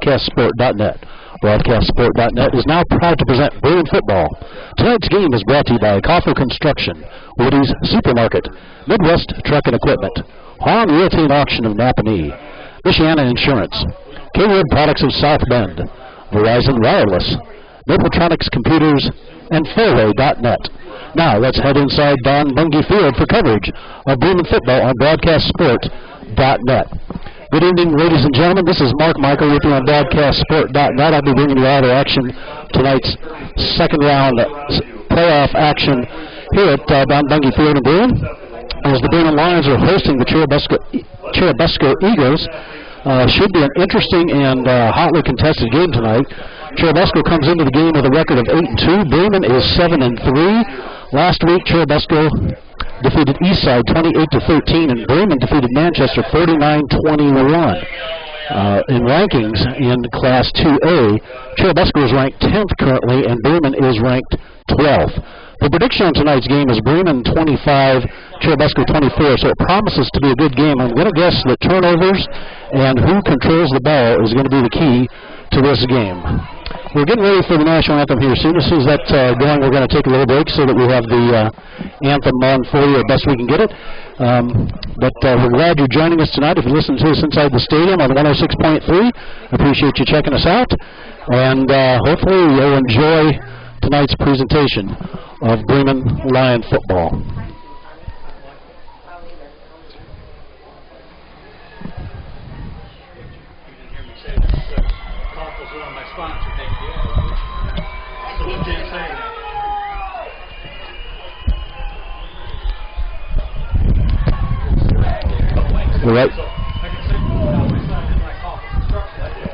BroadcastSport.net. BroadcastSport.net is now proud to present Bremen football. Tonight's game is brought to you by Kaufman Construction, Woody's Supermarket, Midwest Truck and Equipment, Hahn Realty and Auction of Napanee, Michiana Insurance, K-Wood Products of South Bend, Verizon Wireless, Mapletronics Computers, and Fairway.net. Now let's head inside Don Bungie Field for coverage of Bremen football on BroadcastSport.net. Good evening, ladies and gentlemen. This is Mark Michael with you on BroadcastSport.net. I'll be bringing you all the action, tonight's second round playoff action here at Don Bungie Field in Bremen, as the Bremen Lions are hosting the Churubusco Eagles. Should be an interesting and hotly contested game tonight. Churubusco comes into the game with a record of 8-2. Bremen is 7-3. Last week, Churubusco defeated Eastside 28-13, and Bremen defeated Manchester 49-21. In rankings in Class 2A, Churubusco is ranked 10th currently, and Bremen is ranked 12th. The prediction on tonight's game is Bremen 25, Churubusco 24, so it promises to be a good game. I'm going to guess that turnovers and who controls the ball is going to be the key to this game. We're getting ready for the national anthem here soon. As soon as that's going, we're going to take a little break so that we have the anthem on for you as best we can get it. But we're glad you're joining us tonight. If you listen to us inside the stadium on 106.3, appreciate you checking us out. And hopefully you'll enjoy tonight's presentation of Bremen Lion football.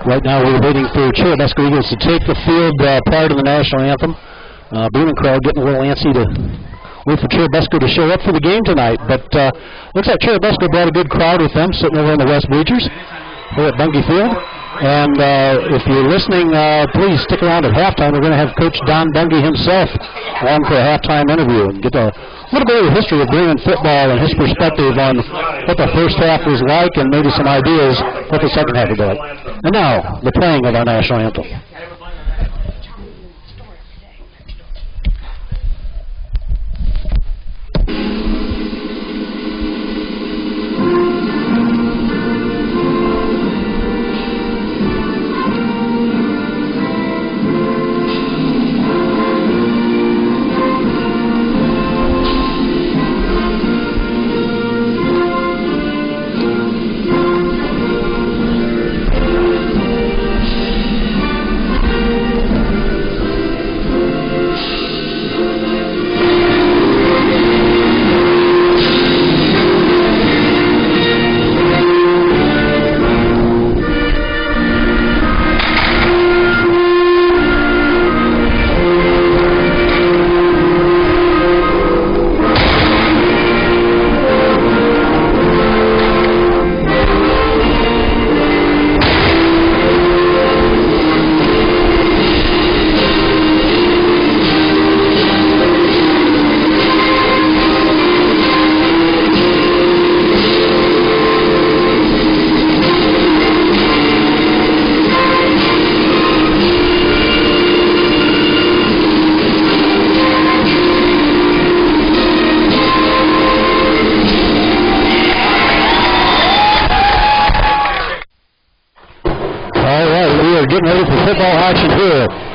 Right now we're waiting for Churubusco Eagles to take the field prior to the national anthem. Bremen crowd getting a little antsy to wait for Churubusco to show up for the game tonight. But looks like Churubusco brought a good crowd with them sitting over in the west bleachers here at Bungie Field. And if you're listening, please stick around at halftime. We're going to have Coach Don Bungie himself on for a halftime interview and get a little bit of the history of Bremen football and his perspective on what the first half was like and maybe some ideas what the second half will be like. And now, the playing of our national anthem.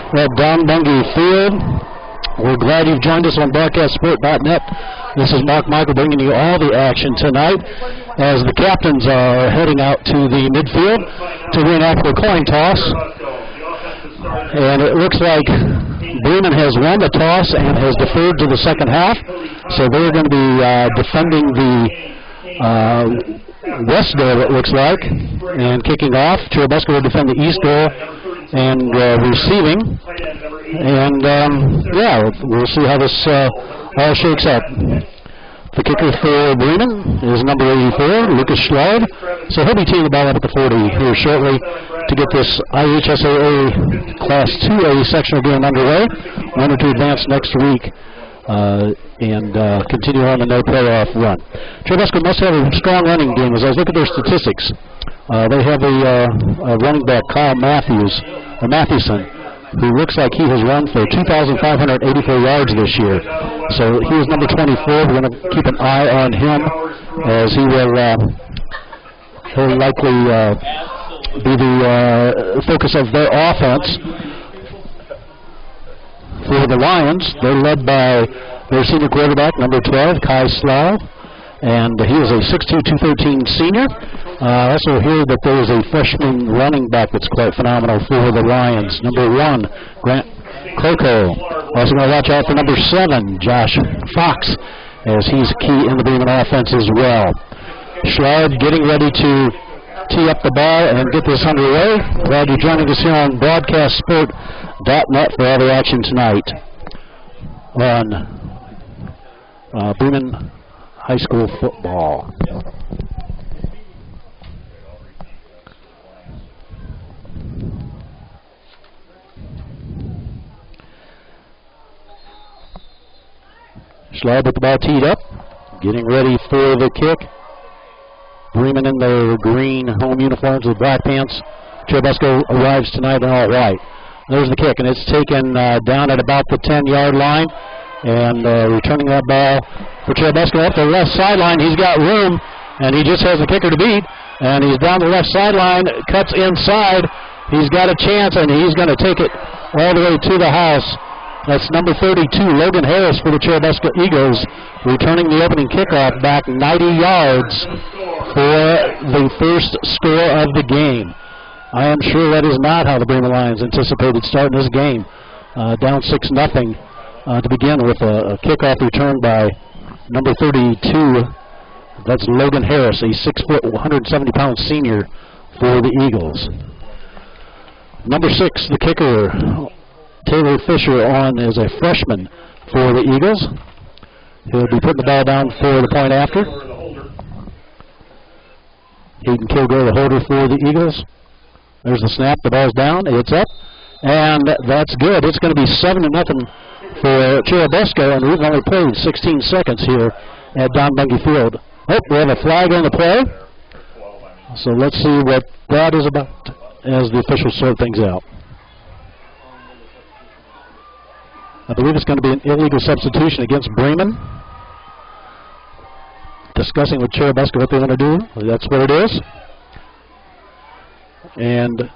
At Don Bungie Field. We're glad you've joined us on BroadcastSport.net. This is Mark Michael bringing you all the action tonight as the captains are heading out to the midfield to reenact the coin toss. And it looks like Bremen has won the toss and has deferred to the second half. So they're going to be defending the west goal, it looks like, and kicking off. Churubusco will defend the east goal and receiving. And, yeah, we'll see how this all shakes out. The kicker for Bremen is number 84, Lucas Schlard. So he'll be teeing the ball up at the 40 here shortly to get this IHSAA Class 2A sectional game underway. One or two advance next week and continue on the no playoff run. Churubusco must have a strong running game as I look at their statistics. They have a running back, Kyle Mathewson, who looks like he has run for 2,584 yards this year. So he is number 24. We're going to keep an eye on him as he will he'll likely be the focus of their offense. For the Lions, they're led by their senior quarterback, number 12, Kai Slough, and he is a 6'2", 213 senior. I also hear that there is a freshman running back that's quite phenomenal for the Lions. Number 1, Grant Coco. Also going to watch out for number 7, Josh Fox, as he's key in the Bremen offense as well. Schleib getting ready to tee up the ball and get this underway. Glad you're joining us here on BroadcastSport.net for all the action tonight on Bremen High School football. Schleib with the ball teed up, getting ready for the kick. Bremen in their green home uniforms with black pants. Churubusco arrives tonight in all white. There's the kick, and it's taken down at about the 10-yard line. And returning that ball for Churubusco up the left sideline. He's got room, and he just has the kicker to beat. And he's down the left sideline, cuts inside. He's got a chance, and he's going to take it all the way to the house. That's number 32, Logan Harris for the Churubusco Eagles, returning the opening kickoff back 90 yards for the first score of the game. I am sure that is not how the Bremen Lions anticipated starting this game. Down 6-0 to begin with a kickoff return by number 32. That's Logan Harris, a 6', 170-pound senior for the Eagles. Number 6, the kicker, Taylor Fisher, on as a freshman for the Eagles. He'll be putting the ball down for the point after. Hayden Kilgore, the holder for the Eagles. There's the snap. The ball's down. It's up. And that's good. It's going to be 7-0 for Churubusco, and we've only played 16 seconds here at Don Bungie Field. Oh, we have a flag on the play. So let's see what that is about as the officials sort things out. I believe it's going to be an illegal substitution against Bremen. Discussing with Churubusco what they want to do. That's what it is. And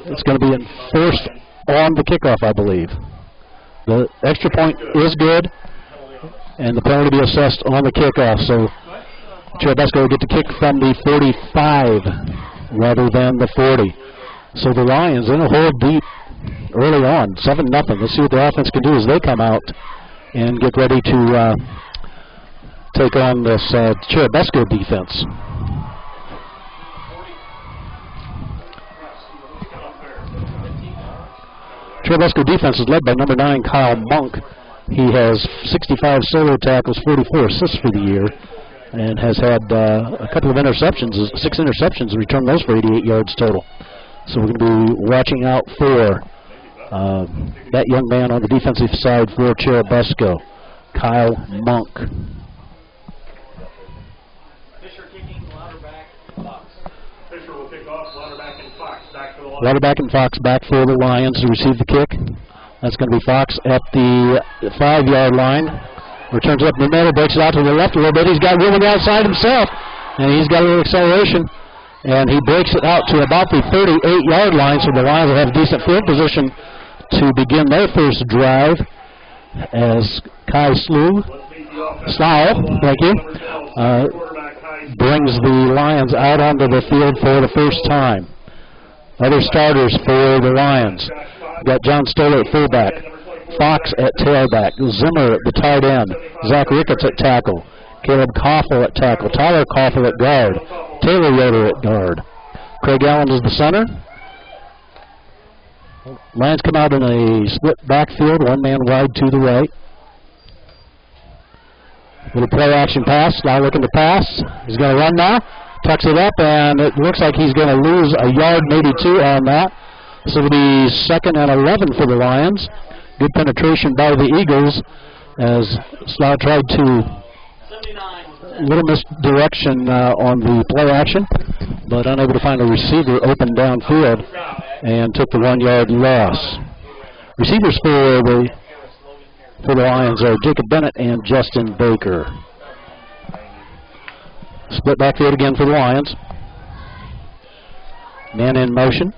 it's going to be enforced on the kickoff, I believe. The extra point is good, and the penalty to be assessed on the kickoff. So Churubusco will get to kick from the 45 rather than the 40. So the Lions in a hole deep early on, 7-0. Let's see what the offense can do as they come out and get ready to take on this Churubusco defense. Churubusco defense is led by number 9, Kyle Monk. He has 65 solo tackles, 44 assists for the year, and has had a couple of interceptions, 6 interceptions, and returned those for 88 yards total. So we're going to be watching out for that young man on the defensive side for Churubusco, Kyle Monk. Lauderback and Fox back for the Lions to receive the kick. That's going to be Fox at the 5-yard line. Returns up in the middle, breaks it out to the left a little bit. He's got room on the outside himself, and he's got a little acceleration. And he breaks it out to about the 38-yard line, so the Lions will have decent field position to begin their first drive as Kai Slough, thank you, brings the Lions out onto the field for the first time. Other starters for the Lions. Got John Stoller at fullback, Fox at tailback, Zimmer at the tight end, Zach Ricketts at tackle, Caleb Koffel at tackle, Tyler Koffel at guard, Taylor Yoder at guard. Craig Allen is the center. Lions come out in a split backfield, one man wide to the right. Little play action pass, now looking to pass. He's going to run now. Tucks it up, and it looks like he's going to lose a yard, maybe 2 on that. So it'll be 2nd and 11 for the Lions. Good penetration by the Eagles as Slough tried to little misdirection on the play action, but unable to find a receiver open downfield and took the 1 yard loss. Receivers for the Lions are Jacob Bennett and Justin Baker. Split backfield again for the Lions. Man in motion.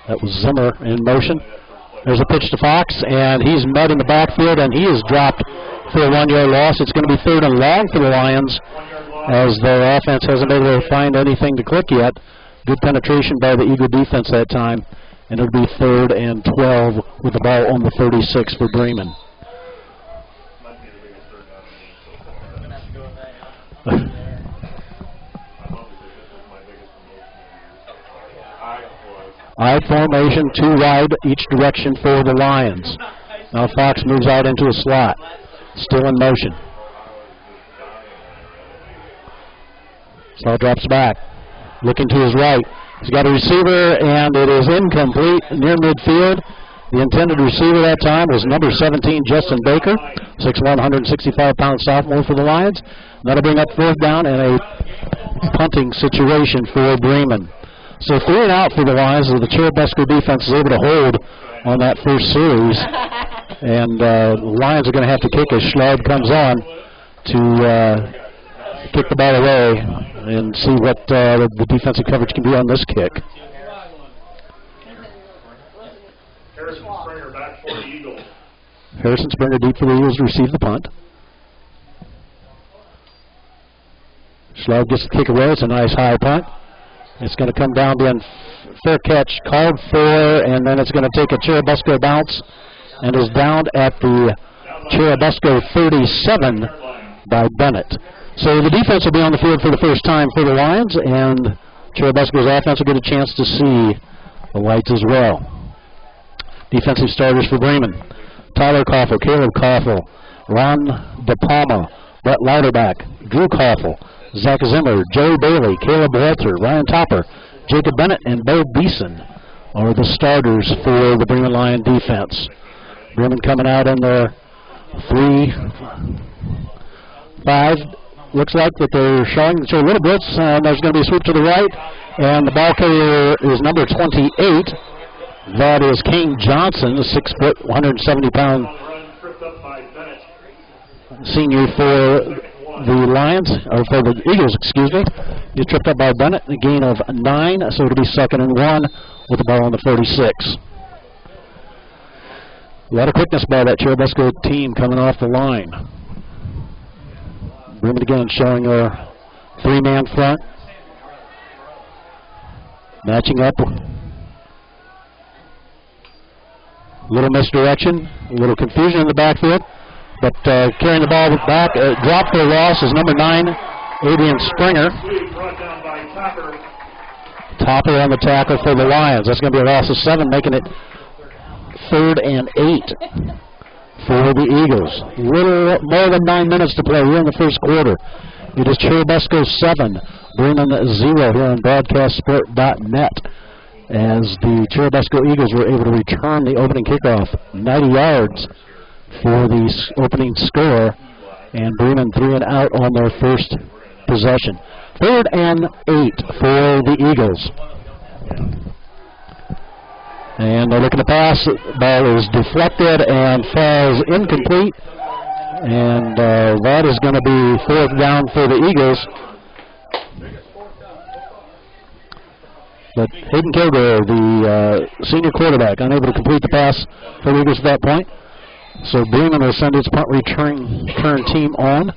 That was Zimmer in motion. There's a pitch to Fox, and he's met in the backfield, and he is dropped for a 1 yard loss. It's going to be 3rd and long for the Lions, as their offense hasn't been able to find anything to click yet. Good penetration by the Eagle defense that time, and it'll be 3rd and 12 with the ball on the 36 for Bremen. I formation, 2 wide each direction for the Lions. Now Fox moves out into a slot, still in motion. So drops back, looking to his right. He's got a receiver, and it is incomplete near midfield. The intended receiver that time was number 17, Justin Baker, 6'1", 165-pound sophomore for the Lions. That'll bring up 4th down and a punting situation for Bremen. So 3 and out for the Lions, as the Churubusco defense is able to hold on that first series. And the Lions are going to have to kick as Schlaub comes on to kick the ball away and see what the defensive coverage can do on this kick. Harrison Springer deep for the Eagles to receive the punt. Schlaub gets the kick away. It's a nice high punt. It's going to come down being fair catch called for, and then it's going to take a Churubusco bounce and is down at the Churubusco 37 by Bennett. So the defense will be on the field for the first time for the Lions, and Churubusco's offense will get a chance to see the lights as well. Defensive starters for Bremen: Tyler Koffel, Caleb Koffel, Ron DePalma, Brett Lauterbach, Drew Koffel, Zach Zimmer, Joey Bailey, Caleb Walter, Ryan Topper, Jacob Bennett, and Bo Beeson are the starters for the Bremen Lion defense. Bremen coming out in their 3-5. Looks like that they're showing a little blitz, and there's going to be a sweep to the right, and the ball carrier is number 28. That is Kane Johnson, a 6 foot, 170-pound senior for the Lions, or for the Eagles, excuse me. He's tripped up by Bennett, a gain of 9, so it'll be 2nd and 1 with the ball on the 46. A lot of quickness by that Churubusco team coming off the line. Bremen again showing a 3-man front. Matching up. A little misdirection, a little confusion in the backfield. But carrying the ball back, dropped for a loss is number 9, Adrian Springer. Topper on the tackle for the Lions. That's going to be a loss of 7, making it 3rd and 8 for the Eagles. A little more than 9 minutes to play here in the first quarter. It is Churubusco 7, Bremen 0 here on BroadcastSport.net. As the Churubusco Eagles were able to return the opening kickoff 90 yards for the opening score, and Bremen 3 and out on their first possession. 3rd and 8 for the Eagles. And they're looking to pass. The ball is deflected and falls incomplete. And that is going to be 4th down for the Eagles. But Hayden Kilgore, the senior quarterback, unable to complete the pass for the Eagles at that point. So Bremen will send its punt return team on.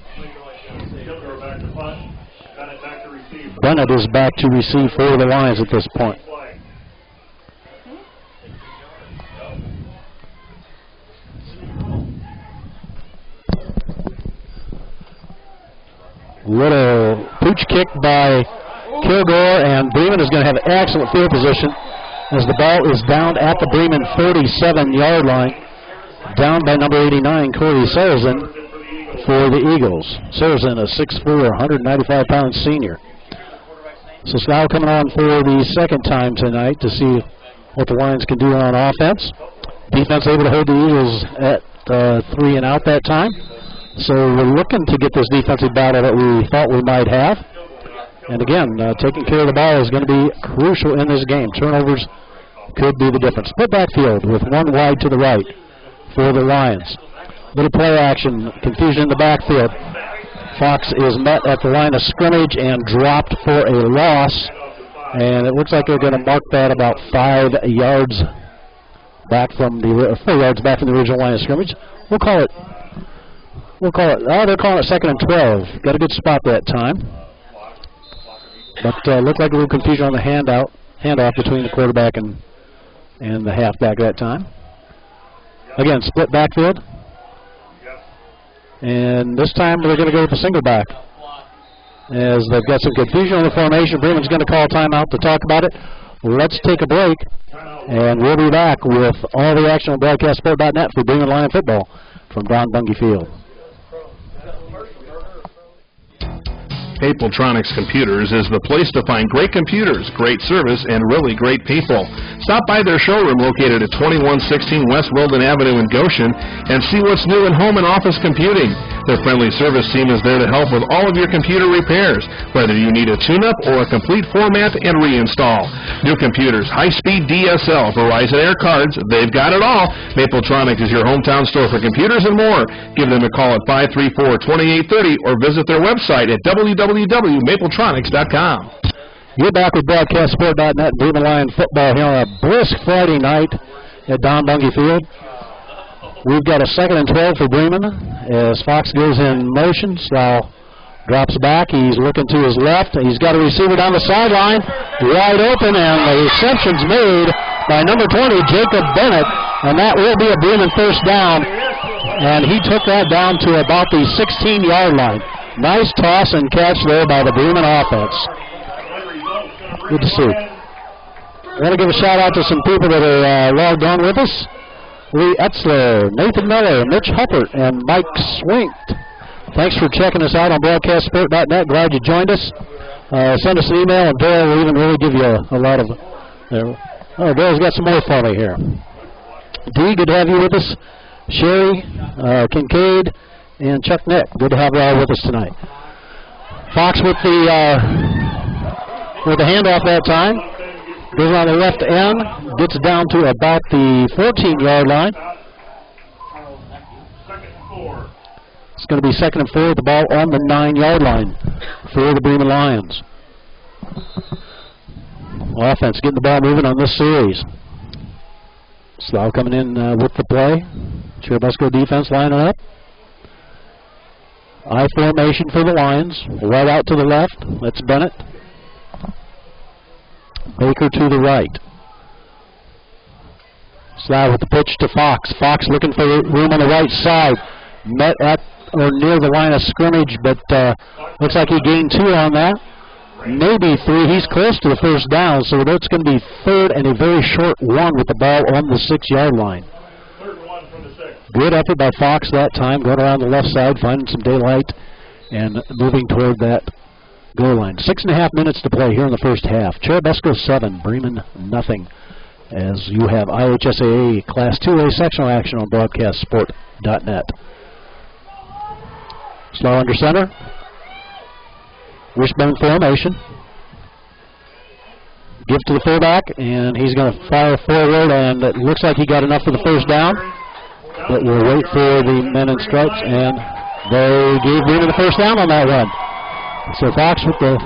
Bennett is back to receive for the Lions at this point. Little pooch kick by Kilgore, and Bremen is going to have excellent field position as the ball is down at the Bremen 47-yard line. Down by number 89, Corey Sarrazin for the Eagles. Sarrazin, a 6'4", 195-pound senior. So Slough coming on for the second time tonight to see what the Lions can do on offense. Defense able to hold the Eagles at 3 and out that time. So we're looking to get this defensive battle that we thought we might have. And again, taking care of the ball is going to be crucial in this game. Turnovers could be the difference. Split backfield with one wide to the right for the Lions. Little play action, confusion in the backfield. Fox is met at the line of scrimmage and dropped for a loss. And it looks like they're going to mark that about 5 yards back from the 4 yards back from the original line of scrimmage. We'll call it. Oh, they're calling it 2nd and 12. Got a good spot that time. But looked like a little confusion on the handoff between the quarterback and the halfback that time. Again, split backfield. And this time they're going to go with the single back, as they've got some confusion on the formation. Bremen's going to call timeout to talk about it. Let's take a break, and we'll be back with all the action on BroadcastSport.net for Bremen Lion football from Don Bungie Field. Mapletronics Computers is the place to find great computers, great service, and really great people. Stop by their showroom located at 2116 West Weldon Avenue in Goshen and see what's new in home and office computing. Their friendly service team is there to help with all of your computer repairs, whether you need a tune-up or a complete format and reinstall. New computers, high-speed DSL, Verizon Air cards, they've got it all. Mapletronics is your hometown store for computers and more. Give them a call at 534-2830 or visit their website at www.mapletronics.com. You're back with BroadcastSport.net, Bremen Lion football here on a brisk Friday night at Don Bungie Field. We've got a 2nd and 12 for Bremen as Fox goes in motion. Slough drops back. He's looking to his left. He's got a receiver down the sideline, wide open, and the reception's made by number 20, Jacob Bennett, and that will be a Bremen first down. And he took that down to about the 16-yard line. Nice toss and catch there by the Bremen offense. Good to see. I want to give a shout out to some people that are logged on with us. Lee Etzler, Nathan Miller, Mitch Huppert, and Mike Swink. Thanks for checking us out on BroadcastSport.net. Glad you joined us. Send us an email, and Dale will even really give you a lot of... Oh, Dale's got some more for me here. Dee, good to have you with us. Sherry, Kincaid, and Chuck Nick. Good to have you all with us tonight. Fox with the handoff that time. Goes on the left end, gets down to about the 14-yard line. It's going to be 2nd and 4 with the ball on the 9-yard line for the Bremen Lions. Offense getting the ball moving on this series. Slough coming in with the play. Churubusco defense lining up. I formation for the Lions. Right out to the left. That's Bennett. Baker to the right. Slough with the pitch to Fox. Fox looking for room on the right side. Met at or near the line of scrimmage, but looks like he gained 2 on that. Maybe 3. He's close to the first down, so that's going to be 3rd and a very short 1 with the ball on the 6-yard line. Good effort by Fox that time, going around the left side, finding some daylight, and moving toward that goal line. 6.5 minutes to play here in the first half. Churubusco 7, Bremen nothing. As you have IHSAA Class 2A sectional action on BroadcastSport.net. Slow under center. Wishbone formation. Give to the fullback, and he's going to fire forward, and it looks like he got enough for the first down. But we'll wait for the men in stripes, and they gave Bremen the first down on that one. So Fox with the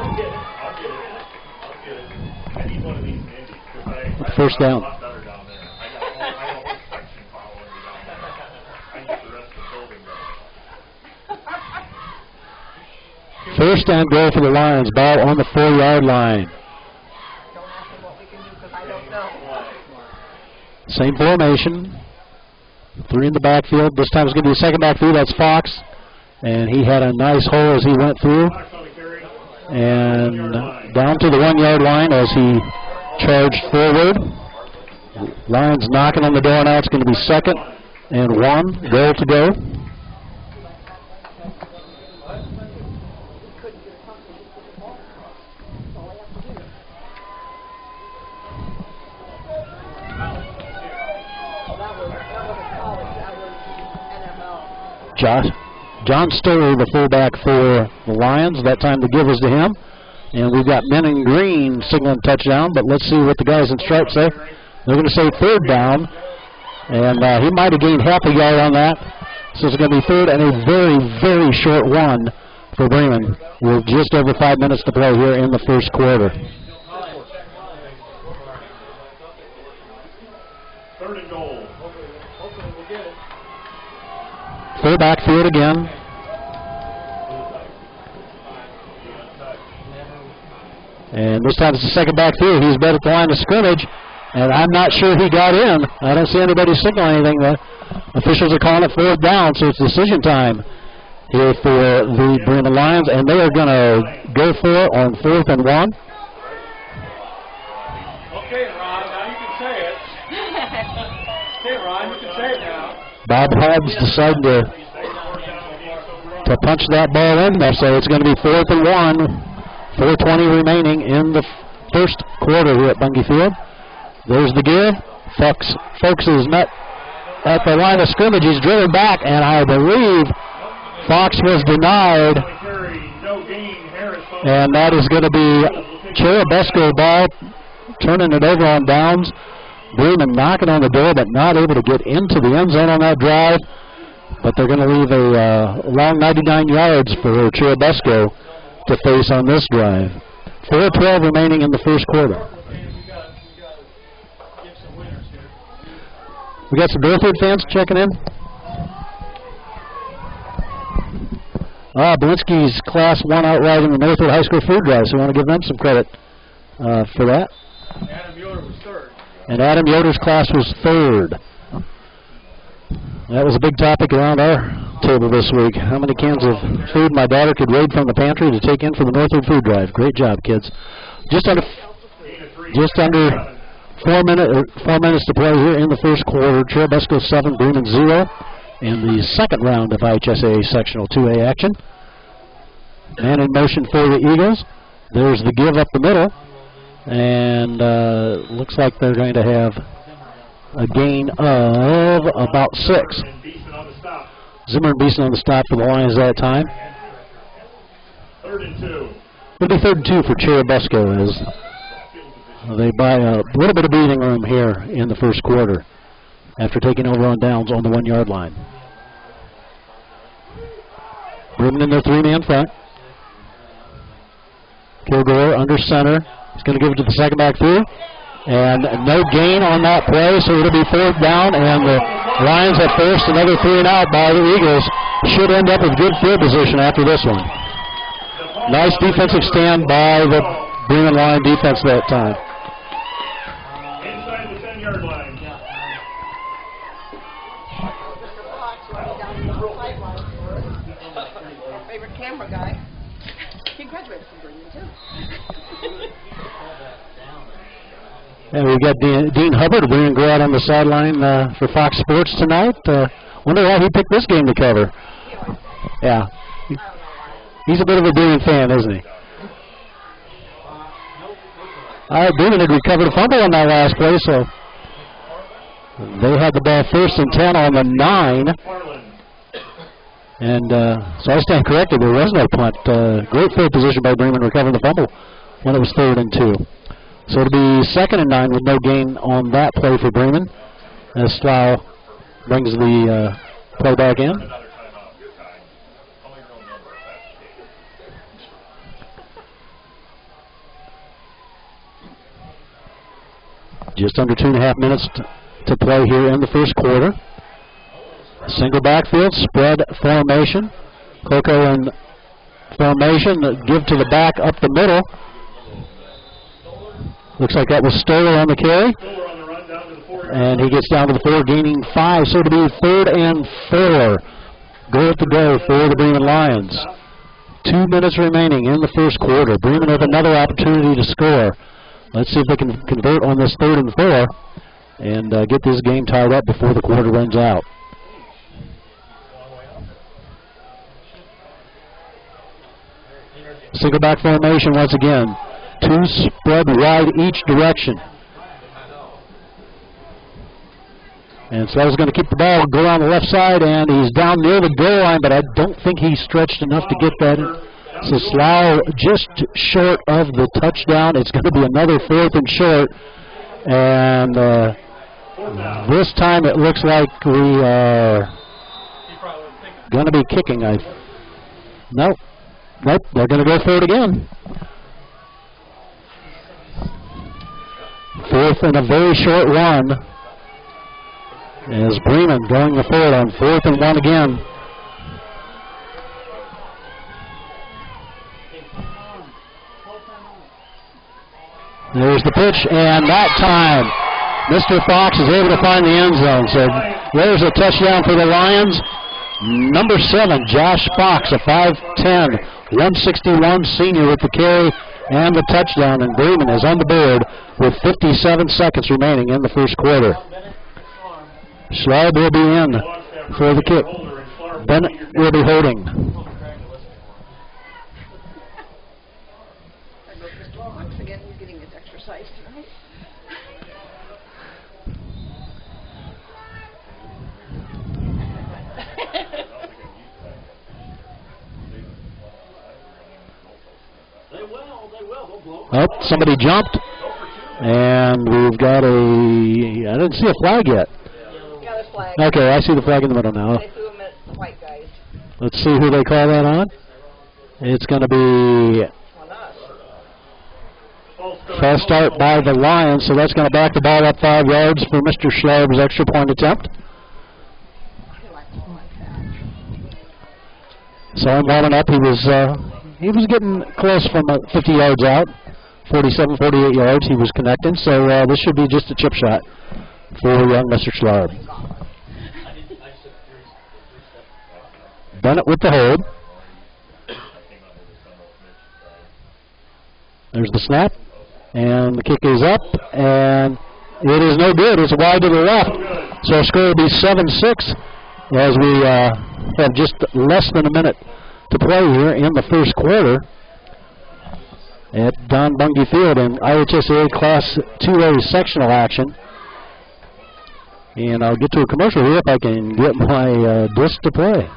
first down. First and goal for the Lions. Ball on the 4-yard line. Same formation. 3 in the backfield. This time it's going to be the second backfield. That's Fox. And he had a nice hole as he went through. And down to the 1-yard line as he charged forward. Lions knocking on the door now. It's going to be 2nd and 1. Goal to go. John Story, the fullback for the Lions. That time the give was to him. And we've got men in green signaling touchdown, but let's see what the guys in stripes say. They're going to say third down, and he might have gained half a yard on that. So it's going to be third and a very, very short one for Bremen with just over 5 minutes to play here in the first quarter. Third and goal. Full backfield again. And this time it's the second backfield. He's bet at the line of scrimmage, and I'm not sure he got in. I don't see anybody signaling anything. The officials are calling it fourth down, so it's decision time here for the Bremen Lions, and they are going to go for it on 4th and 1. Okay, Ron, now you can say it. Okay, Ron, you can say it now. Bob Hobbs decided to punch that ball in there, so it's going to be 4th and 1. 4:20 remaining in the first quarter here at Bunge Field. There's the give. Fox is met at the line of scrimmage. He's driven back, and I believe Fox was denied. And that is going to be Churubusco ball, turning it over on downs. Bremen knocking on the door, but not able to get into the end zone on that drive. But they're going to leave a long 99 yards for Churubusco to face on this drive. 4:12 remaining in the first quarter. We got some Northwood fans checking in. Belinsky's class won outright in the Northwood High School food drive, so we want to give them some credit for that. Adam Yoder was third. And Adam Yoder's class was third. That was a big topic around our table this week. How many cans of food my daughter could raid from the pantry to take in for the Northwood food drive. Great job, kids. Just under 4 minutes to play here in the first quarter. Churubusco 7, Bremen 0 in the second round of IHSAA Sectional 2A action. Man in motion for the Eagles. There's the give up the middle. And looks like they're going to have a gain of about 6. Zimmer and Beeson on the stop for the Lions that time. 3rd and 2. It'll be 3rd and 2 for Churubusco as they buy a little bit of breathing room here in the first quarter after taking over on downs on the 1 yard line. Bremen in their 3-man front. Kilgore under center. He's going to give it to the second back through. And no gain on that play, so it'll be 4th down, and the Lions have forced another 3 and out by the Eagles. Should end up with good field position after this one. Nice defensive stand by the Bremen Lion defense that time. Inside the 10-yard line. Our favorite camera guy. He graduated from Bremen, too. And we've got Dean Hubbard. We're going to go out on the sideline for Fox Sports tonight. Wonder why he picked this game to cover. Yeah. He's a bit of a Bremen fan, isn't he? All right, Bremen had recovered a fumble on that last play, so they had the ball 1st and 10 on the 9. And so I stand corrected. There was no punt. Great field position by Bremen recovering the fumble when it was 3rd and 2. So it'll be 2nd and 9 with no gain on that play for Bremen as Slough brings the play back in. Just under 2.5 minutes to play here in the first quarter. Single backfield, spread formation. Coco in formation, give to the back up the middle. Looks like that was Stoller on the carry. And he gets down to the 4, gaining 5. So it'll be 3rd and 4. Goal to go for the Bremen Lions. 2 minutes remaining in the first quarter. Bremen with another opportunity to score. Let's see if they can convert on this 3rd and 4 and get this game tied up before the quarter runs out. Single back formation once again. 2 spread wide each direction. And Slow's going to keep the ball, go on the left side, and he's down near the goal line, but I don't think he stretched enough to get that in. So Slough just short of the touchdown. It's going to be another 4th and short. And this time it looks like we are going to be kicking. Nope, they're going to go for it again. 4th and a very short one. As Bremen going the forward on 4th and 1 again. There's the pitch, and that time Mr. Fox is able to find the end zone. So there's a touchdown for the Lions. Number 7, Josh Fox, a 5'10", 161 senior with the carry and the touchdown, and Bremen is on the board with 57 seconds remaining in the first quarter. Schleib will be in for the kick. Bennett will be holding. Once again, he's getting his exercise tonight. Oh, somebody jumped, and we've got I didn't see a flag yet. Got a flag. Okay, I see the flag in the middle now. They threw him at the white guys. Let's see who they call that on. It's going to be On us. false start by the Lions, so that's going to back the ball up 5 yards for Mr. Schleib's extra point attempt. So I'm warming up. He was getting close from 50 yards out, 47, 48 yards. He was connecting, so this should be just a chip shot for young Mr. Schleib. Bennett with the hold. There's the snap, and the kick is up, and it is no good. It's wide to the left. So our score will be 7-6 as we have just less than a minute to play here in the first quarter at Don Bungie Field in IHSA Class 2A sectional action. And I'll get to a commercial here if I can get my disc to play.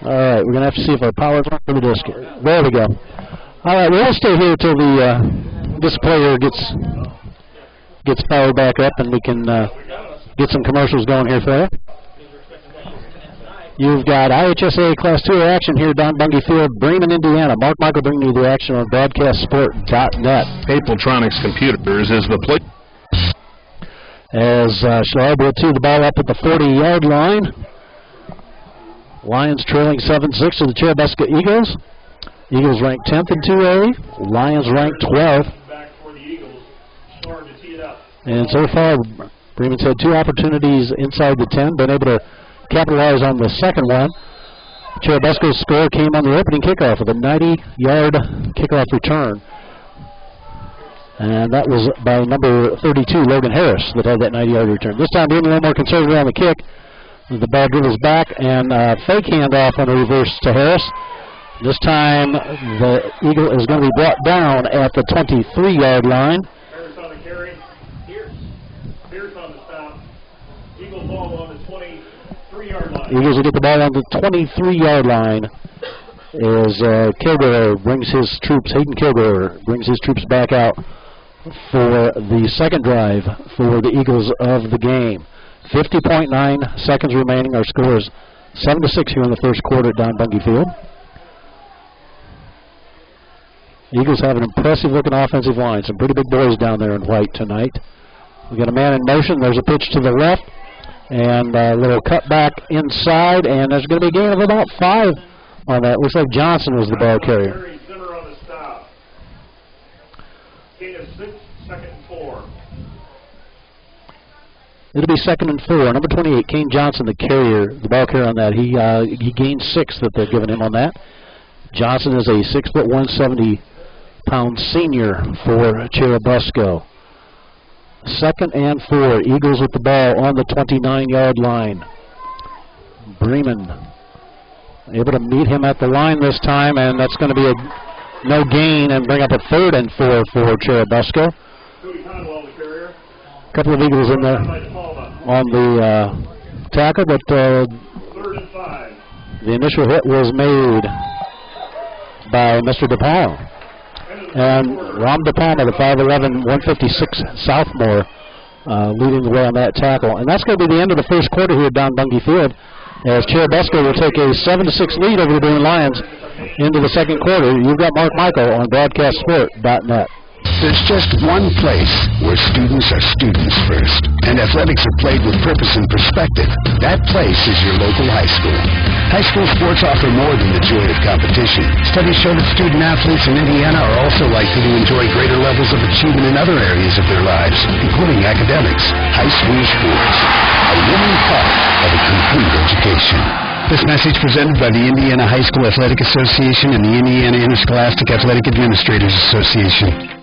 All right, we're going to have to see if our power's on for the disc. There we go. All right, we'll stay here till the disc player gets powered back up, and we can get some commercials going here for you. You've got IHSA Class 2 action here, Don Bungie Field, Bremen, Indiana. Mark Michael bringing you the action on BroadcastSport.net. Papletronics Computers is the play. As Schleib will tee the ball up at the 40-yard line. Lions trailing 7-6 to the Churubusco Eagles. Eagles ranked 10th in 2A. Lions ranked 12th. And so far, Bremen's had 2 opportunities inside the 10, been able to capitalize on the second one. Churubusco's score came on the opening kickoff with a 90-yard kickoff return. And that was by number 32, Logan Harris, that had that 90-yard return. This time, being a little more conservative on the kick. The ball dribbles back, and fake handoff on a reverse to Harris. This time, the Eagle is going to be brought down at the 23-yard line. Harris on the carry. Pierce on the stop. Eagle ball on the 23-yard line. Eagles will get the ball on the 23-yard line as Kilgore brings his troops, Hayden Kilgore brings his troops back out for the second drive for the Eagles of the game. 50.9 seconds remaining. Our score is 7-6 here in the first quarter at Don Bungie Field. Eagles have an impressive-looking offensive line. Some pretty big boys down there in white tonight. We've got a man in motion. There's a pitch to the left, and a little cut back inside, and there's going to be a gain of about 5 on that. Looks like Johnson was the ball carrier. Zimmer on the stop. Gain of 6, second and 4. It'll be second and 4. Number 28, Kane Johnson, the carrier, the ball carrier on that. He gained 6 that they're giving him on that. Johnson is a 6'1", 170-pound senior for Churubusco. Second and 4. Eagles with the ball on the 29-yard line. Bremen able to meet him at the line this time, and that's going to be a no gain and bring up a 3rd and 4 for Churubusco. A couple of Eagles in there on the tackle, but the initial hit was made by Mr. DePalma. And Ram DePalma, the 5'11", 156 sophomore, leading the way on that tackle. And that's going to be the end of the first quarter here at Don Bungie Field, as Churubusco will take a 7-6 lead over the Bremen Lions into the second quarter. You've got Mark Michael on BroadcastSport.net. There's just one place where students are students first, and athletics are played with purpose and perspective. That place is your local high school. High school sports offer more than the joy of competition. Studies show that student athletes in Indiana are also likely to enjoy greater levels of achievement in other areas of their lives, including academics. High school sports, a winning part of a complete education. This message presented by the Indiana High School Athletic Association and the Indiana Interscholastic Athletic Administrators Association.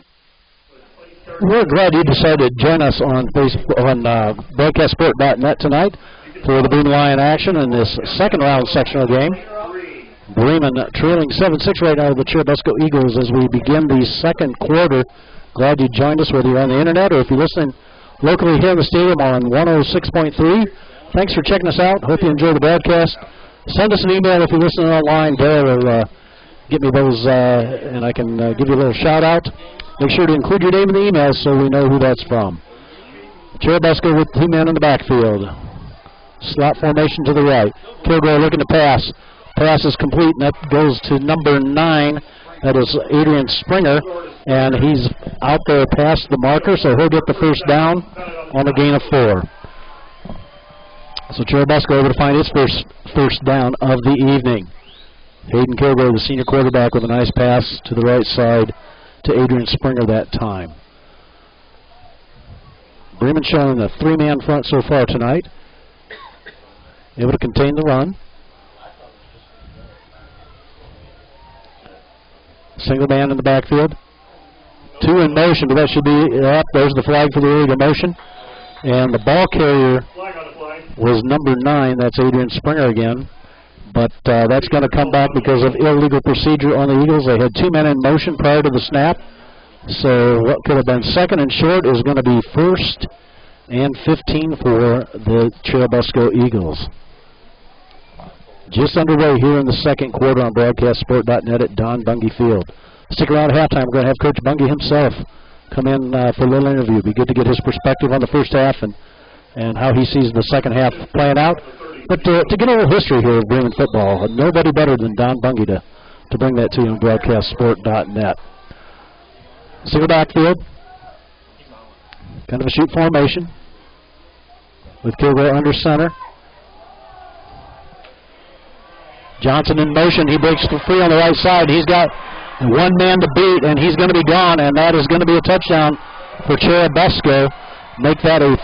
We're glad you decided to join us on BroadcastSport.net tonight for the Bremen Lion action in this second round sectional game. Bremen trailing 7-6 right now to the Churubusco Eagles as we begin the second quarter. Glad you joined us, whether you're on the internet or if you're listening locally here in the stadium on 106.3. Thanks for checking us out. Hope you enjoy the broadcast. Send us an email if you're listening online. Dale will get me those, and I can give you a little shout out. Make sure to include your name in the email so we know who that's from. Churubusco with 2 men in the backfield. Slot formation to the right. Kilgore looking to pass. Pass is complete, and that goes to number 9. That is Adrian Springer, and he's out there past the marker, so he'll get the first down on a gain of 4. So Churubusco able to find its first down of the evening. Hayden Kilgore, the senior quarterback, with a nice pass to the right side to Adrian Springer that time. Bremen showing a 3-man front so far tonight. Able to contain the run. Single man in the backfield. 2 in motion, but that should be up. There's the flag for the illegal motion. And the ball carrier was number 9. That's Adrian Springer again. But that's going to come back because of illegal procedure on the Eagles. They had 2 men in motion prior to the snap. So what could have been second and short is going to be 1st and 15 for the Churubusco Eagles. Just underway here in the second quarter on BroadcastSport.net at Don Bungie Field. Stick around at halftime. We're going to have Coach Bungie himself come in for a little interview. Be good to get his perspective on the first half and how he sees the second half playing out. But to get a little history here of Bremen football, nobody better than Don Bungie to bring that to you on BroadcastSport.net. Single backfield. Kind of a shoot formation with Kilgore under center. Johnson in motion. He breaks free on the right side. He's got 1 man to beat, and he's going to be gone, and that is going to be a touchdown for Churubusco. Make that a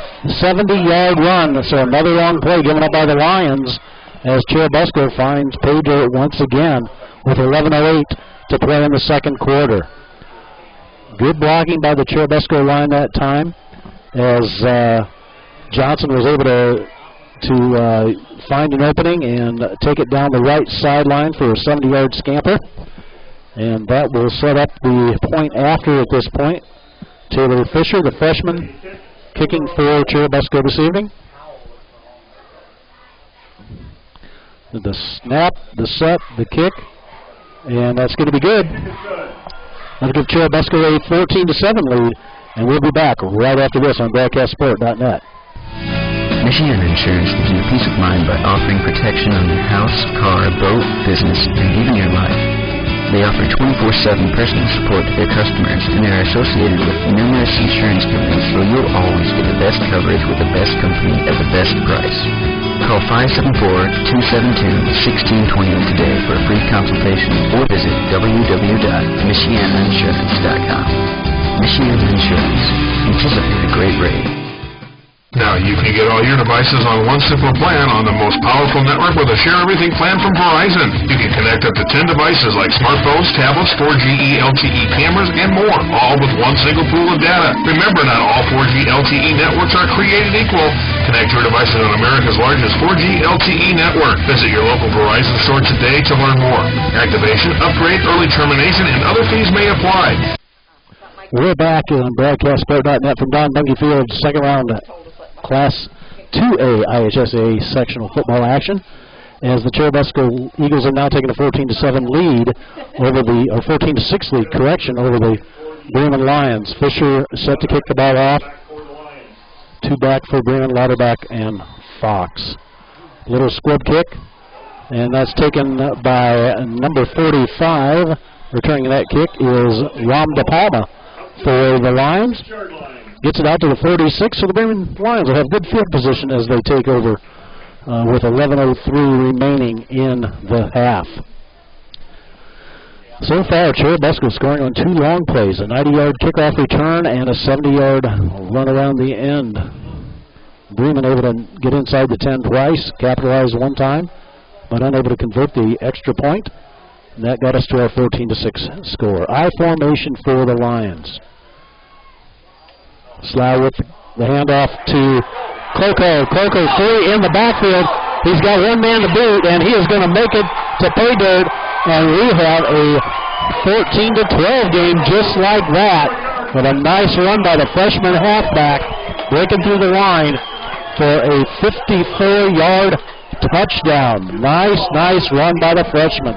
70-yard run. So another long play given up by the Lions as Churubusco finds Pedro once again with 11:08 to play in the second quarter. Good blocking by the Churubusco line that time as Johnson was able to find an opening and take it down the right sideline for a 70-yard scamper. And that will set up the point after at this point. Taylor Fisher, the freshman, kicking for Churubusco this evening. The snap, the set, the kick, and that's going to be good. That'll give Churubusco a 14-7 lead, and we'll be back right after this on BroadcastSport.net. Michigan Insurance gives you peace of mind by offering protection on your house, car, boat, business, and even your life. They offer 24/7 personal support to their customers, and they are associated with numerous insurance companies, so you'll always get the best coverage with the best company at the best price. Call 574-272-1620 today for a free consultation or visit www.michianainsurance.com. Michigan Insurance. Anticipate a great rate. Now you can get all your devices on one simple plan on the most powerful network with a Share Everything plan from Verizon. You can connect up to 10 devices like smartphones, tablets, 4G LTE cameras, and more, all with one single pool of data. Remember, not all 4G LTE networks are created equal. Connect your devices on America's largest 4G LTE network. Visit your local Verizon store today to learn more. Activation, upgrade, early termination, and other fees may apply. We're back on BroadcastSport.net from Don Bungie Field's second round Class 2A IHSA sectional football action, as the Churubusco Eagles are now taking a 14-7 lead over the, or 14-6 lead, correction, over the Bremen Lions. Fisher set to kick the ball off. Two back for Bremen, Lauterbach and Fox. Little squib kick, and that's taken by number 45. Returning that kick is Ram De Palma for the Lions. Gets it out to the 46, so the Bremen Lions will have good field position as they take over with 11:03 remaining in the half. So far, Churubusco scoring on two long plays, a 90-yard kickoff return and a 70-yard run around the end. Bremen able to get inside the 10 twice, capitalize one time, but unable to convert the extra point. And that got us to our 14-6 score. I formation for the Lions. Slough with the handoff to Cloco. Cloco free in the backfield. He's got one man to beat, and he is going to make it to pay dirt. And we have a 14-12 game just like that, with a nice run by the freshman halfback, breaking through the line for a 54-yard touchdown. Nice run by the freshman.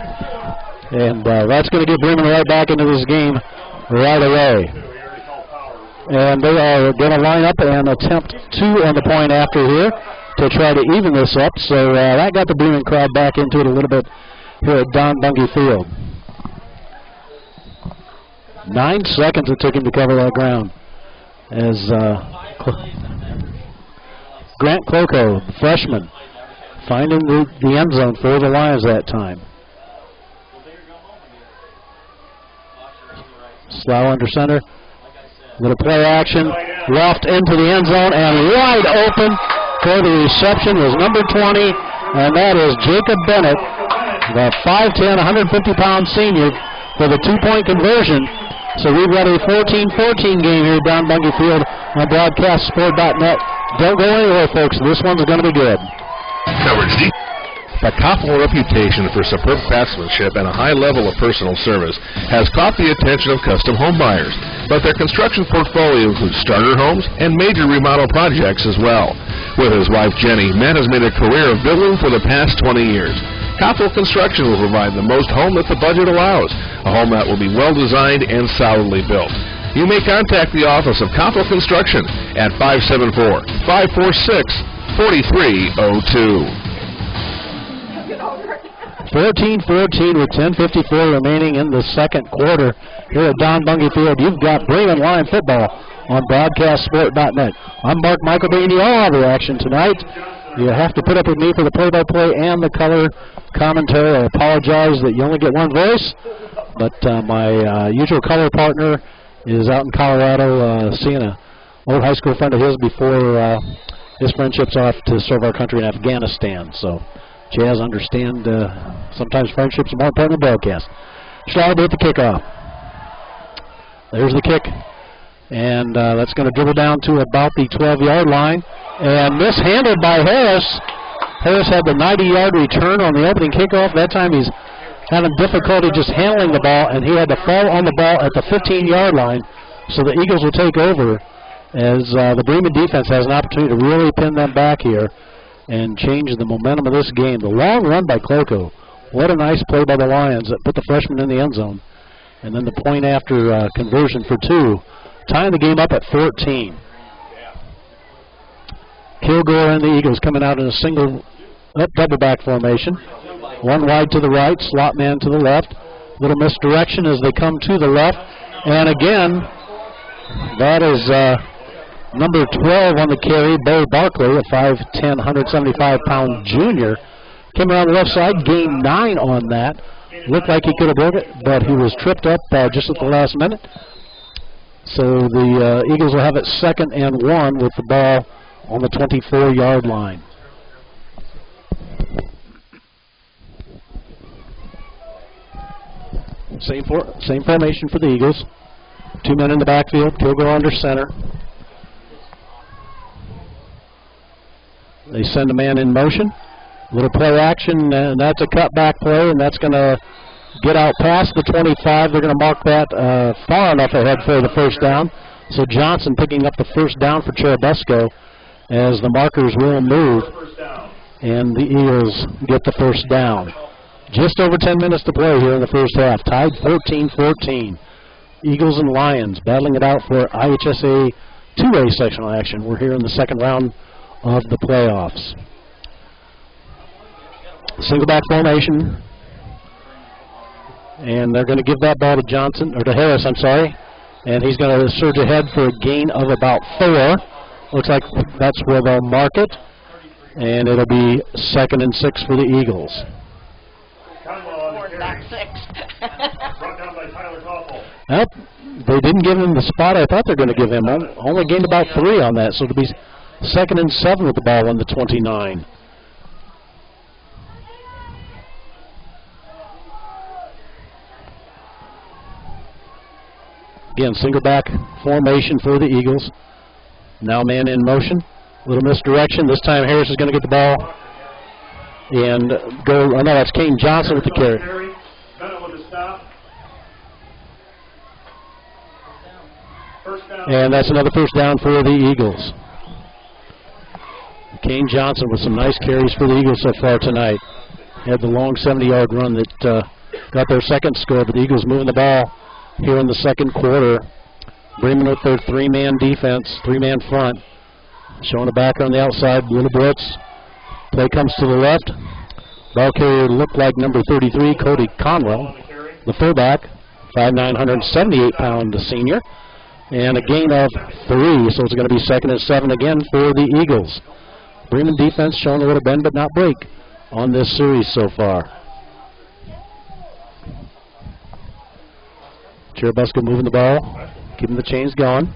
And that's going to get Bremen right back into this game right away. And they are going to line up and attempt two on the point after here to try to even this up. So that got the Bremen crowd back into it a little bit here at Don Bungie Field. 9 seconds it took him to cover that ground. As Grant Cloco, the freshman, finding the end zone for the Lions that time. Slough under center. Little play action, left into the end zone, and wide open for the reception was number 20, and that is Jacob Bennett, the 5'10", 150-pound senior, for the two-point conversion. So we've got a 14-14 game here down Bungie Field on BroadcastSport.net. Don't go anywhere, folks. This one's going to be good. Coverage deep. The Koppel reputation for superb craftsmanship and a high level of personal service has caught the attention of custom home buyers, but their construction portfolio includes starter homes and major remodel projects as well. With his wife Jenny, Matt has made a career of building for the past 20 years. Koppel Construction will provide the most home that the budget allows, a home that will be well designed and solidly built. You may contact the office of Koppel Construction at 574-546-4302. 14-14 with 10:54 remaining in the second quarter here at Don Bungie Field. You've got Bremen Lion football on BroadcastSport.net. I'm Mark Michael bringing you all the action tonight. You have to put up with me for the play-by-play and the color commentary. I apologize that you only get one voice, but my usual color partner is out in Colorado seeing an old high school friend of his before his friendship's off to serve our country in Afghanistan. So Jazz, understand sometimes friendships are more important than broadcast. Schreiber with the kickoff. There's the kick. And that's going to dribble down to about the 12-yard line. And mishandled by Harris. Harris had the 90-yard return on the opening kickoff. That time he's having difficulty just handling the ball, and he had to fall on the ball at the 15-yard line. So the Eagles will take over as the Bremen defense has an opportunity to really pin them back here and change the momentum of this game. The long run by Cloco. What a nice play by the Lions that put the freshman in the end zone. And then the point after conversion for two, tying the game up at 14. Kilgore and the Eagles coming out in a single double back formation. One wide to the right, slot man to the left. Little misdirection as they come to the left. And again, that is number 12 on the carry, Bo Barkley, a 5'10", 175-pound junior. Came around the left side, gained 9 on that. Looked like he could have broke it, but he was tripped up just at the last minute. So the Eagles will have it 2nd and 1 with the ball on the 24-yard line. Same formation for the Eagles. 2 men in the backfield. Kilgore under center. They send a man in motion. Little play action, and that's a cutback play, and that's going to get out past the 25. They're going to mark that far enough ahead for the first down. So Johnson picking up the first down for Churubusco as the markers will move, and the Eagles get the first down. Just over 10 minutes to play here in the first half. Tied 14-14. Eagles and Lions battling it out for IHSA 2A sectional action. We're here in the second round of the playoffs. Single back formation. And they're going to give that ball to Johnson, or to Harris, I'm sorry. And he's going to surge ahead for a gain of about 4. Looks like that's where they'll mark it. And it'll be 2nd and 6 for the Eagles. Well, they didn't give him the spot I thought they were going to give him. Only gained about 3 on that, so it'll be 2nd and 7 with the ball on the 29. Again, single back formation for the Eagles. Now man in motion. Little misdirection. This time Harris is going to get the ball and go. Oh no, that's Kane Johnson with the carry. And that's another first down for the Eagles. Kane Johnson with some nice carries for the Eagles so far tonight. Had the long 70-yard run that got their second score, but the Eagles moving the ball here in the second quarter. Bremen with their 3-man defense, 3-man front. Showing a backer on the outside, little blitz. Play comes to the left. Ball carrier looked like number 33, Cody Conwell. The fullback, 5'9", 178-pound senior. And a gain of 3, so it's going to be 2nd and 7 again for the Eagles. Bremen defense showing a little bend but not break on this series so far. Churubusco moving the ball, keeping the chains going.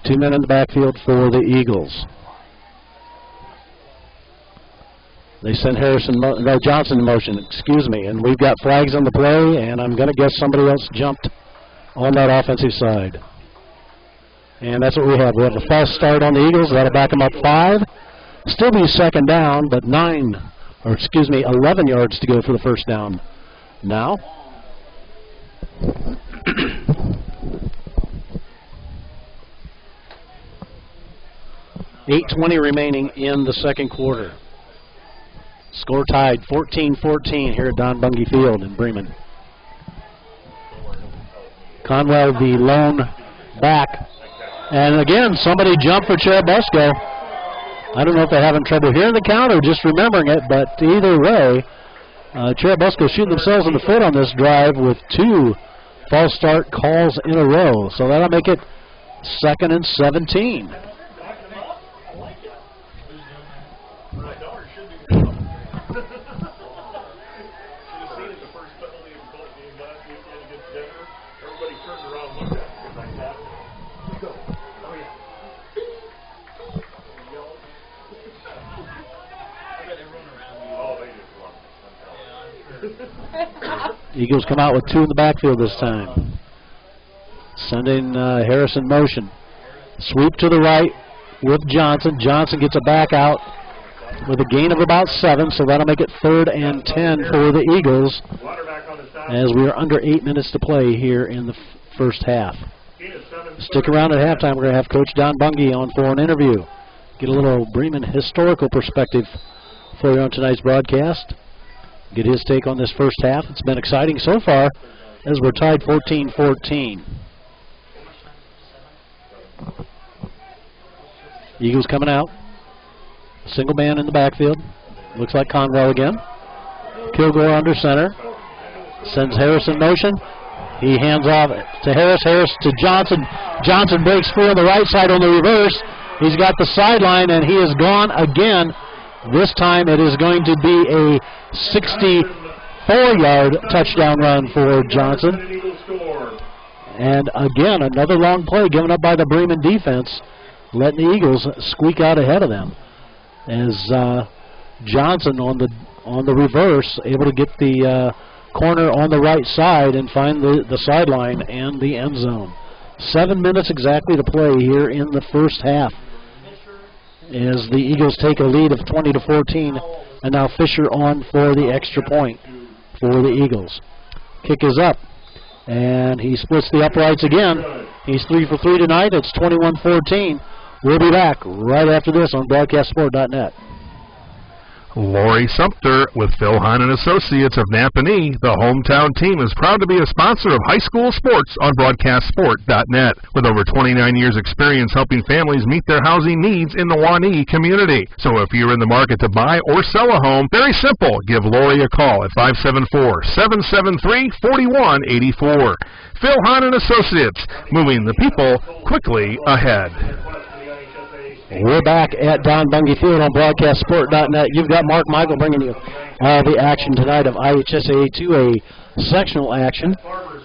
2 men in the backfield for the Eagles. They sent Johnson in motion, excuse me, and we've got flags on the play, and I'm going to guess somebody else jumped on that offensive side. And that's what we have. We have a false start on the Eagles. That'll back them up 5. Still be 2nd down, but 11 yards to go for the first down. Now, 8:20 remaining in the second quarter. Score tied 14-14 here at Don Bungie Field in Bremen. Conwell, the lone back. And again, somebody jumped for Churubusco. I don't know if they're having trouble hearing the count or just remembering it, but either way, Churubusco shooting themselves in the foot on this drive with 2 false start calls in a row. So that'll make it 2nd and 17. Eagles come out with 2 in the backfield this time. Sending Harris in motion. Sweep to the right with Johnson. Johnson gets a back out with a gain of about 7, so that'll make it 3rd and 10 for the Eagles as we are under 8 minutes to play here in the first half. Stick around at halftime. We're going to have Coach Don Bungie on for an interview. Get a little Bremen historical perspective for you on tonight's broadcast. Get his take on this first half. It's been exciting so far as we're tied 14-14. Eagles coming out. Single man in the backfield. Looks like Conwell again. Kilgore under center. Sends Harris in motion. He hands off to Harris. Harris to Johnson. Johnson breaks free on the right side on the reverse. He's got the sideline, and he is gone again. This time it is going to be a 64-yard touchdown run for Johnson. And again, another long play given up by the Bremen defense letting the Eagles squeak out ahead of them. As Johnson on the reverse, able to get the corner on the right side and find the sideline and the end zone. 7 minutes exactly to play here in the first half, as the Eagles take a lead of 20-14, and now Fisher on for the extra point for the Eagles. Kick is up, and he splits the uprights again. He's 3 for 3 tonight. It's 21-14. We'll be back right after this on BroadcastSport.net. Lori Sumter with Phil Hahn and Associates of Napanee. The hometown team is proud to be a sponsor of high school sports on BroadcastSport.net. With over 29 years experience helping families meet their housing needs in the Waunee community. So if you're in the market to buy or sell a home, very simple. Give Lori a call at 574-773-4184. Phil Hahn and Associates, moving the people quickly ahead. We're back at Don Bungie Field on BroadcastSport.net. You've got Mark Michael bringing you all the action tonight of IHSAA 2A sectional action,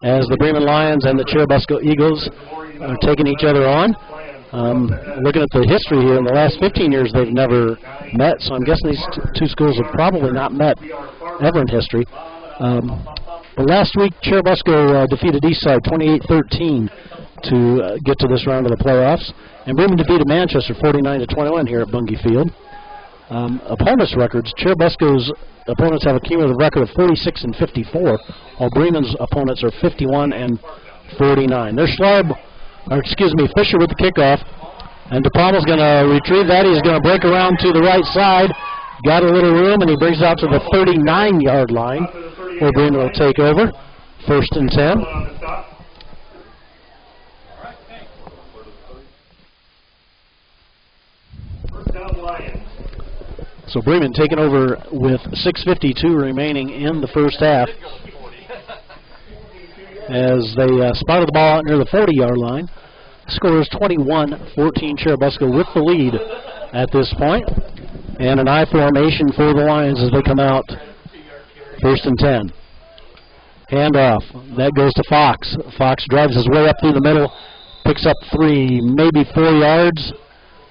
as the Bremen Lions and the Churubusco Eagles are taking each other on. Looking at the history here, in the last 15 years they've never met, so I'm guessing these two schools have probably not met ever in history. But last week, Churubusco defeated Eastside 28-13 to get to this round of the playoffs. And Bremen defeated Manchester 49-21 here at Bungie Field. Opponents' records, Churubusco's opponents have a cumulative record of 46-54, while Bremen's opponents are 51-49. There's Fisher with the kickoff, and DePalma's going to retrieve that. He's going to break around to the right side. Got a little room, and he brings it out to the 39-yard line, where Bremen will take over. 1st and 10. So Bremen taking over with 6:52 remaining in the first half, as they spotted the ball out near the 40-yard line. The score is 21-14, Churubusco with the lead at this point. And an I formation for the Lions as they come out. 1st and 10. Handoff. That goes to Fox. Fox drives his way up through the middle, picks up 3, maybe 4 yards.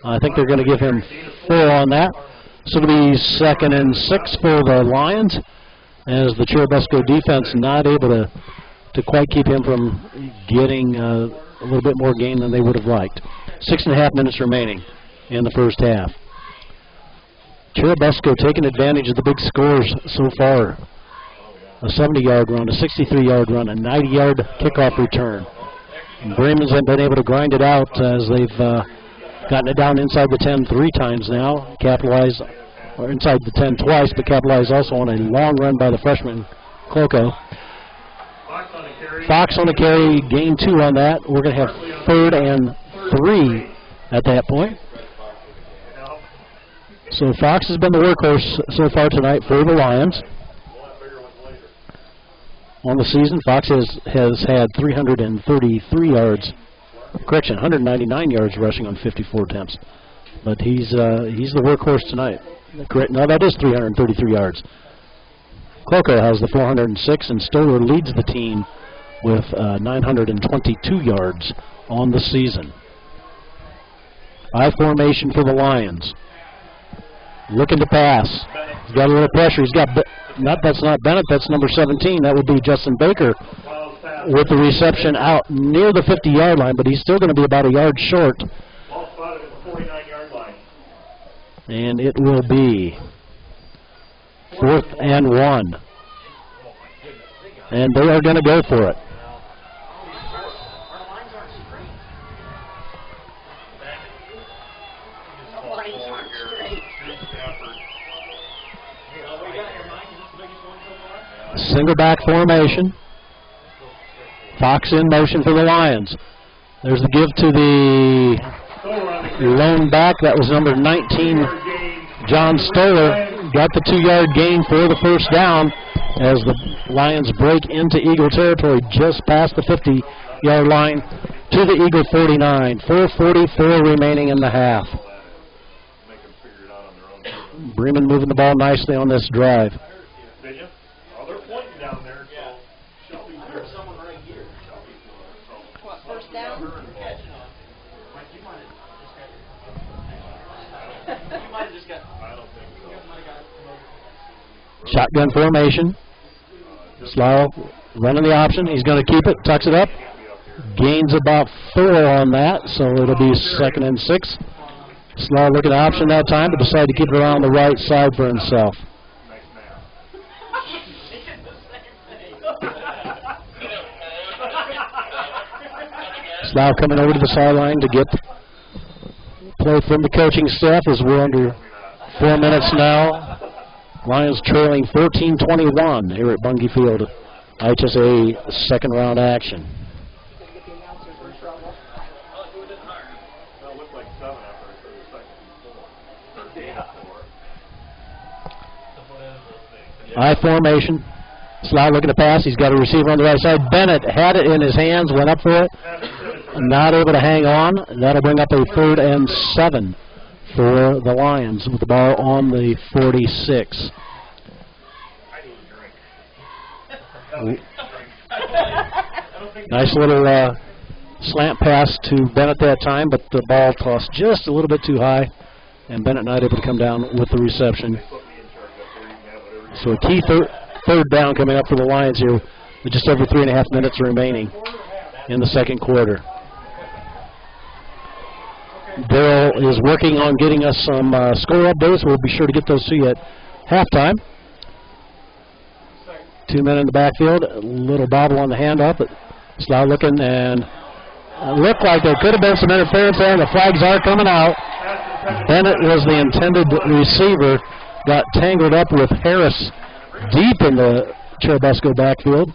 I think they're going to give him 4 on that. So it'll be 2nd and 6 for the Lions, as the Churubusco defense not able to quite keep him from getting a little bit more gain than they would have liked. 6.5 minutes remaining in the first half. Churubusco taking advantage of the big scores so far. A 70-yard run, a 63-yard run, a 90-yard kickoff return. And Bremen's have been able to grind it out as they've gotten it down inside the 10 3 times now. Capitalize, or inside the 10 twice, but capitalize also on a long run by the freshman, Cloco. Fox on the carry, gain 2 on that. We're going to have 3rd and 3 at that point. So Fox has been the workhorse so far tonight for the Lions. On the season, Fox has had 333 yards. Correction, 199 yards rushing on 54 attempts. But he's the workhorse tonight. Correct. No, that is 333 yards. Cloco has the 406, and Stoller leads the team with 922 yards on the season. I formation for the Lions. Looking to pass. He's got a little pressure. He's got that's not Bennett. That's number 17. That would be Justin Baker with the reception out near the 50-yard line, but he's still going to be about a yard short. Ball spotted at the 49-yard line. And it will be 4th and 1. And they are going to go for it. Single back formation. Fox in motion for the Lions. There's the give to the lone back. That was number 19, John Stoller. Got the 2-yard gain for the first down as the Lions break into Eagle territory just past the 50-yard line to the Eagle 49. 4:44 remaining in the half. Bremen moving the ball nicely on this drive. Shotgun formation. Slough running the option. He's going to keep it, tucks it up. Gains about 4 on that, so it'll be 2nd and 6. Slough looking at option that time, but decided to keep it around the right side for himself. Slough coming over to the sideline to get play from the coaching staff as we're under 4 minutes now. Lions trailing 14-21 here at Bungie Field. IHSA second round action. I formation. Slough looking to pass. He's got a receiver on the right side. Bennett had it in his hands, went up for it. Not able to hang on. That'll bring up a 3rd and 7 for the Lions with the ball on the 46. Nice little slant pass to Bennett that time, but the ball tossed just a little bit too high, and Bennett not able to come down with the reception. So a key third down coming up for the Lions here with just over 3.5 minutes remaining in the second quarter. Darrell is working on getting us some score updates. We'll be sure to get those to you at halftime. 2 men in the backfield. A little bobble on the handoff, but Slough looking, and looked like there could have been some interference there, and the flags are coming out. Bennett was the intended receiver. Got tangled up with Harris deep in the Churubusco backfield,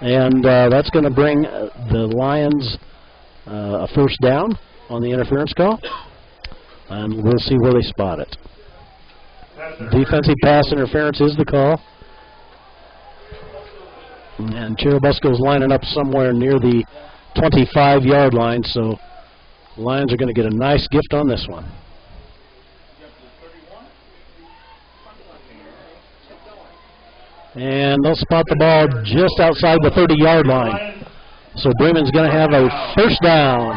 and that's going to bring the Lions a first down on the interference call, and we'll see where they spot it. Defensive pass interference is the call, and Churubusco's lining up somewhere near the 25-yard line, so Lions are going to get a nice gift on this one. And they'll spot the ball just outside the 30-yard line. So Bremen's going to have a first down.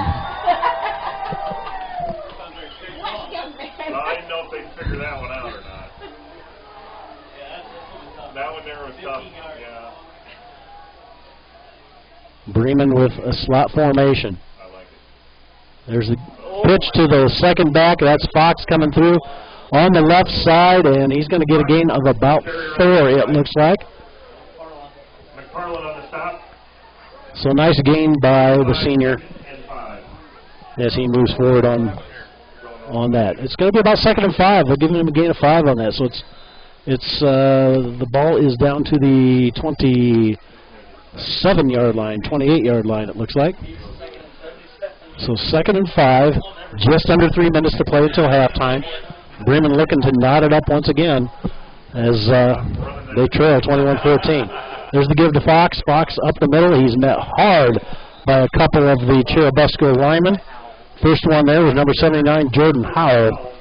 I didn't know if they'd figure that one out or not. That one there was tough. Yeah. Bremen with a slot formation. I like it. There's the pitch to the second back. That's Fox coming through on the left side, and he's going to get a gain of about 4, it looks like. McFarland on the stop. So nice gain by the senior as he moves forward on that. It's going to be about 2nd and 5. They're giving him a gain of 5 on that. So it's the ball is down to the 27-yard line, 28-yard line, it looks like. So 2nd and 5, just under 3 minutes to play until halftime. Bremen looking to knot it up once again as they trail 21-14. There's the give to Fox. Fox up the middle. He's met hard by a couple of the Churubusco linemen. First one there was number 79, Jordan Howell,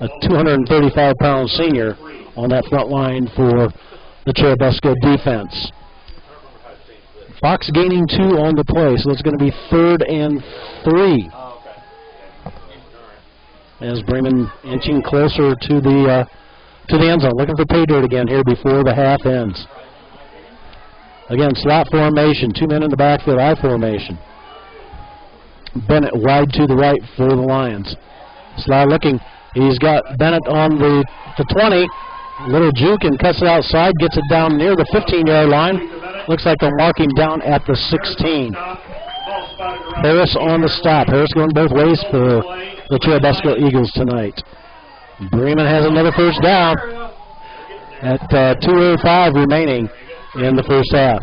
a 235-pound senior on that front line for the Churubusco defense. Fox gaining 2 on the play, so it's going to be 3rd and 3. As Bremen inching closer to the end zone, looking for pay dirt again here before the half ends. Again, slot formation, 2 men in the backfield, I formation. Bennett wide to the right for the Lions. Slough looking, he's got Bennett on the 20, little juke and cuts it outside, gets it down near the 15-yard line. Looks like they'll mark him down at the 16. Harris on the stop. Harris going both ways for the Churubusco Eagles tonight. Bremen has another first down at 2:05 remaining in the first half.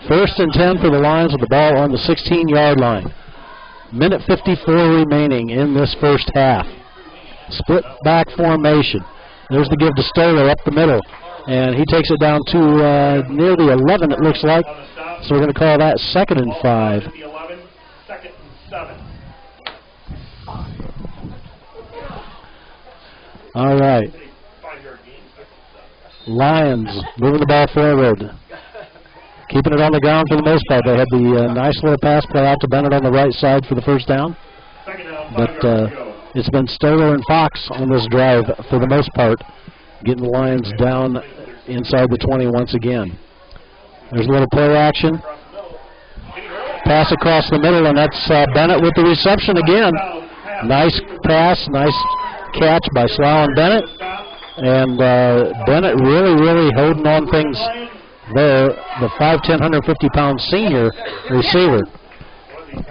First and 10 for the Lions with the ball on the 16-yard line. Minute 54 remaining in this first half. Split back formation. There's the give to Stoller up the middle. And he takes it down to near the 11, it looks like. So we're going to call that 2nd and 5. 2nd and 7. All right. Lions moving the ball forward. Keeping it on the ground for the most part. They had the nice little pass play out to Bennett on the right side for the first down. But it's been Stoller and Fox on this drive for the most part, getting the Lions down inside the 20 once again. There's a little play action. Pass across the middle, and that's Bennett with the reception again. Nice pass, nice catch by Slough and Bennett. And Bennett really holding on things there. The 5'10", 150-pound senior receiver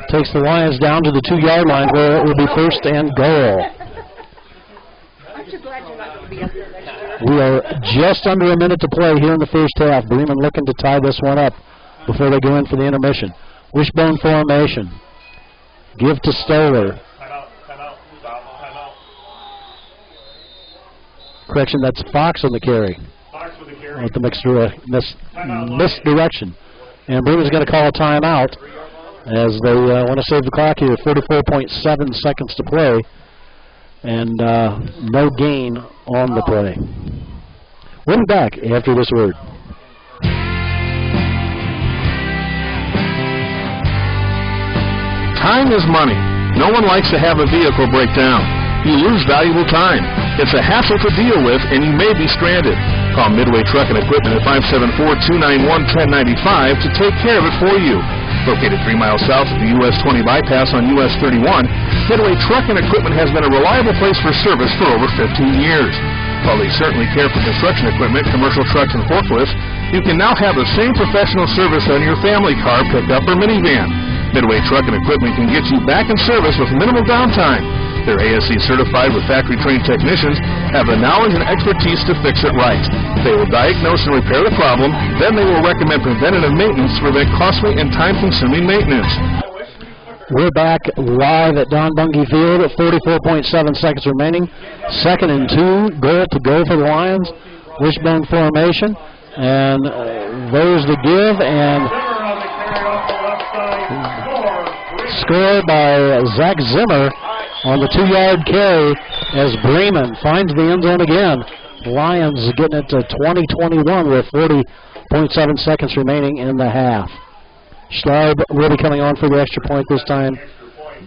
takes the Lions down to the 2-yard line where it will be first and goal. Aren't you glad you're not going to be up there next year? We are just under a minute to play here in the first half. Bremen looking to tie this one up before they go in for the intermission. Wishbone formation. Give to Stoller. Correction, that's Fox on the carry. With the misdirection. And Bremen's going to call a timeout as they want to save the clock here. 44.7 seconds to play. And no gain on the play. We'll be back after this word. Time is money. No one likes to have a vehicle break down. You lose valuable time. It's a hassle to deal with, and you may be stranded. Call Midway Truck and Equipment at 574-291-1095 to take care of it for you. Located 3 miles south of the US 20 bypass on US 31, Midway Truck and Equipment has been a reliable place for service for over 15 years. While they certainly care for construction equipment, commercial trucks, and forklifts, you can now have the same professional service on your family car, pickup, or minivan. Midway Truck and Equipment can get you back in service with minimal downtime. They're ASC certified with factory-trained technicians, have the knowledge and expertise to fix it right. They will diagnose and repair the problem, then they will recommend preventative maintenance to prevent costly and time-consuming maintenance. We're back live at Don Bungie Field at 44.7 seconds remaining. 2nd and 2, goal to go for the Lions. Wishbone formation, and there's the give, and score by Zach Zimmer on the 2-yard carry as Bremen finds the end zone again. Lions getting it to 20-21 with 40.7 seconds remaining in the half. Schleib will be coming on for the extra point this time.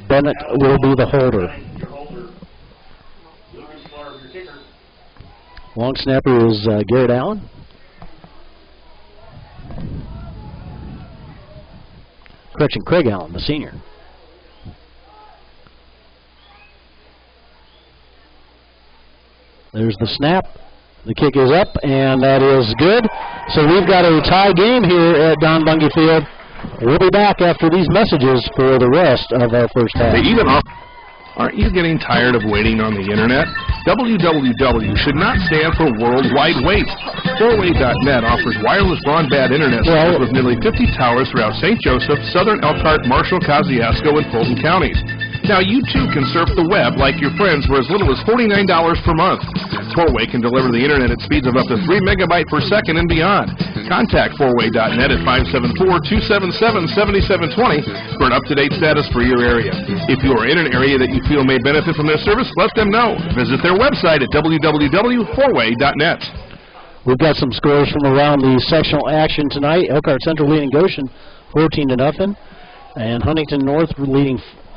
Bennett will be the holder. Long snapper is Garrett Allen. Correction, Craig Allen, the senior. There's the snap. The kick is up, and that is good. So we've got a tie game here at Don Bungie Field. We'll be back after these messages for the rest of our first half. Aren't you getting tired of waiting on the internet? www should not stand for worldwide wait. 4way.net offers wireless broadband internet service with nearly 50 towers throughout St. Joseph, Southern Elkhart, Marshall, Kosciuszko, and Fulton counties. Now you too can surf the web like your friends for as little as $49 per month. 4way can deliver the internet at speeds of up to 3 megabytes per second and beyond. Contact 4way.net at 574-277-7720 for an up-to-date status for your area. If you are in an area that you feel may benefit from their service, let them know. Visit their website at www.4way.net. We've got some scores from around the sectional action tonight. Elkhart Central leading Goshen 14-0, and Huntington North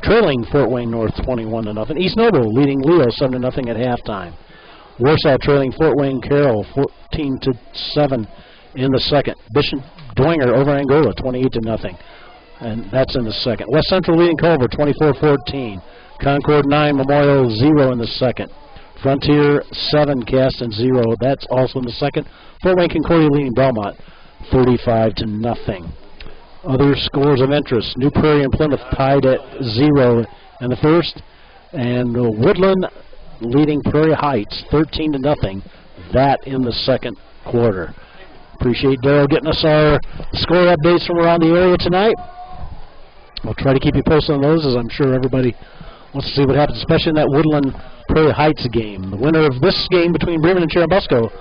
trailing Fort Wayne North 21-0. East Noble leading Leo 7-0 at halftime. Warsaw trailing Fort Wayne Carroll 14-7 in the second. Bishop Dwenger over Angola 28-0, and that's in the second. West Central leading Culver 24-14. Concord 9, Memorial 0 in the second. Frontier 7, Caston 0. That's also in the second. Fort Wayne Concordia leading Belmont 35-0. Other scores of interest: New Prairie and Plymouth tied at 0 in the first, and Woodland leading Prairie Heights 13-0. That in the second quarter. Appreciate Darryl getting us our score updates from around the area tonight. We'll try to keep you posted on those, as I'm sure everybody wants to see what happens, especially in that Woodland Prairie Heights game. The winner of this game between Bremen and Churubusco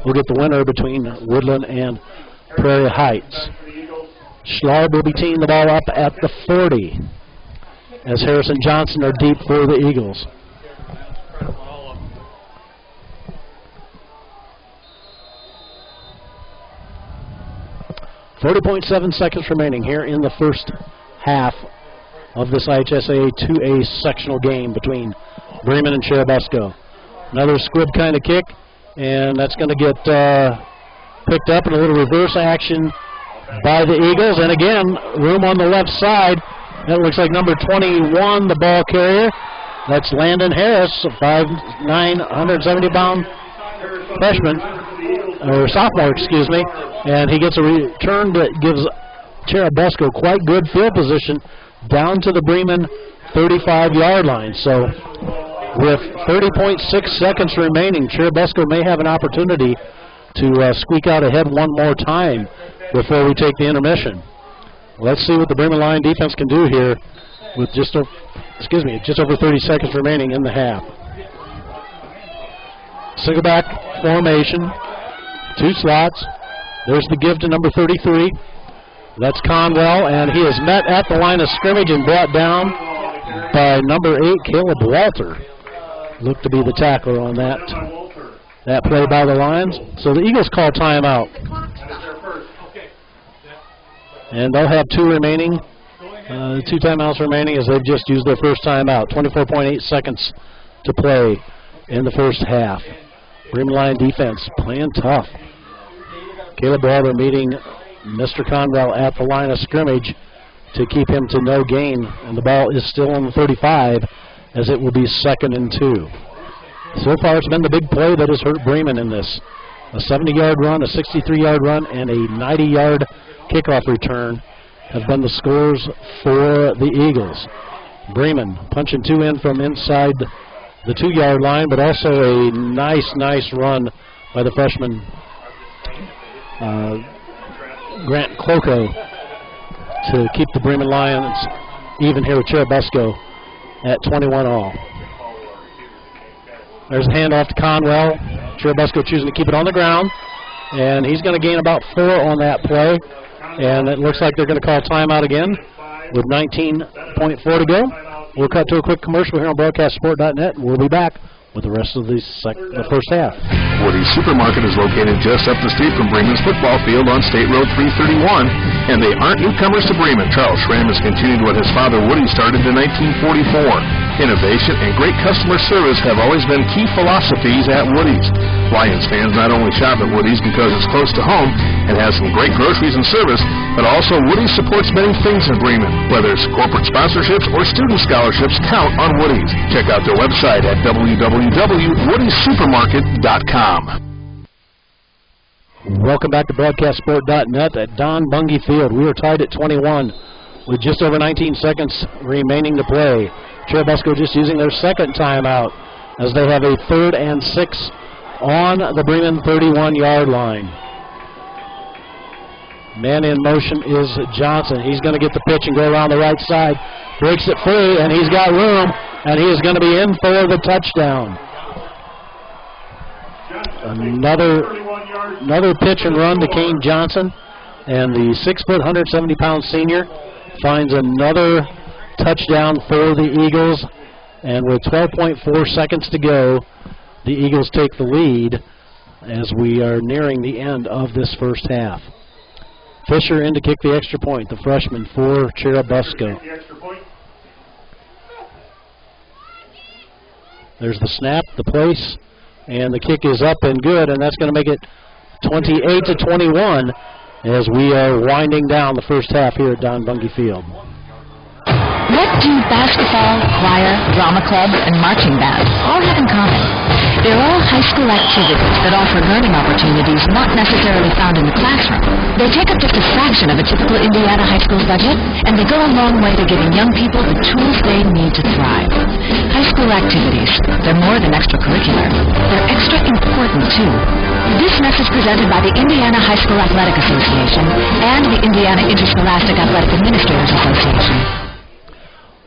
will get the winner between Woodland and Prairie Heights. Schlarb will be teeing the ball up at the 40 as Harrison Johnson are deep for the Eagles. .7 seconds remaining here in the first half of this IHSA 2A sectional game between Bremen and Churubusco. Another squib kind of kick, and that's going to get picked up in a little reverse action by the Eagles. And again, room on the left side. That looks like number 21, the ball carrier. That's Landon Harris, a 5'9", 170-pound freshman, or sophomore, excuse me. And he gets a return that gives Churubusco quite good field position down to the Bremen 35-yard line. So with 30.6 seconds remaining, Churubusco may have an opportunity to squeak out ahead one more time before we take the intermission. Let's see what the Bremen Lion defense can do here with just over 30 seconds remaining in the half. Single back formation, 2 slots. There's the give to number 33. That's Conwell, and he is met at the line of scrimmage and brought down by number 8, Caleb Walter. Looked to be the tackler on that play by the Lions. So the Eagles call timeout. And they'll have 2 remaining, 2 timeouts remaining as they've just used their first timeout. 24.8 seconds to play in the first half. Bremen Lion defense playing tough. Caleb Walter meeting Mr. Conwell at the line of scrimmage to keep him to no gain. And the ball is still on the 35 as it will be 2nd and 2. So far it's been the big play that has hurt Bremen in this. A 70-yard run, a 63-yard run, and a 90-yard kickoff return have been the scores for the Eagles. Bremen punching 2 in from inside the 2-yard line, but also a nice run by the freshman Grant Cloco to keep the Bremen Lions even here with Churubusco at 21-all. There's a handoff to Conwell. Churubusco choosing to keep it on the ground, and he's going to gain about 4 on that play. And it looks like they're going to call timeout again with 19.4 to go. We'll cut to a quick commercial here on BroadcastSport.net, and we'll be back with the rest of the first half. Woody's Supermarket is located just up the street from Bremen's football field on State Road 331, and they aren't newcomers to Bremen. Charles Schramm has continued what his father Woody started in 1944. Innovation and great customer service have always been key philosophies at Woody's. Lions fans not only shop at Woody's because it's close to home and has some great groceries and service, but also Woody's supports many things in Bremen. Whether it's corporate sponsorships or student scholarships, count on Woody's. Check out their website at www.woodysupermarket.com. Welcome back to BroadcastSport.net at Don Bungie Field. We are tied at 21 with just over 19 seconds remaining to play. Churubusco just using their second timeout as they have a 3rd and 6 on the Bremen 31-yard line. Man in motion is Johnson. He's going to get the pitch and go around the right side. Breaks it free, and he's got room, and he is going to be in for the touchdown. Another pitch and run to Kane Johnson, and the 6-foot, 170-pound senior finds another touchdown for the Eagles. And with 12.4 seconds to go, the Eagles take the lead as we are nearing the end of this first half. Fisher in to kick the extra point, the freshman for Churubusco. There's the snap, the place, and the kick is up and good, and that's going to make it 28-21 as we are winding down the first half here at Don Bungie Field. What do basketball, choir, drama club, and marching band all have in common? They're all high school activities that offer learning opportunities not necessarily found in the classroom. They take up just a fraction of a typical Indiana high school budget, and they go a long way to giving young people the tools they need to thrive. High school activities, they're more than extracurricular. They're extra important, too. This message presented by the Indiana High School Athletic Association and the Indiana Interscholastic Athletic Administrators Association.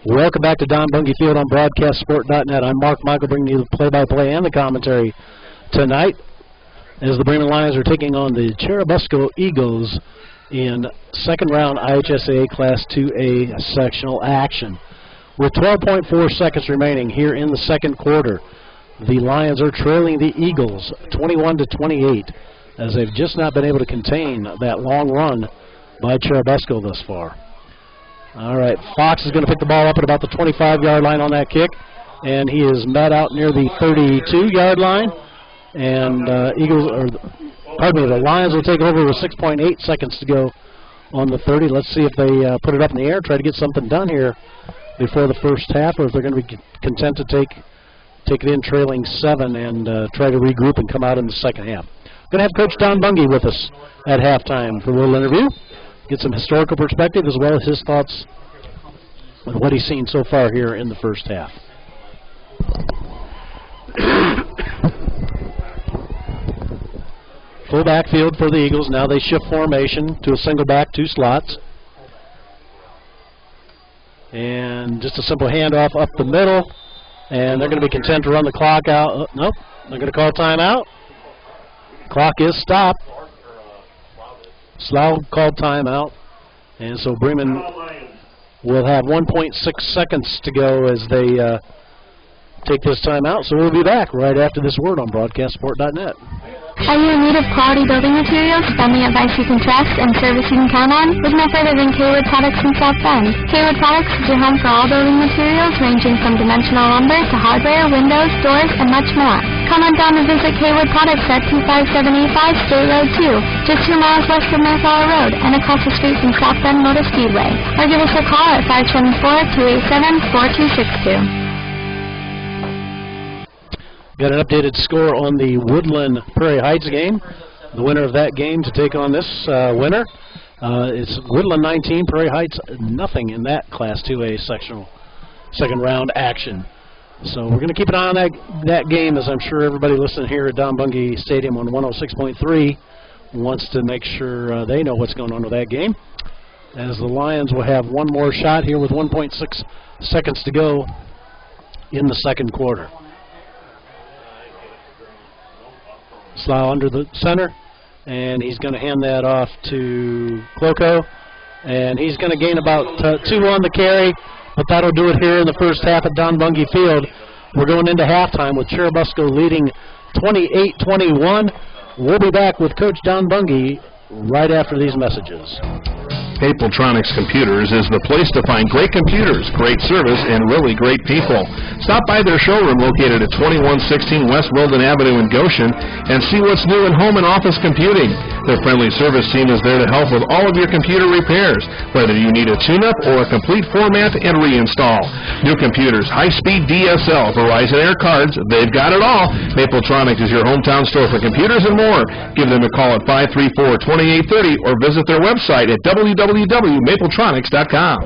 Welcome back to Don Bungie Field on BroadcastSport.net. I'm Mark Michael, bringing you the play-by-play and the commentary tonight as the Bremen Lions are taking on the Churubusco Eagles in second-round IHSA Class 2A sectional action. With 12.4 seconds remaining here in the second quarter, the Lions are trailing the Eagles 21-28 as they've just not been able to contain that long run by Churubusco thus far. All right, Fox is going to pick the ball up at about the 25-yard line on that kick, and he is met out near the 32-yard line. And the Lions will take over with 6.8 seconds to go on the 30. Let's see if they put it up in the air, try to get something done here before the first half, or if they're going to be content to take it in trailing 7 and try to regroup and come out in the second half. Going to have Coach Don Bungie with us at halftime for a little interview, get some historical perspective as well as his thoughts on what he's seen so far here in the first half. Full backfield for the Eagles. Now they shift formation to a single back, 2 slots. And just a simple handoff up the middle. And they're going to be content to run the clock out. Nope, they're going to call timeout. Clock is stopped. Slough called timeout. And so Bremen will have 1.6 seconds to go as they take this timeout. So we'll be back right after this word on BroadcastSport.net. Are you in need of quality building materials, friendly advice you can trust, and service you can count on? Look no further than Kaywood Products in South Bend. Kaywood Products is your home for all building materials ranging from dimensional lumber to hardware, windows, doors, and much more. Come on down to visit Kaywood Products at 25785 State Road 2, just 2 miles west of Mayflower Road and across the street from South Bend Motor Speedway. Or give us a call at 524-287-4262. Got an updated score on the Woodland Prairie Heights game. The winner of that game to take on this winner. It's Woodland 19, Prairie Heights nothing in that Class 2A second round action. So we're going to keep an eye on that game, as I'm sure everybody listening here at Don Bungie Stadium on 106.3 wants to make sure they know what's going on with that game. As the Lions will have one more shot here with 1.6 seconds to go in the second quarter. Slough under the center, and he's going to hand that off to Cloco, and he's going to gain about 2 on the carry, but that'll do it here in the first half at Don Bungie Field. We're going into halftime with Churubusco leading 28-21. We'll be back with Coach Don Bungie right after these messages. Mapletronics Computers is the place to find great computers, great service, and really great people. Stop by their showroom located at 2116 West Wilden Avenue in Goshen and see what's new in home and office computing. Their friendly service team is there to help with all of your computer repairs, whether you need a tune-up or a complete format and reinstall. New computers, high-speed DSL, Verizon Air cards, they've got it all. Mapletronics is your hometown store for computers and more. Give them a call at 534-2830 or visit their website at www.mapletronics.com.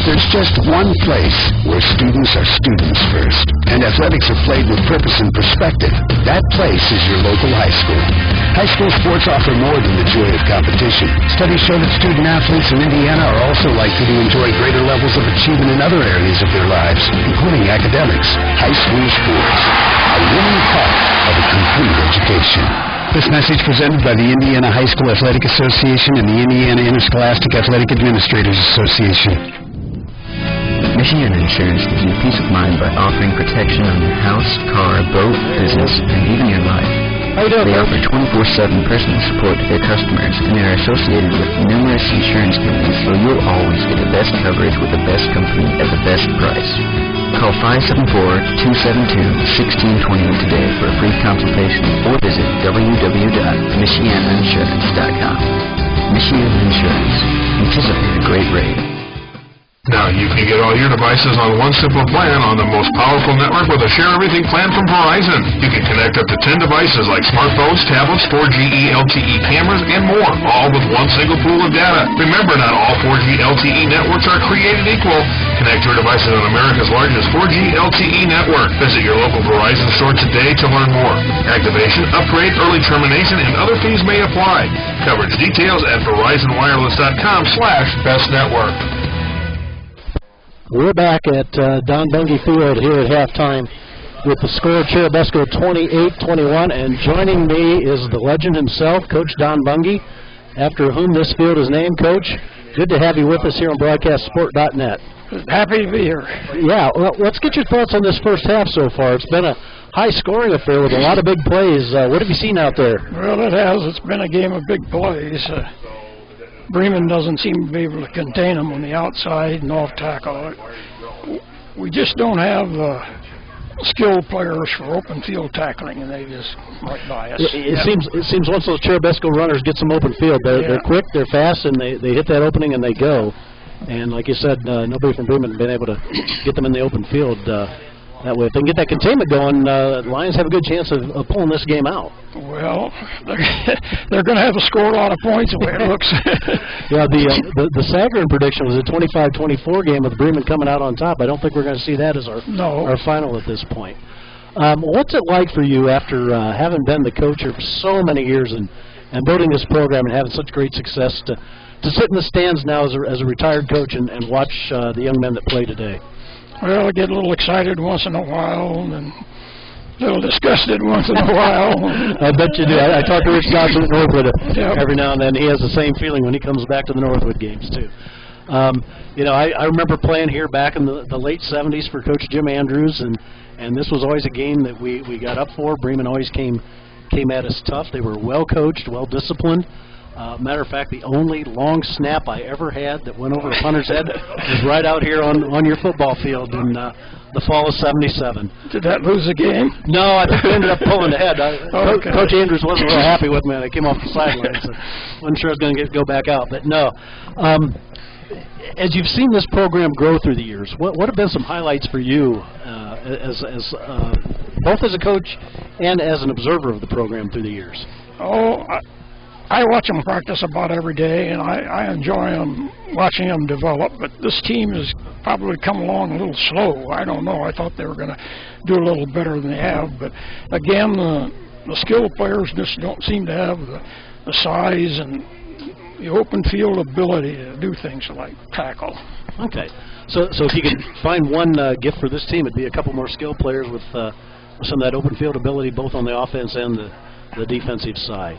There's just one place where students are students first, and athletics are played with purpose and perspective. That place is your local high school. High school sports offer more than the joy of competition. Studies show that student athletes in Indiana are also likely to enjoy greater levels of achievement in other areas of their lives, including academics. High school sports, a winning part of a complete education. This message presented by the Indiana High School Athletic Association and the Indiana Interscholastic Athletic Administrators Association. Michigan Insurance gives you peace of mind by offering protection on your house, car, boat, business, and even your life. They offer 24/7 personal support to their customers, and they are associated with numerous insurance companies, so you'll always get the best coverage with the best company at the best price. Call 574-272-1628 today for a free consultation or visit www.michiganinsurance.com. Michigan Insurance. Anticipate a great rate. Now you can get all your devices on one simple plan on the most powerful network with a Share Everything plan from Verizon. You can connect up to 10 devices like smartphones, tablets, 4G LTE cameras, and more, all with one single pool of data. Remember, not all 4G LTE networks are created equal. Connect your devices on America's largest 4G LTE network. Visit your local Verizon store today to learn more. Activation, upgrade, early termination, and other fees may apply. Coverage details at VerizonWireless.com/bestnetwork. We're back at Don Bungie Field here at halftime with the score Churubusco 28-21, and joining me is the legend himself, Coach Don Bungie, after whom this field is named. Coach, good to have you with us here on BroadcastSport.net. Happy to be here. Yeah, well, let's get your thoughts on this first half so far. It's been a high-scoring affair with a lot of big plays. What have you seen out there? Well, it has. It's been a game of big plays. Bremen doesn't seem to be able to contain them on the outside and off tackle. We just don't have skilled players for open field tackling, and they just might buy us. It seems once those Churubusco runners get some open field, they're quick, they're fast, and they hit that opening and they go. And like you said, nobody from Bremen has been able to get them in the open field. That way, if they can get that containment going, the Lions have a good chance of pulling this game out. Well, they're going to have to score a lot of points the way it looks. Yeah, the Sagarin prediction was a 25-24 game with Bremen coming out on top. I don't think we're going to see that as our final at this point. What's it like for you after having been the coach for so many years and building this program and having such great success to sit in the stands now as a retired coach and watch the young men that play today? Well, I get a little excited once in a while and a little disgusted once in a while. I bet you do. I talk to Rich Johnson at Northwood every now and then. He has the same feeling when he comes back to the Northwood games, too. You know, I remember playing here back in the late 70s for Coach Jim Andrews, and this was always a game that we got up for. Bremen always came at us tough. They were well-coached, well-disciplined. Matter of fact, the only long snap I ever had that went over a punter's head was right out here on your football field in the fall of '77. Did that lose the game? No, I think we ended up pulling ahead. Coach Andrews wasn't real happy with me. I came off the sidelines. So wasn't sure I was going to go back out. But no. As you've seen this program grow through the years, what have been some highlights for you both as a coach and as an observer of the program through the years? I watch them practice about every day, and I enjoy watching them develop. But this team has probably come along a little slow. I don't know. I thought they were going to do a little better than they have. But again, the skilled players just don't seem to have the size and the open field ability to do things like tackle. Okay. So if you could find one gift for this team, it'd be a couple more skilled players with some of that open field ability, both on the offense and the defensive side.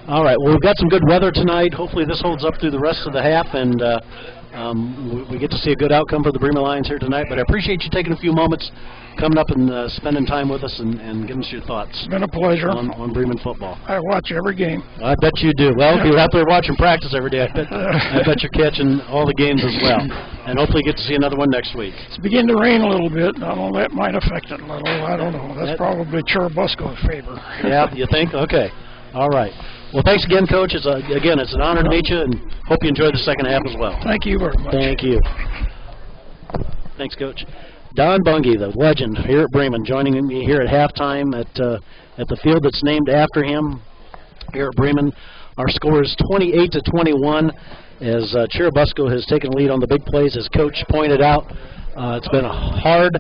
All right, well, we've got some good weather tonight. Hopefully this holds up through the rest of the half, and we get to see a good outcome for the Bremen Lions here tonight. But I appreciate you taking a few moments, coming up and spending time with us and giving us your thoughts. It's been a pleasure. On Bremen football. I watch every game. I bet you do. Well, if you're out there watching practice every day, I bet you're catching all the games as well. And hopefully get to see another one next week. It's beginning to rain a little bit. I don't know, that might affect it a little. I don't know. That's probably Churubusco's favor. Yeah, you think? Okay. All right. Well, thanks again, Coach. It's an honor to meet you, and hope you enjoyed the second half as well. Thank you very much. Thank you. Thanks, Coach. Don Bungie, the legend here at Bremen, joining me here at halftime at the field that's named after him here at Bremen. Our score is 28-21 as Churubusco has taken lead on the big plays, as Coach pointed out. It's been hard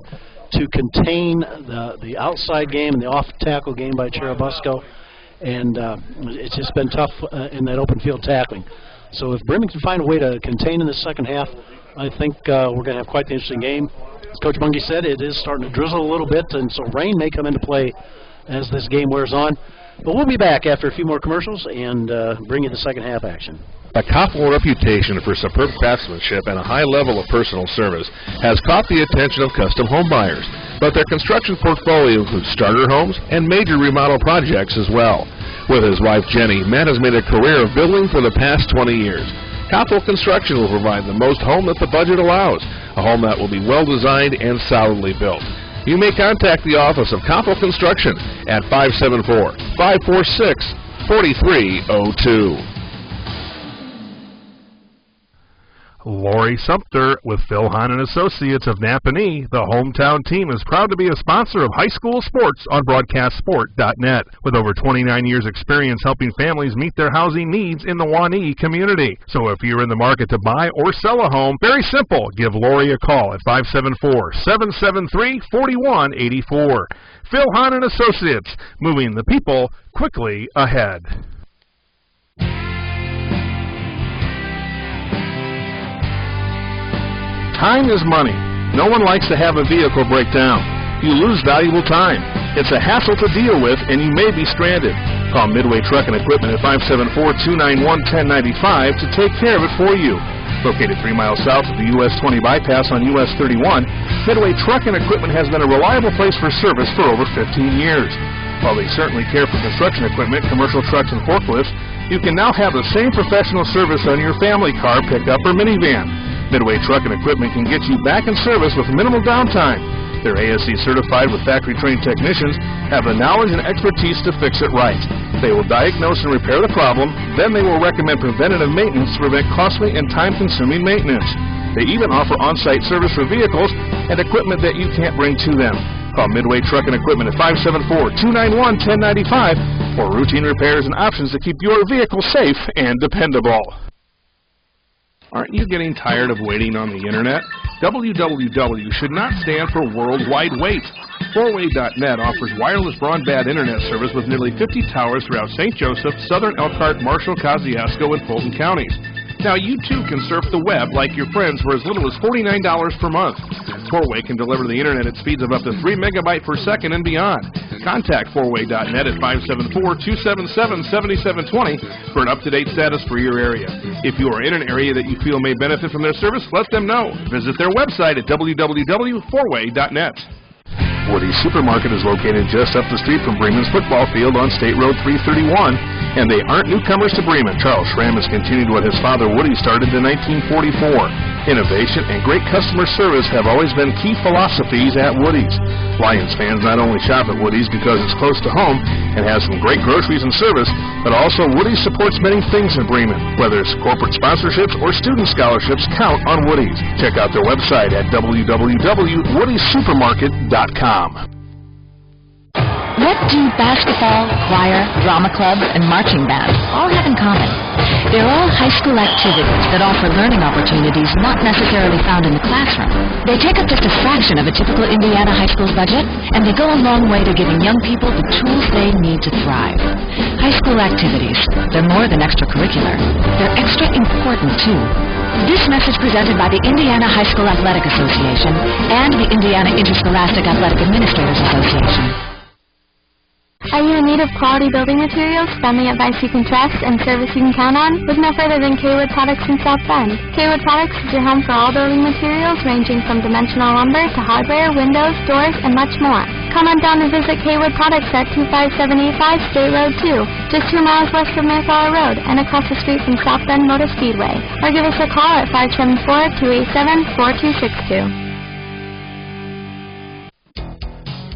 to contain the outside game and the off-tackle game by Churubusco. And it's just been tough in that open field tackling. So if Bremen can find a way to contain in the second half, I think we're going to have quite an interesting game. As Coach Bungie said, it is starting to drizzle a little bit, and so rain may come into play as this game wears on. But we'll be back after a few more commercials and bring you the second half action. A Koppel reputation for superb craftsmanship and a high level of personal service has caught the attention of custom home buyers, but their construction portfolio includes starter homes and major remodel projects as well. With his wife Jenny, Matt has made a career of building for the past 20 years. Koppel Construction will provide the most home that the budget allows, a home that will be well designed and solidly built. You may contact the office of Koppel Construction at 574-546-4302. Lori Sumter with Phil Hahn & Associates of Napanee, the hometown team, is proud to be a sponsor of high school sports on BroadcastSport.net. With over 29 years experience helping families meet their housing needs in the Waunee community. So if you're in the market to buy or sell a home, very simple, give Lori a call at 574-773-4184. Phil Hahn & Associates, moving the people quickly ahead. Time is money. No one likes to have a vehicle break down. You lose valuable time. It's a hassle to deal with, and you may be stranded. Call Midway Truck and Equipment at 574-291-1095 to take care of it for you. Located 3 miles south of the US 20 bypass on US 31, Midway Truck and Equipment has been a reliable place for service for over 15 years. While they certainly care for construction equipment, commercial trucks, and forklifts, You can now have the same professional service on your family car, pickup, or minivan. Midway Truck and Equipment can get you back in service with minimal downtime. They're ASC certified with factory-trained technicians, have the knowledge and expertise to fix it right. They will diagnose and repair the problem, then they will recommend preventative maintenance to prevent costly and time-consuming maintenance. They even offer on-site service for vehicles and equipment that you can't bring to them. Call Midway Truck and Equipment at 574-291-1095 for routine repairs and options to keep your vehicle safe and dependable. Aren't you getting tired of waiting on the internet? www should not stand for worldwide wait. 4way.net offers wireless broadband internet service with nearly 50 towers throughout St. Joseph, Southern Elkhart, Marshall, Kosciuszko, and Fulton counties. Now you too can surf the web like your friends for as little as $49 per month. 4way can deliver the internet at speeds of up to 3 megabytes per second and beyond. Contact 4way.net at 574-277-7720 for an up-to-date status for your area. If you are in an area that you feel may benefit from their service, let them know. Visit their website at www.4way.net. Woody's Supermarket is located just up the street from Bremen's football field on State Road 331, and they aren't newcomers to Bremen. Charles Schramm has continued what his father Woody started in 1944. Innovation and great customer service have always been key philosophies at Woody's. Lions fans not only shop at Woody's because it's close to home and has some great groceries and service, but also Woody's supports many things in Bremen. Whether it's corporate sponsorships or student scholarships, count on Woody's. Check out their website at www.woodysupermarket.com. What do basketball, choir, drama club, and marching band all have in common? They're all high school activities that offer learning opportunities not necessarily found in the classroom. They take up just a fraction of a typical Indiana high school budget, and they go a long way to giving young people the tools they need to thrive. High school activities, they're more than extracurricular. They're extra important, too. This message presented by the Indiana High School Athletic Association and the Indiana Interscholastic Athletic Administrators Association. Are you in need of quality building materials, friendly advice you can trust, and service you can count on? Look no further than Kaywood Products in South Bend. Kaywood Products is your home for all building materials ranging from dimensional lumber to hardware, windows, doors, and much more. Come on down to visit Kaywood Products at 25785 State Road 2, just 2 miles west of Mayflower Road and across the street from South Bend Motor Speedway. Or give us a call at 574-287-4262.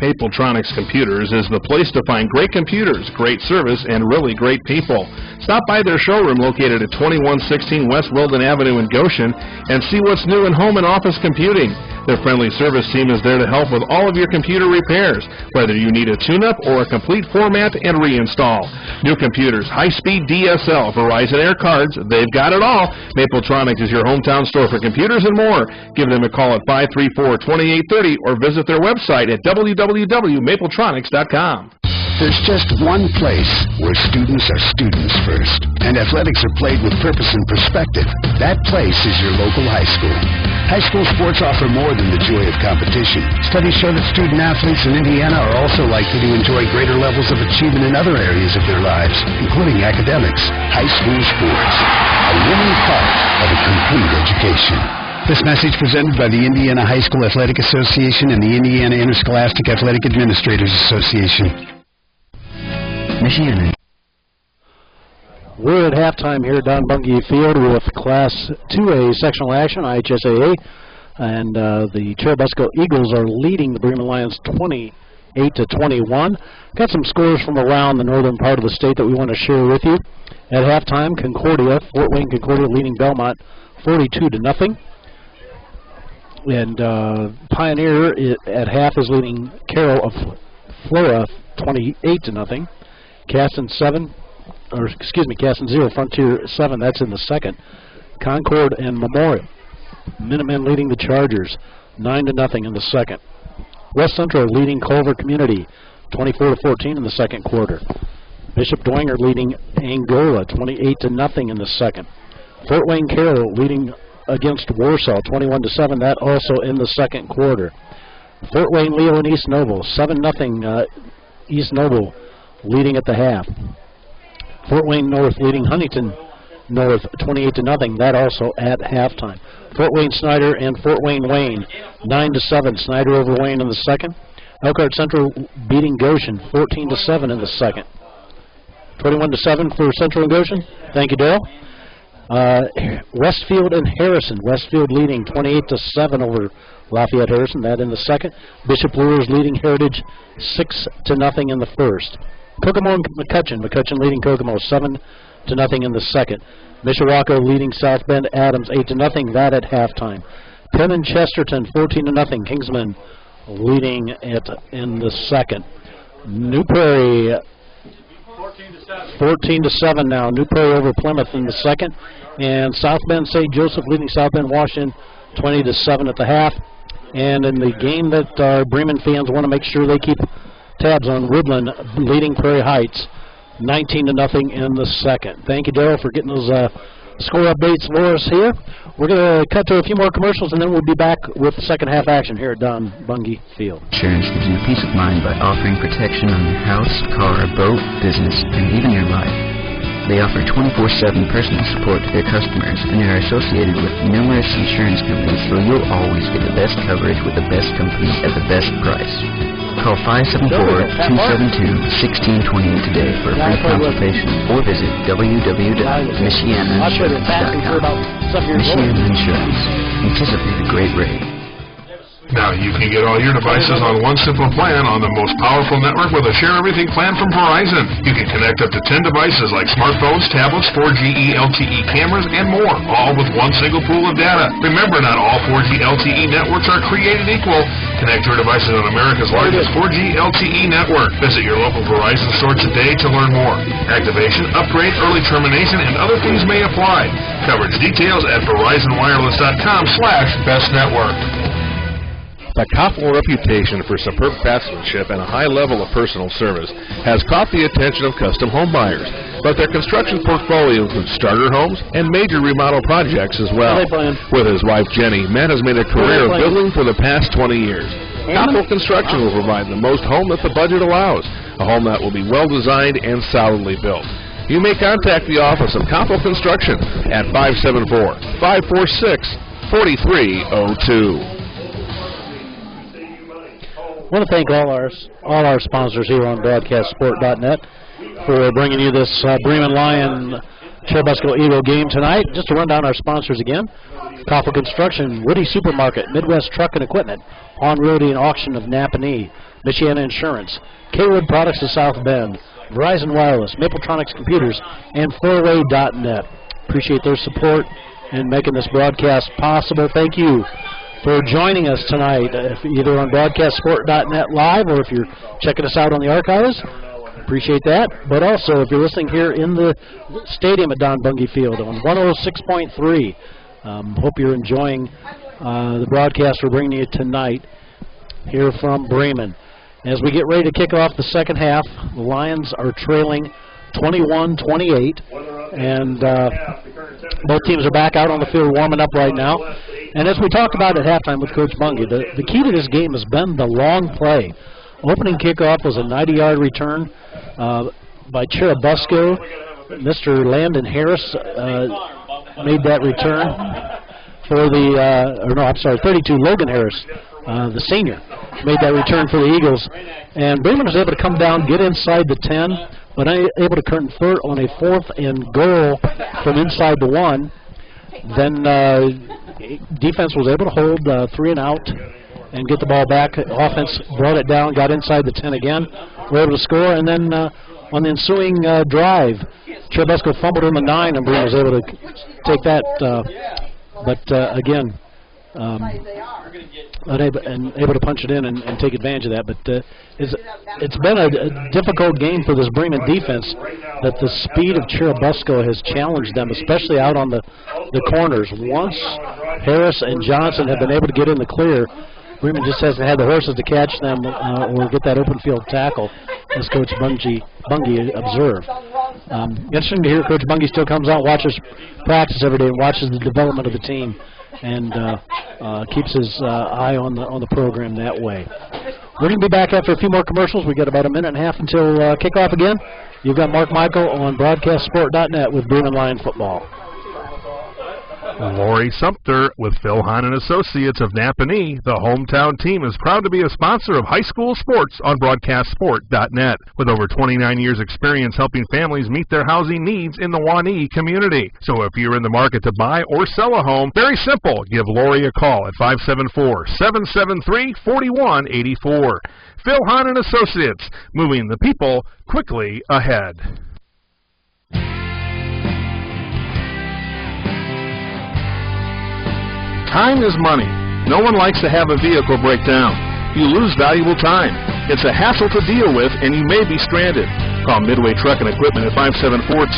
Mapletronics Computers is the place to find great computers, great service, and really great people. Stop by their showroom located at 2116 West Weldon Avenue in Goshen and see what's new in home and office computing. Their friendly service team is there to help with all of your computer repairs, whether you need a tune-up or a complete format and reinstall. New computers, high-speed DSL, Verizon Air cards, they've got it all. Mapletronics is your hometown store for computers and more. Give them a call at 534-2830 or visit their website at www.mapletronics.com. There's just one place where students are students first, and athletics are played with purpose and perspective. That place is your local high school. High school sports offer more than the joy of competition. Studies show that student athletes in Indiana are also likely to enjoy greater levels of achievement in other areas of their lives, including academics. High school sports, a winning part of a complete education. This message presented by the Indiana High School Athletic Association and the Indiana Interscholastic Athletic Administrators Association. Michigan. We're at halftime here at Don Bungie Field with Class 2A sectional action, IHSAA, and the Churubusco Eagles are leading the Bremen Lions 28-21. Got some scores from around the northern part of the state that we want to share with you. At halftime, Fort Wayne Concordia leading Belmont 42-0. And Pioneer at half is leading Carroll of Flora 28-0. Caston 0, Frontier 7, that's in the second. Concord and Memorial. Minutemen leading the Chargers 9-0 in the second. West Central leading Culver Community 24-14 in the second quarter. Bishop Dwenger leading Angola 28-0 in the second. Fort Wayne Carroll leading against Warsaw 21-7, that also in the second quarter. Fort Wayne Leo and East Noble 7-0 East Noble leading at the half. Fort Wayne North leading Huntington North 28-0, that also at halftime. Fort Wayne Snyder and Fort Wayne Wayne 9-7, Snyder over Wayne in the second. Elkhart Central beating Goshen 14-7 in the second. 21-7 for Central and Goshen. Thank you, Dale. Westfield and Harrison. Westfield leading 28-7 over Lafayette Harrison. That in the second. Bishop Lures leading Heritage 6-0 in the first. Kokomo and McCutcheon. McCutcheon leading Kokomo 7-0 in the second. Mishawaka leading South Bend Adams 8-0. That at halftime. Penn and Chesterton 14-0. Kingsman leading it in the second. New Prairie 14-7 now. New Prairie over Plymouth in the second. And South Bend St. Joseph leading South Bend Washington 20-7 at the half. And in the game that our Bremen fans want to make sure they keep tabs on, Woodland leading Prairie Heights 19-0 in the second. Thank you, Darrell, for getting those score updates for us here. We're going to cut to a few more commercials, and then we'll be back with the second half action here at Don Bungie Field. Insurance gives you peace of mind by offering protection on your house, car, boat, business, and even your life. They offer 24/7 personal support to their customers, and they are associated with numerous insurance companies, so you'll always get the best coverage with the best company at the best price. Call 574-272-1628 today for a free consultation, or visit www.michianainsurance.com. Michiana Insurance. Anticipate a great rate. Now you can get all your devices on one simple plan on the most powerful network with a Share Everything plan from Verizon. You can connect up to 10 devices like smartphones, tablets, 4G LTE cameras, and more, all with one single pool of data. Remember, not all 4G LTE networks are created equal. Connect your devices on America's largest 4G LTE network. Visit your local Verizon store today to learn more. Activation, upgrade, early termination, and other fees may apply. Coverage details at verizonwireless.com/bestnetwork. The Koffel reputation for superb craftsmanship and a high level of personal service has caught the attention of custom home buyers, but their construction portfolio includes starter homes and major remodel projects as well. With his wife Jenny, Matt has made a career of building for the past 20 years. Koffel Construction will provide the most home that the budget allows, a home that will be well designed and solidly built. You may contact the office of Koffel Construction at 574-546-4302. I want to thank all our sponsors here on BroadcastSport.net for bringing you this Bremen Lion Churubusco Eagle game tonight. Just to run down our sponsors again: Koffel Construction, Woody Supermarket, Midwest Truck and Equipment, On-Roadie and Auction of Napanee, Michiana Insurance, K-Wood Products of South Bend, Verizon Wireless, Mapletronics Computers, and 4Way.net. Appreciate their support in making this broadcast possible. Thank you for joining us tonight, either on BroadcastSport.net live or if you're checking us out on the archives. Appreciate that. But also, if you're listening here in the stadium at Don Bungie Field on 106.3, hope you're enjoying the broadcast we're bringing you tonight here from Bremen. As we get ready to kick off the second half, the Lions are trailing 21-28, and both teams are back out on the field warming up right now. And as we talked about at halftime with Coach Bungie, the key to this game has been the long play. Opening kickoff was a 90-yard return by Churubusco. Mr. Landon Harris made that return for the, 32, Logan Harris, the senior, made that return for the Eagles. And Bremen was able to come down, get inside the 10, but unable to convert on a 4th and goal from inside the 1. Then defense was able to hold 3 and out and get the ball back. Offense brought it down, got inside the 10 again, were able to score, and then on the ensuing drive, Churubusco fumbled on the 9, and Bremen was able to take that. Again, able to punch it in and take advantage of that. But it's been a difficult game for this Bremen defense, that the speed of Churubusco has challenged them, especially out on the corners. Once Harris and Johnson have been able to get in the clear, Bremen just hasn't had the horses to catch them or get that open field tackle, as Coach Bungie observed. Interesting to hear Coach Bungie still comes out, watches practice every day, and watches the development of the team, and keeps his eye on the program that way. We're going to be back after a few more commercials. We've got about a minute and a half until kickoff again. You've got Mark Michael on BroadcastSport.net with Bremen Lion football. Lori Sumter with Phil Hahn and Associates of Napanee, the hometown team is proud to be a sponsor of high school sports on BroadcastSport.net. With over 29 years experience helping families meet their housing needs in the Waunee community. So if you're in the market to buy or sell a home, very simple, give Lori a call at 574-773-4184. Phil Hahn and Associates, moving the people quickly ahead. Time is money. No one likes to have a vehicle break down. You lose valuable time. It's a hassle to deal with, and you may be stranded. Call Midway Truck and Equipment at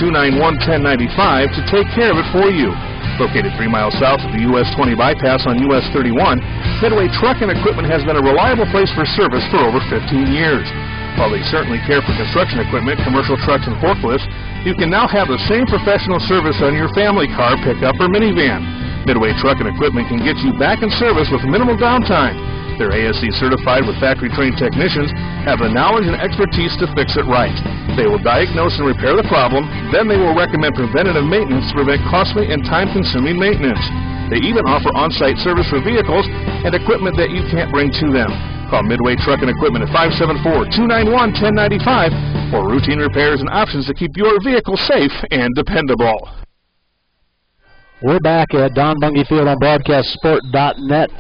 574-291-1095 to take care of it for you. Located 3 miles south of the US 20 bypass on US 31, Midway Truck and Equipment has been a reliable place for service for over 15 years. While they certainly care for construction equipment, commercial trucks, and forklifts, you can now have the same professional service on your family car, pickup, or minivan. Midway Truck and Equipment can get you back in service with minimal downtime. They're ASC certified with factory-trained technicians, have the knowledge and expertise to fix it right. They will diagnose and repair the problem, then they will recommend preventative maintenance to prevent costly and time-consuming maintenance. They even offer on-site service for vehicles and equipment that you can't bring to them. Call Midway Truck and Equipment at 574-291-1095 for routine repairs and options to keep your vehicle safe and dependable. We're back at Don Bungie Field on BroadcastSport.net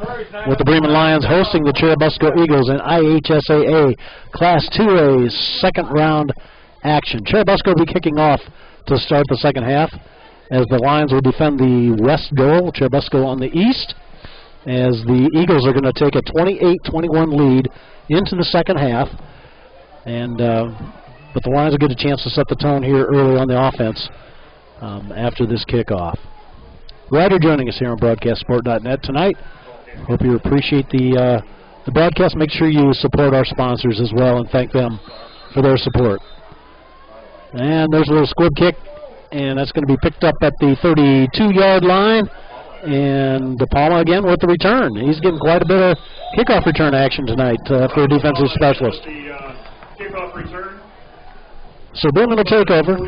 with the Bremen Lions hosting the Churubusco Eagles in IHSAA Class 2A second round action. Churubusco will be kicking off to start the second half as the Lions will defend the west goal, Churubusco on the east, as the Eagles are going to take a 28-21 lead into the second half. And but the Lions will get a chance to set the tone here early on the offense after this kickoff. Ryder joining us here on BroadcastSport.net tonight. Hope you appreciate the broadcast. Make sure you support our sponsors as well and thank them for their support. And there's a little squib kick, and that's going to be picked up at the 32-yard line. And De Palma again with the return. He's getting quite a bit of kickoff return action tonight for a defensive specialist. Kickoff return. So Bremen will take over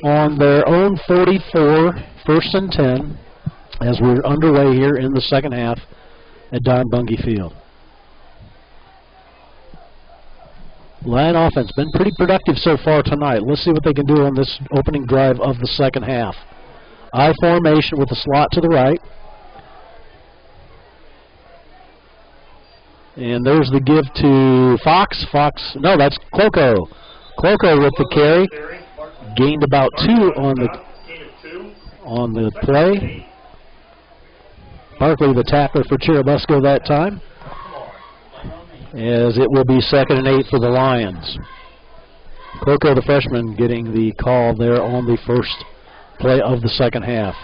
on their own 44, first and 10, as we're underway here in the second half at Don Bungie Field. Lion offense been pretty productive so far tonight. Let's see what they can do on this opening drive of the second half. I formation with the slot to the right. And there's the give to Fox. No, that's Cloco. Cloco with the carry. Gained about 2 on the play. Barkley the tackler for Churubusco that time, as it will be 2nd and 8 for the Lions. Cloco the freshman getting the call there on the first play of the second half.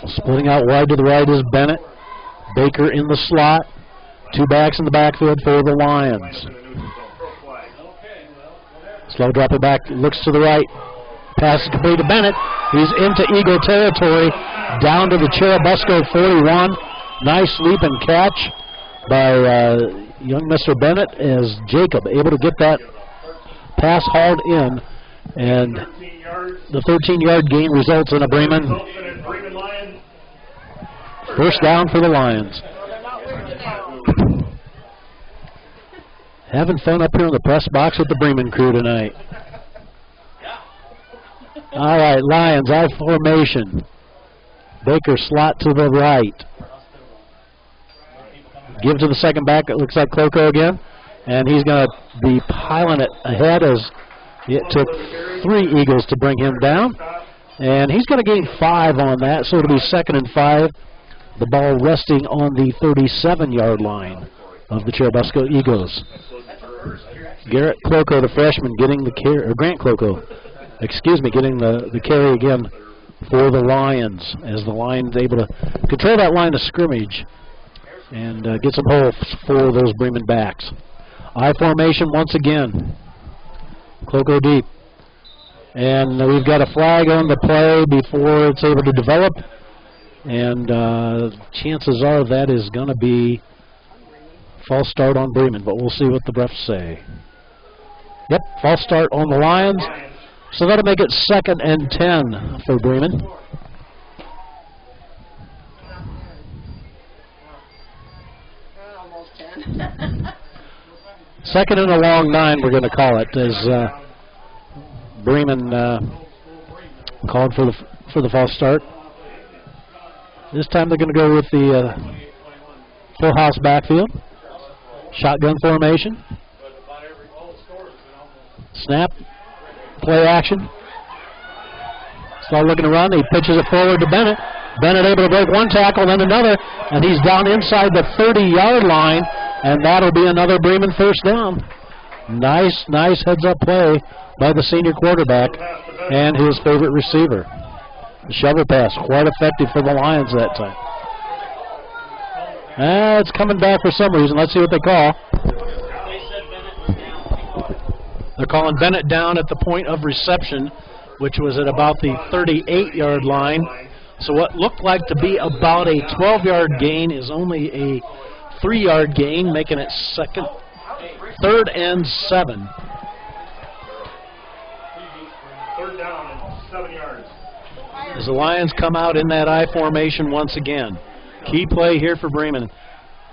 Splitting out wide to the right is Bennett. Baker in the slot. 2 backs in the backfield for the Lions. Slow dropper back, looks to the right. Pass is complete to Bennett. He's into Eagle territory, down to the Churubusco 41. Nice leap and catch by young Mr. Bennett, as Jacob able to get that pass hauled in, and the 13-yard gain results in a Bremen first down for the Lions. Having fun up here in the press box with the Bremen crew tonight. All right, Lions, I formation. Baker slot to the right. Give to the second back. It looks like Cloco again. And he's going to be piling it ahead, as it took 3 Eagles to bring him down. And he's going to gain 5 on that, so it'll be 2nd and 5. The ball resting on the 37-yard line of the Churubusco Eagles. Garrett Cloco, the freshman, getting the carry, or Grant Cloco, getting the carry again for the Lions, as the Lions able to control that line of scrimmage and get some holes for those Bremen backs. I formation once again. Cloco deep. And we've got a flag on the play before it's able to develop. And chances are that is going to be false start on Bremen, but we'll see what the refs say. Yep, false start on the Lions. So that'll make it 2nd and 10 for Bremen. Almost 10. 2nd and a long 9, we're going to call it, as Bremen called for the false start. This time they're going to go with the full house backfield. Shotgun formation. Snap. Play action. Start looking to run. He pitches it forward to Bennett. Bennett able to break one tackle, then another, and he's down inside the 30-yard line, and that'll be another Bremen first down. Nice heads-up play by the senior quarterback and his favorite receiver. The shovel pass, quite effective for the Lions that time. It's coming back for some reason. Let's see what they call. They're calling Bennett down at the point of reception, which was at about the 38-yard line. So what looked like to be about a 12-yard gain is only a 3-yard gain, making it 3rd and 7. 3rd down and 7 yards. As the Lions come out in that I formation once again. Key play here for Bremen.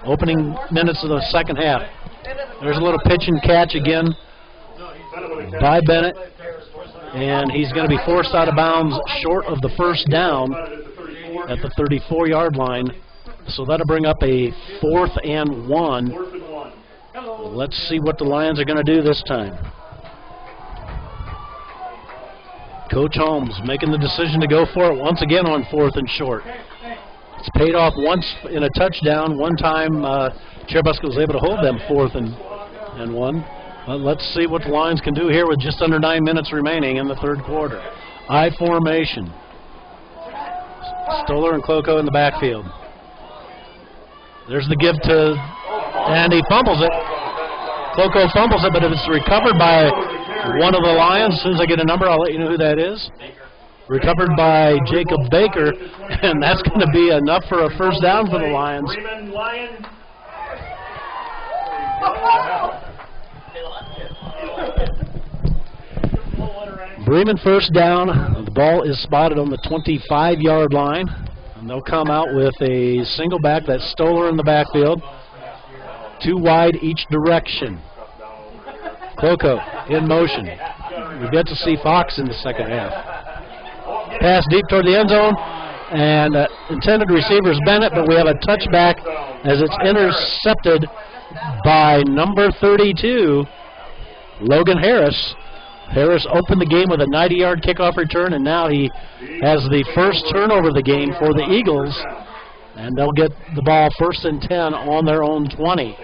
Opening minutes of the second half. There's a little pitch and catch again by Bennett, and he's going to be forced out of bounds short of the first down at the 34-yard line. So that'll bring up a 4th and 1. Let's see what the Lions are going to do this time. Coach Holmes making the decision to go for it once again on 4th and short. It's paid off once in a touchdown. One time Churubusco was able to hold them 4th and 1. Well, let's see what the Lions can do here with just under 9 minutes remaining in the third quarter. I formation. Stoller and Cloco in the backfield. There's the give to, and he fumbles it. Cloco fumbles it, but if it's recovered by one of the Lions, as soon as I get a number, I'll let you know who that is. Recovered by Jacob Baker, and that's going to be enough for a first down for the Lions. Bremen Lions. Bremen first down. The ball is spotted on the 25-yard line, and they'll come out with a single back. That's Stoller in the backfield. 2 wide each direction. Cloco in motion. We get to see Fox in the second half. Pass deep toward the end zone, and intended receiver is Bennett, but we have a touchback as it's intercepted by number 32, Logan Harris. Harris opened the game with a 90-yard kickoff return, and now he has the first turnover of the game for the Eagles, and they'll get the ball 1st and 10 on their own 20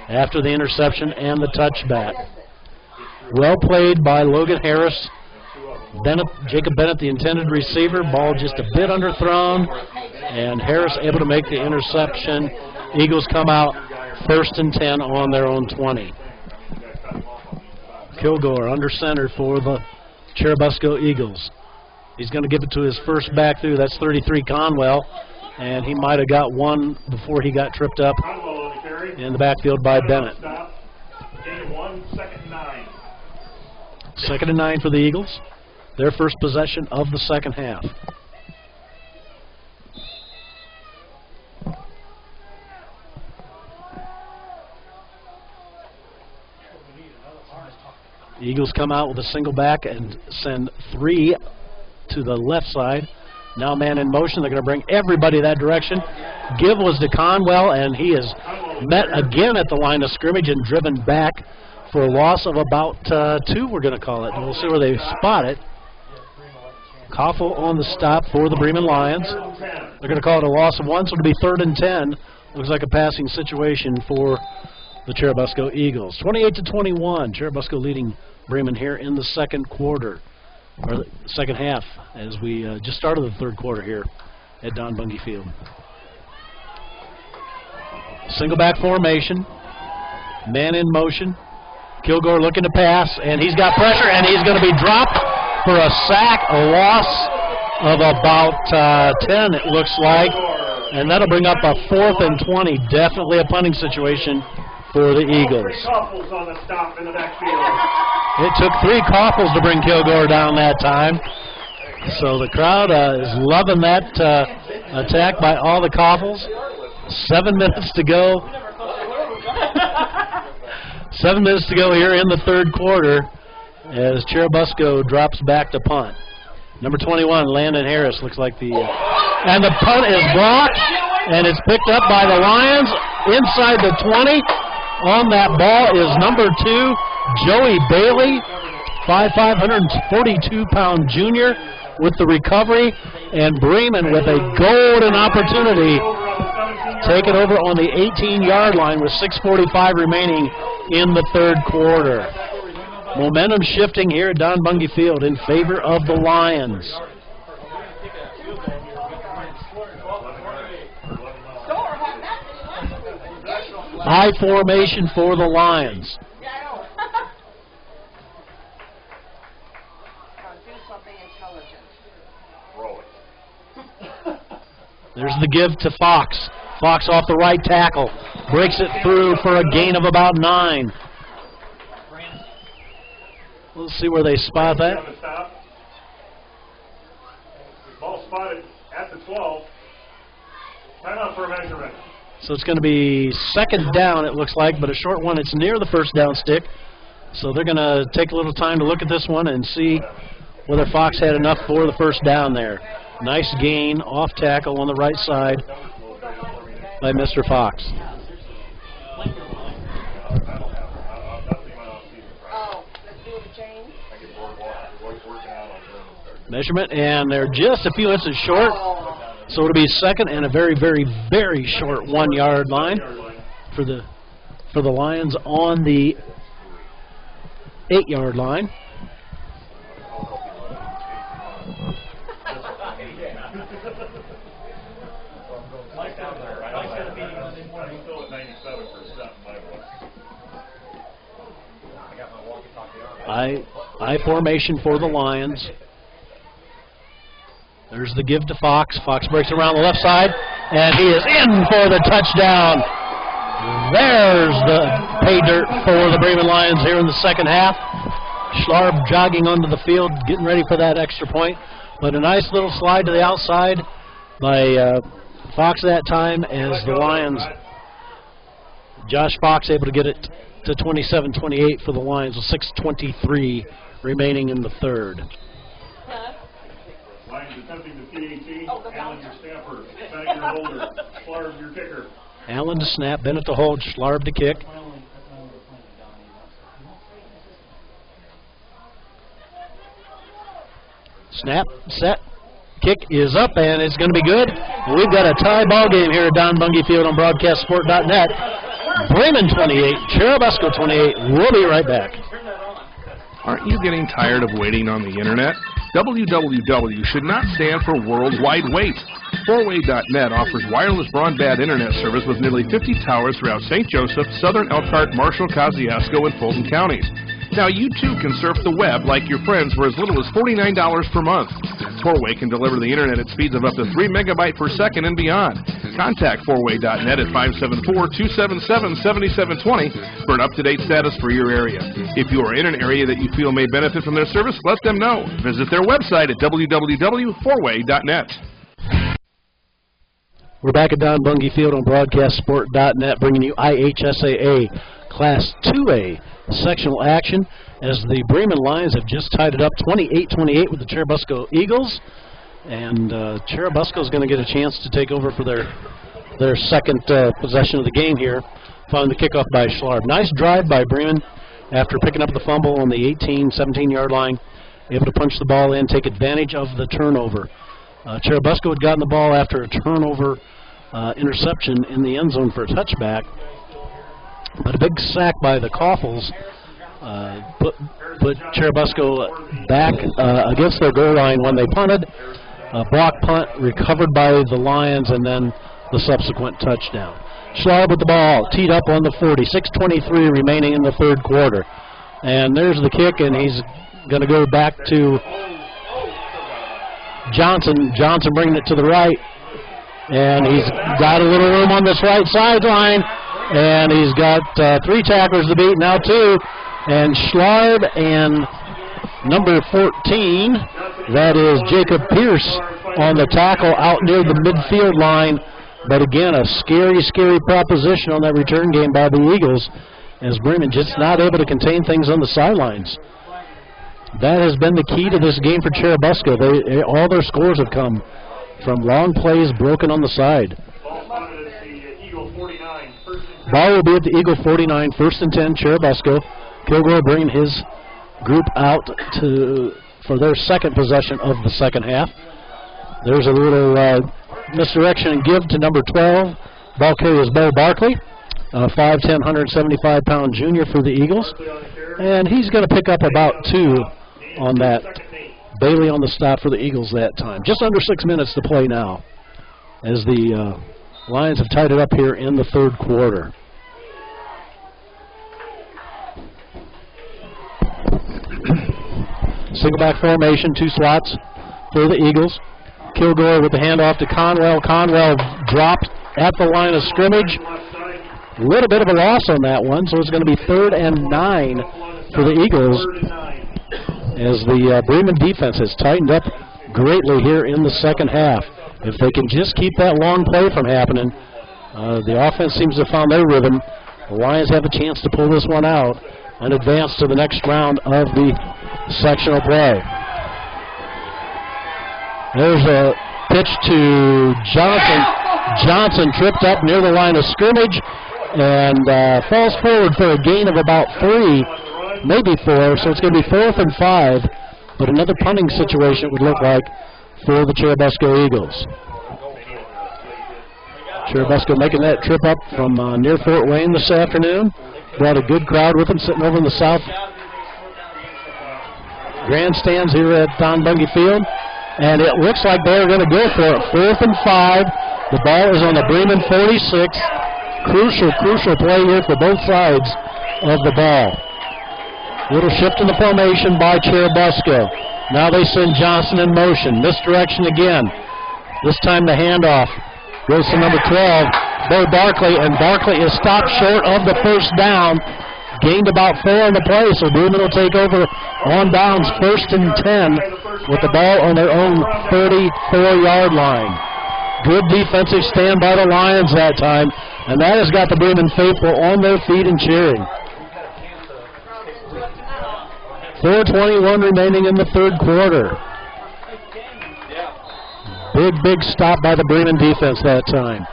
after the interception and the touchback. Well played by Logan Harris. Jacob Bennett, the intended receiver, ball just a bit underthrown, and Harris able to make the interception. Eagles come out 1st and 10 on their own 20. Kilgore under center for the Churubusco Eagles. He's going to give it to his first back through. That's 33 Conwell, and he might have got one before he got tripped up in the backfield by Bennett. 2nd and 9. 2nd and 9 for the Eagles. Their first possession of the second half. The Eagles come out with a single back and send 3 to the left side. Now man in motion. They're going to bring everybody that direction. Give was to Conwell, and he is met again at the line of scrimmage and driven back for a loss of about 2, we're going to call it. And we'll see where they spot it. Koffel on the stop for the Bremen Lions. They're going to call it a loss of 1, so it'll be 3rd and 10. Looks like a passing situation for the Churubusco Eagles. 28-21. Churubusco leading Bremen here in the second quarter, or the second half, as we just started the third quarter here at Don Bungie Field. Single back formation. Man in motion. Kilgore looking to pass, and he's got pressure, and he's going to be dropped for a sack, a loss of about 10, it looks like. And that'll bring up a 4th and 20. Definitely a punting situation for the Eagles. Couples on the stop in the backfield. It took 3 Coffles to bring Kilgore down that time. So the crowd is loving that attack by all the Coffles. 7 minutes to go. 7 minutes to go here in the third quarter as Churubusco drops back to punt. Number 21, Landon Harris, looks like the... and the punt is blocked, and it's picked up by the Lions inside the 20. On that ball is number 2, Joey Bailey, 5'5", 142-pound junior with the recovery, and Bremen with a golden opportunity. Take it over on the 18-yard line with 6:45 remaining in the third quarter. Momentum shifting here at Don Bungie Field in favor of the Lions. High formation for the Lions. There's the give to Fox. Fox off the right tackle. Breaks it through for a gain of about 9. Let's see where they spot that. Ball spotted at the 12. Timeout for a measurement. So it's going to be second down, it looks like, but a short one. It's near the first down stick. So they're going to take a little time to look at this one and see whether Fox had enough for the first down there. Nice gain off tackle on the right side by Mr. Fox. Measurement, and they're just a few inches short. So it'll be second and a very, very, very short 1-yard line for the Lions on the 8-yard line. I formation for the Lions. There's the give to Fox. Fox breaks around the left side, and he is in for the touchdown. There's the pay dirt for the Bremen Lions here in the second half. Schlarb jogging onto the field, getting ready for that extra point. But a nice little slide to the outside by Fox that time as the Lions, Josh Fox able to get it to 27-28 for the Lions with 6:23 remaining in the third. Lions attempting the PAT. Allen, your snapper. Bennett, your holder. Schlarb, your kicker. Allen to snap. Bennett to hold. Schlarb to kick. Snap, set, kick is up, and it's going to be good. And we've got a tie ball game here at Don Bungie Field on BroadcastSport.net. Bremen 28, Churubusco 28. We'll be right back. Aren't you getting tired of waiting on the internet? www should not stand for World Wide Wait. 4way.net offers wireless broadband internet service with nearly 50 towers throughout St. Joseph, Southern Elkhart, Marshall, Kosciuszko, and Fulton counties. Now you too can surf the web like your friends for as little as $49 per month. 4way can deliver the internet at speeds of up to 3 megabytes per second and beyond. Contact 4way.net at 574-277-7720 for an up-to-date status for your area. If you are in an area that you feel may benefit from their service, let them know. Visit their website at www.4way.net. We're back at Don Bungie Field on BroadcastSport.net, bringing you IHSAA Class 2A sectional action as the Bremen Lions have just tied it up 28-28 with the Churubusco Eagles. And Churubusco is going to get a chance to take over for their second possession of the game here, following the kickoff by Schlarb. Nice drive by Bremen after picking up the fumble on the 18, 17-yard line, able to punch the ball in, take advantage of the turnover. Churubusco had gotten the ball after a turnover interception in the end zone for a touchback, but a big sack by the Coffles put Churubusco back against their goal line when they punted. Block punt recovered by the Lions, and then the subsequent touchdown. Schlarb with the ball, teed up on the 40, 6:23 remaining in the third quarter. And there's the kick, and he's going to go back to Johnson. Johnson bringing it to the right, and he's got a little room on this right sideline, And he's got 3 tacklers to beat, now 2. And Schlarb and number 14, that is Jacob Pierce, on the tackle out near the midfield line. But again, a scary, scary proposition on that return game by the Eagles, as Bremen just not able to contain things on the sidelines. That has been the key to this game for Churubusco. All their scores have come from long plays broken on the side. Ball will be at the Eagle 49, 1st and 10, Churubusco. Kilgore bringing his group out for their second possession of the second half. There's a little misdirection and give to number 12. Ball carrier is Bo Barkley, 5'10", 175-pound junior for the Eagles. And he's going to pick up about 2 on that. Bailey on the stop for the Eagles that time. Just under 6 minutes to play now, as the Lions have tied it up here in the third quarter. Single back formation, 2 slots for the Eagles. Kilgore with the handoff to Conwell. Conwell dropped at the line of scrimmage. A little bit of a loss on that one, so it's going to be 3rd and 9 for the Eagles, as the Bremen defense has tightened up greatly here in the second half. If they can just keep that long play from happening, the offense seems to have found their rhythm. The Lions have a chance to pull this one out and advance to the next round of the sectional play. There's a pitch to Johnson. Johnson tripped up near the line of scrimmage and falls forward for a gain of about 3, maybe 4, so it's going to be 4th and 5, but another punting situation it would look like for the Churubusco Eagles. Churubusco making that trip up from near Fort Wayne this afternoon. Brought a good crowd with them sitting over in the south grandstands here at Don Bungie Field. And it looks like they're going to go for it. 4th and 5. The ball is on the Bremen 46. Crucial play here for both sides of the ball. Little shift in the formation by Churubusco. Now they send Johnson in motion. Misdirection again. This time the handoff goes to number 12, Bo Barkley, and Barkley is stopped short of the first down. Gained about 4 on the play, so Bremen will take over on downs, 1st and 10, with the ball on their own 34-yard line. Good defensive stand by the Lions that time, and that has got the Bremen faithful on their feet and cheering. 4:21 remaining in the third quarter. Big stop by the Bremen defense that time.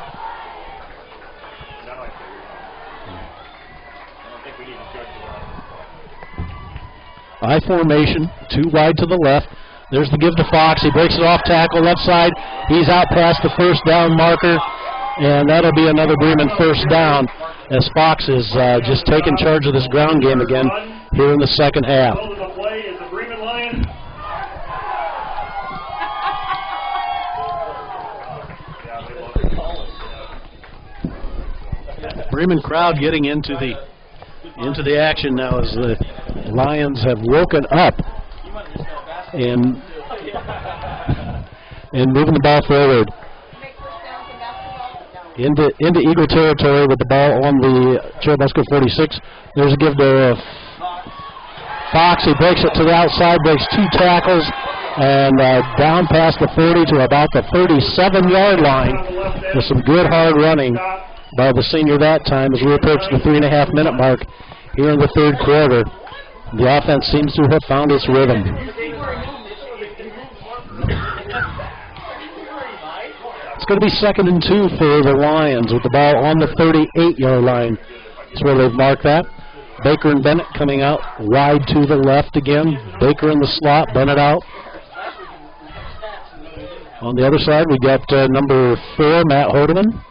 I formation, 2 wide to the left. There's the give to Fox. He breaks it off tackle, left side. He's out past the first down marker, and that'll be another Bremen first down, as Fox is just taking charge of this ground game again here in the second half. Bremen crowd getting into the action now as the Lions have woken up and moving the ball forward into Eagle territory with the ball on the Churubusco 46. There's a give to Fox. He breaks it to the outside, breaks 2 tackles, and down past the 40 to about the 37-yard line with some good hard running by the senior that time as we approach the 3.5-minute mark here in the third quarter. The offense seems to have found its rhythm. It's going to be 2nd and 2 for the Lions with the ball on the 38-yard line. That's where they've marked that. Baker and Bennett coming out wide to the left again. Baker in the slot, Bennett out. On the other side, we got number 4, Matt Hodeman.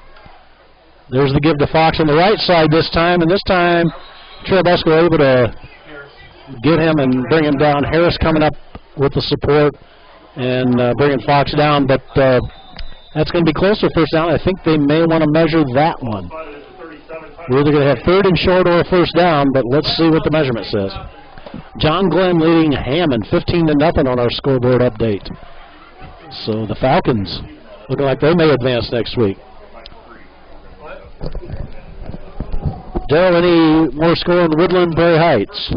There's the give to Fox on the right side this time, and this time Churubusco able to get him and bring him down. Harris coming up with the support and bringing Fox down, but that's going to be closer first down. I think they may want to measure that one. We're either going to have 3rd and short or a first down, but let's see what the measurement says. John Glenn leading Hammond 15-0 on our scoreboard update. So the Falcons looking like they may advance next week. Dale, any more score in Woodland, Prairie Heights?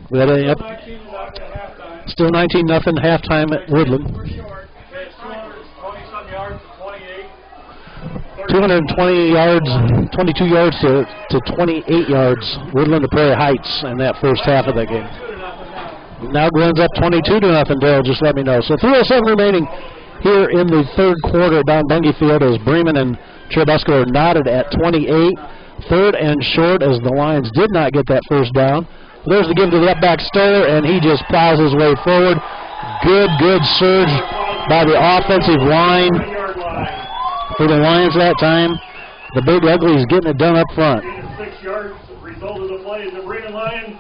We had a, still 19-0 halftime at Woodland. 220 yards, 22 yards to 28 yards. Woodland to Prairie Heights in that first half of that game. Now runs up 22-0. Dale, just let me know. So 3:07 remaining here in the third quarter down Bungie Field as Bremen and Churubusco are knotted at 28. Third and short as the Lions did not get that first down. There's the give to the up back Stoller, and he just plows his way forward. Good surge by the offensive line for the Lions that time. The Big Ugly is getting it done up front. 6 yards. Result of the play is the Bremen Lions.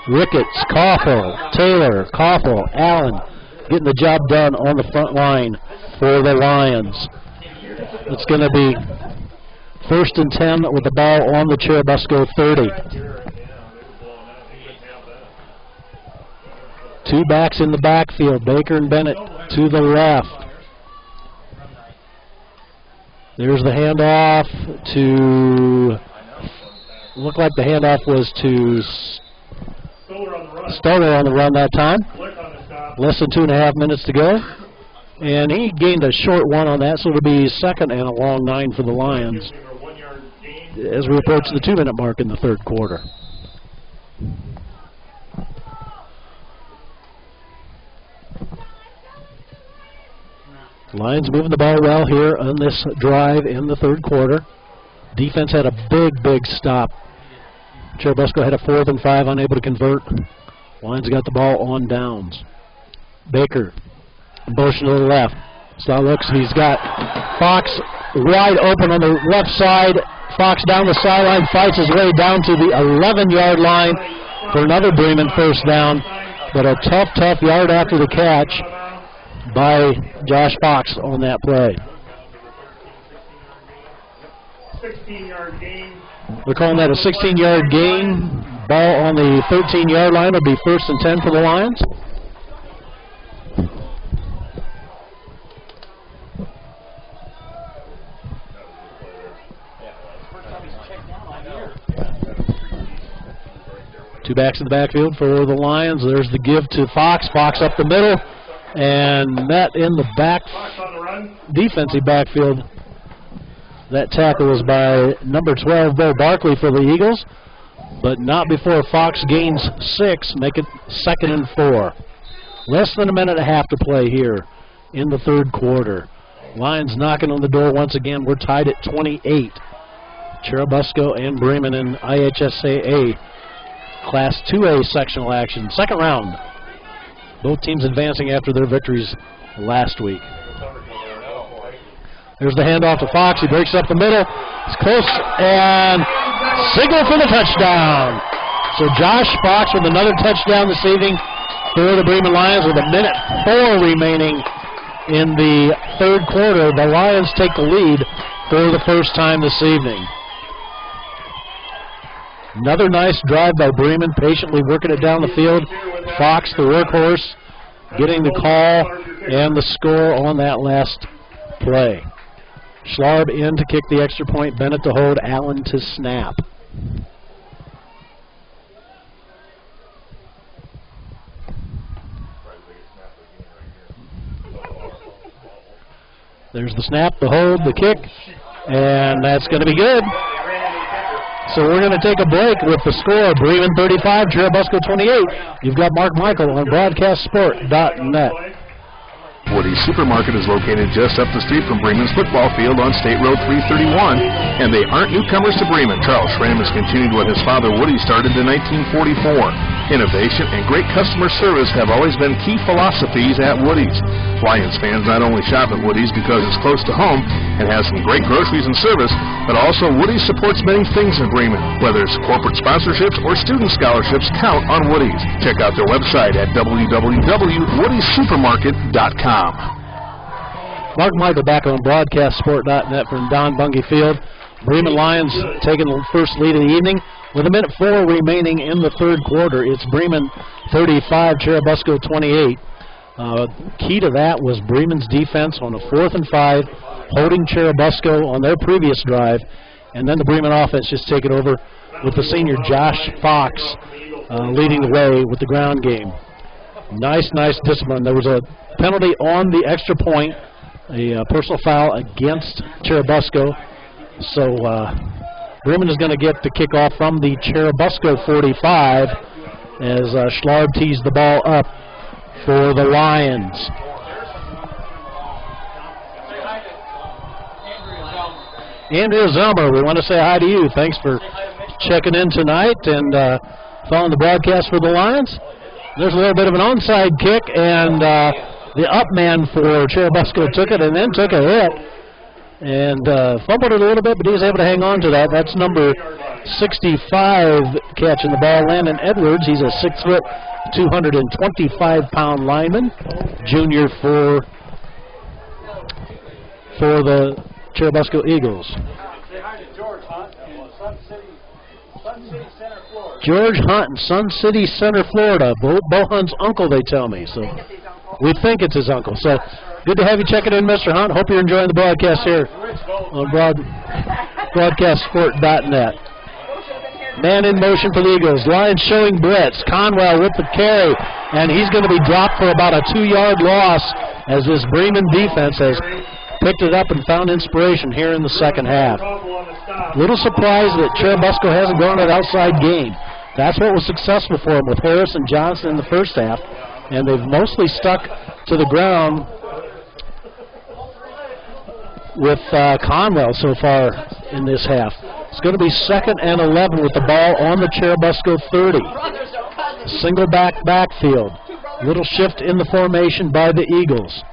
Ricketts, Koffel, Taylor, Koffel, Allen getting the job done on the front line for the Lions. It's going to be 1st and 10 with the ball on the Churubusco 30. 2 backs in the backfield, Baker and Bennett to the left. There's the handoff to, looked like the handoff was to Stoller on the run that time. Less than 2.5 minutes to go. And he gained a short one on that, so it'll be 2nd and a long 9 for the Lions as we approach the 2-minute mark in the third quarter. Lions moving the ball well here on this drive in the third quarter. Defense had a big stop. Churubusco had a 4th and 5, unable to convert. Lions got the ball on downs. Baker, motion to the left. So looks, he's got Fox wide open on the left side. Fox down the sideline, fights his way down to the 11-yard line for another Bremen first down. But a tough yard after the catch by Josh Fox on that play. 16-yard gain. We're calling that a 16-yard gain. Ball on the 13-yard line will be 1st and 10 for the Lions. Two backs in the backfield for the Lions. There's the give to Fox. Fox up the middle and met in the back defensive backfield. That tackle was by number 12, Bo Barkley for the Eagles, but not before Fox gains 6, make it 2nd and 4. Less than a minute and a half to play here in the third quarter. Lions knocking on the door once again. We're tied at 28. Churubusco and Bremen in IHSAA Class 2A sectional action. Second round. Both teams advancing after their victories last week. There's the handoff to Fox. He breaks up the middle. It's close and signal for the touchdown. So Josh Fox with another touchdown this evening for the Bremen Lions with 1:04 remaining in the third quarter. The Lions take the lead for the first time this evening. Another nice drive by Bremen, patiently working it down the field. Fox, the workhorse, getting the call and the score on that last play. Schlarb in to kick the extra point, Bennett to hold, Allen to snap. There's the snap, the hold, the kick, and that's going to be good. So we're going to take a break with the score. Bremen 35, Churubusco 28. You've got Mark Michael on BroadcastSport.net. Woody's Supermarket is located just up the street from Bremen's football field on State Road 331, and they aren't newcomers to Bremen. Charles Schramm has continued what his father Woody started in 1944. Innovation and great customer service have always been key philosophies at Woody's. Lions fans not only shop at Woody's because it's close to home and has some great groceries and service, but also Woody's supports many things in Bremen. Whether it's corporate sponsorships or student scholarships, count on Woody's. Check out their website at www.woodysupermarket.com. Mark Michael back on BroadcastSport.net from Don Bungie Field. Bremen Lions taking the first lead of the evening. With 1:04 remaining in the third quarter, it's Bremen 35, Churubusco 28. Key to that was Bremen's defense on a 4th and 5, holding Churubusco on their previous drive, And then the Bremen offense just take it over with the senior Josh Fox leading the way with the ground game. Nice discipline. There was a penalty on the extra point, a personal foul against Churubusco. So Bremen is going to get the kickoff from the Churubusco 45 as Schlarb tees the ball up for the Lions. Andrea Zelmer, we want to say hi to you. Thanks for checking in tonight and following the broadcast for the Lions. There's a little bit of an onside kick, and the up man for Churubusco took it and then took a hit and fumbled it a little bit, but he was able to hang on to that. That's number 65 catching the ball, Landon Edwards. He's a 6-foot, 225-pound lineman, junior for the Churubusco Eagles. George Hunt in Sun City Center, Florida. Bo Hunt's uncle, they tell me. So we think it's his uncle. So good to have you checking in, Mr. Hunt. Hope you're enjoying the broadcast here on broadcastsport.net. Man in motion for the Eagles. Lions showing blitz. Conwell with the carry, and he's going to be dropped for about a 2-yard loss as this Bremen defense has picked it up and found inspiration here in the second half. Little surprised that Churubusco hasn't gone that outside game. That's what was successful for them with Harris and Johnson in the first half, and they've mostly stuck to the ground with Conwell so far in this half. It's going to be 2nd and 11 with the ball on the Churubusco 30. Single backfield. Little shift in the formation by the Eagles.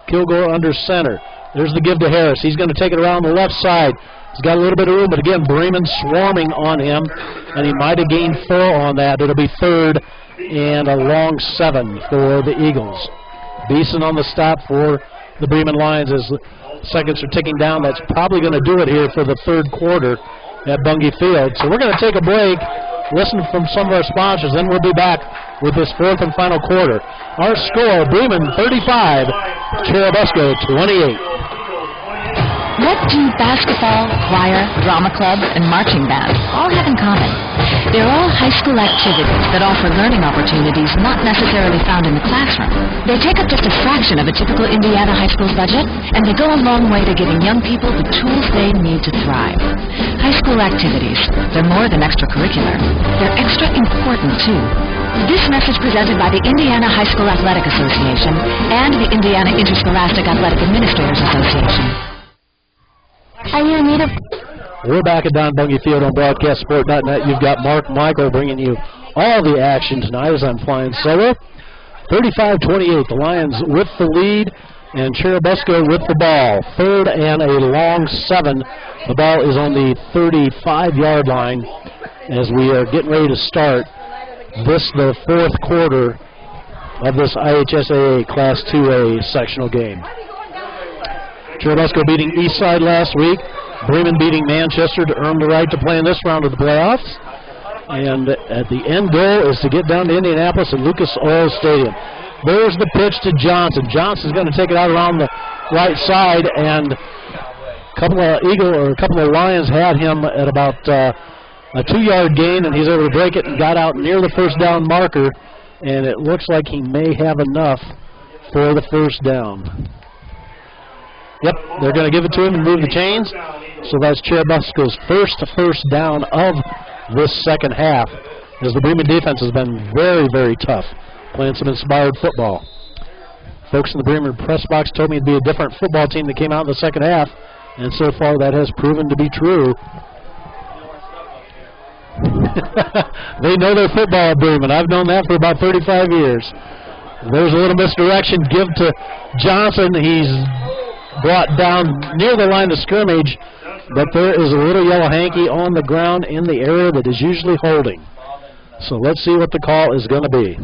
Kilgore under center. There's the give to Harris. He's going to take it around the left side. He's got a little bit of room, but again, Bremen swarming on him, and he might have gained 4 on that. It'll be 3rd and a long 7 for the Eagles. Beeson on the stop for the Bremen Lions as seconds are ticking down. That's probably going to do it here for the 3rd quarter at Bungie Field. So we're going to take a break, listen from some of our sponsors, then we'll be back with this 4th and final quarter. Our score, Bremen 35, Churubusco 28. What do basketball, choir, drama club, and marching band all have in common? They're all high school activities that offer learning opportunities not necessarily found in the classroom. They take up just a fraction of a typical Indiana high school budget, and they go a long way to giving young people the tools they need to thrive. High school activities, they're more than extracurricular. They're extra important, too. This message presented by the Indiana High School Athletic Association and the Indiana Interscholastic Athletic Administrators Association. Are you in need of... We're back at Don Bungie Field on BroadcastSport.net. You've got Mark Michael bringing you all the action tonight as I'm flying solo. 35-28, the Lions with the lead, and Churubusco with the ball. 3rd and a long 7. The ball is on the 35-yard line as we are getting ready to start the 4th quarter of this IHSAA Class 2A sectional game. Churubusco beating Eastside last week. Bremen beating Manchester to earn the right to play in this round of the playoffs. And at the end goal is to get down to Indianapolis and Lucas Oil Stadium. There's the pitch to Johnson. Johnson's going to take it out around the right side, and a couple of Lions had him at about a 2-yard gain, and he's able to break it and got out near the first down marker, and it looks like he may have enough for the first down. Yep, they're going to give it to him and move the chains. So that's Churubusco's first down of this second half, as the Bremen defense has been very, very tough, playing some inspired football. Folks in the Bremen press box told me it'd be a different football team that came out in the second half, and so far that has proven to be true. They know their football at Bremen. I've known that for about 35 years. There's a little misdirection. Give to Johnson. He's brought down near the line of scrimmage, but there is a little yellow hanky on the ground in the area that is usually holding. So let's see what the call is going to be.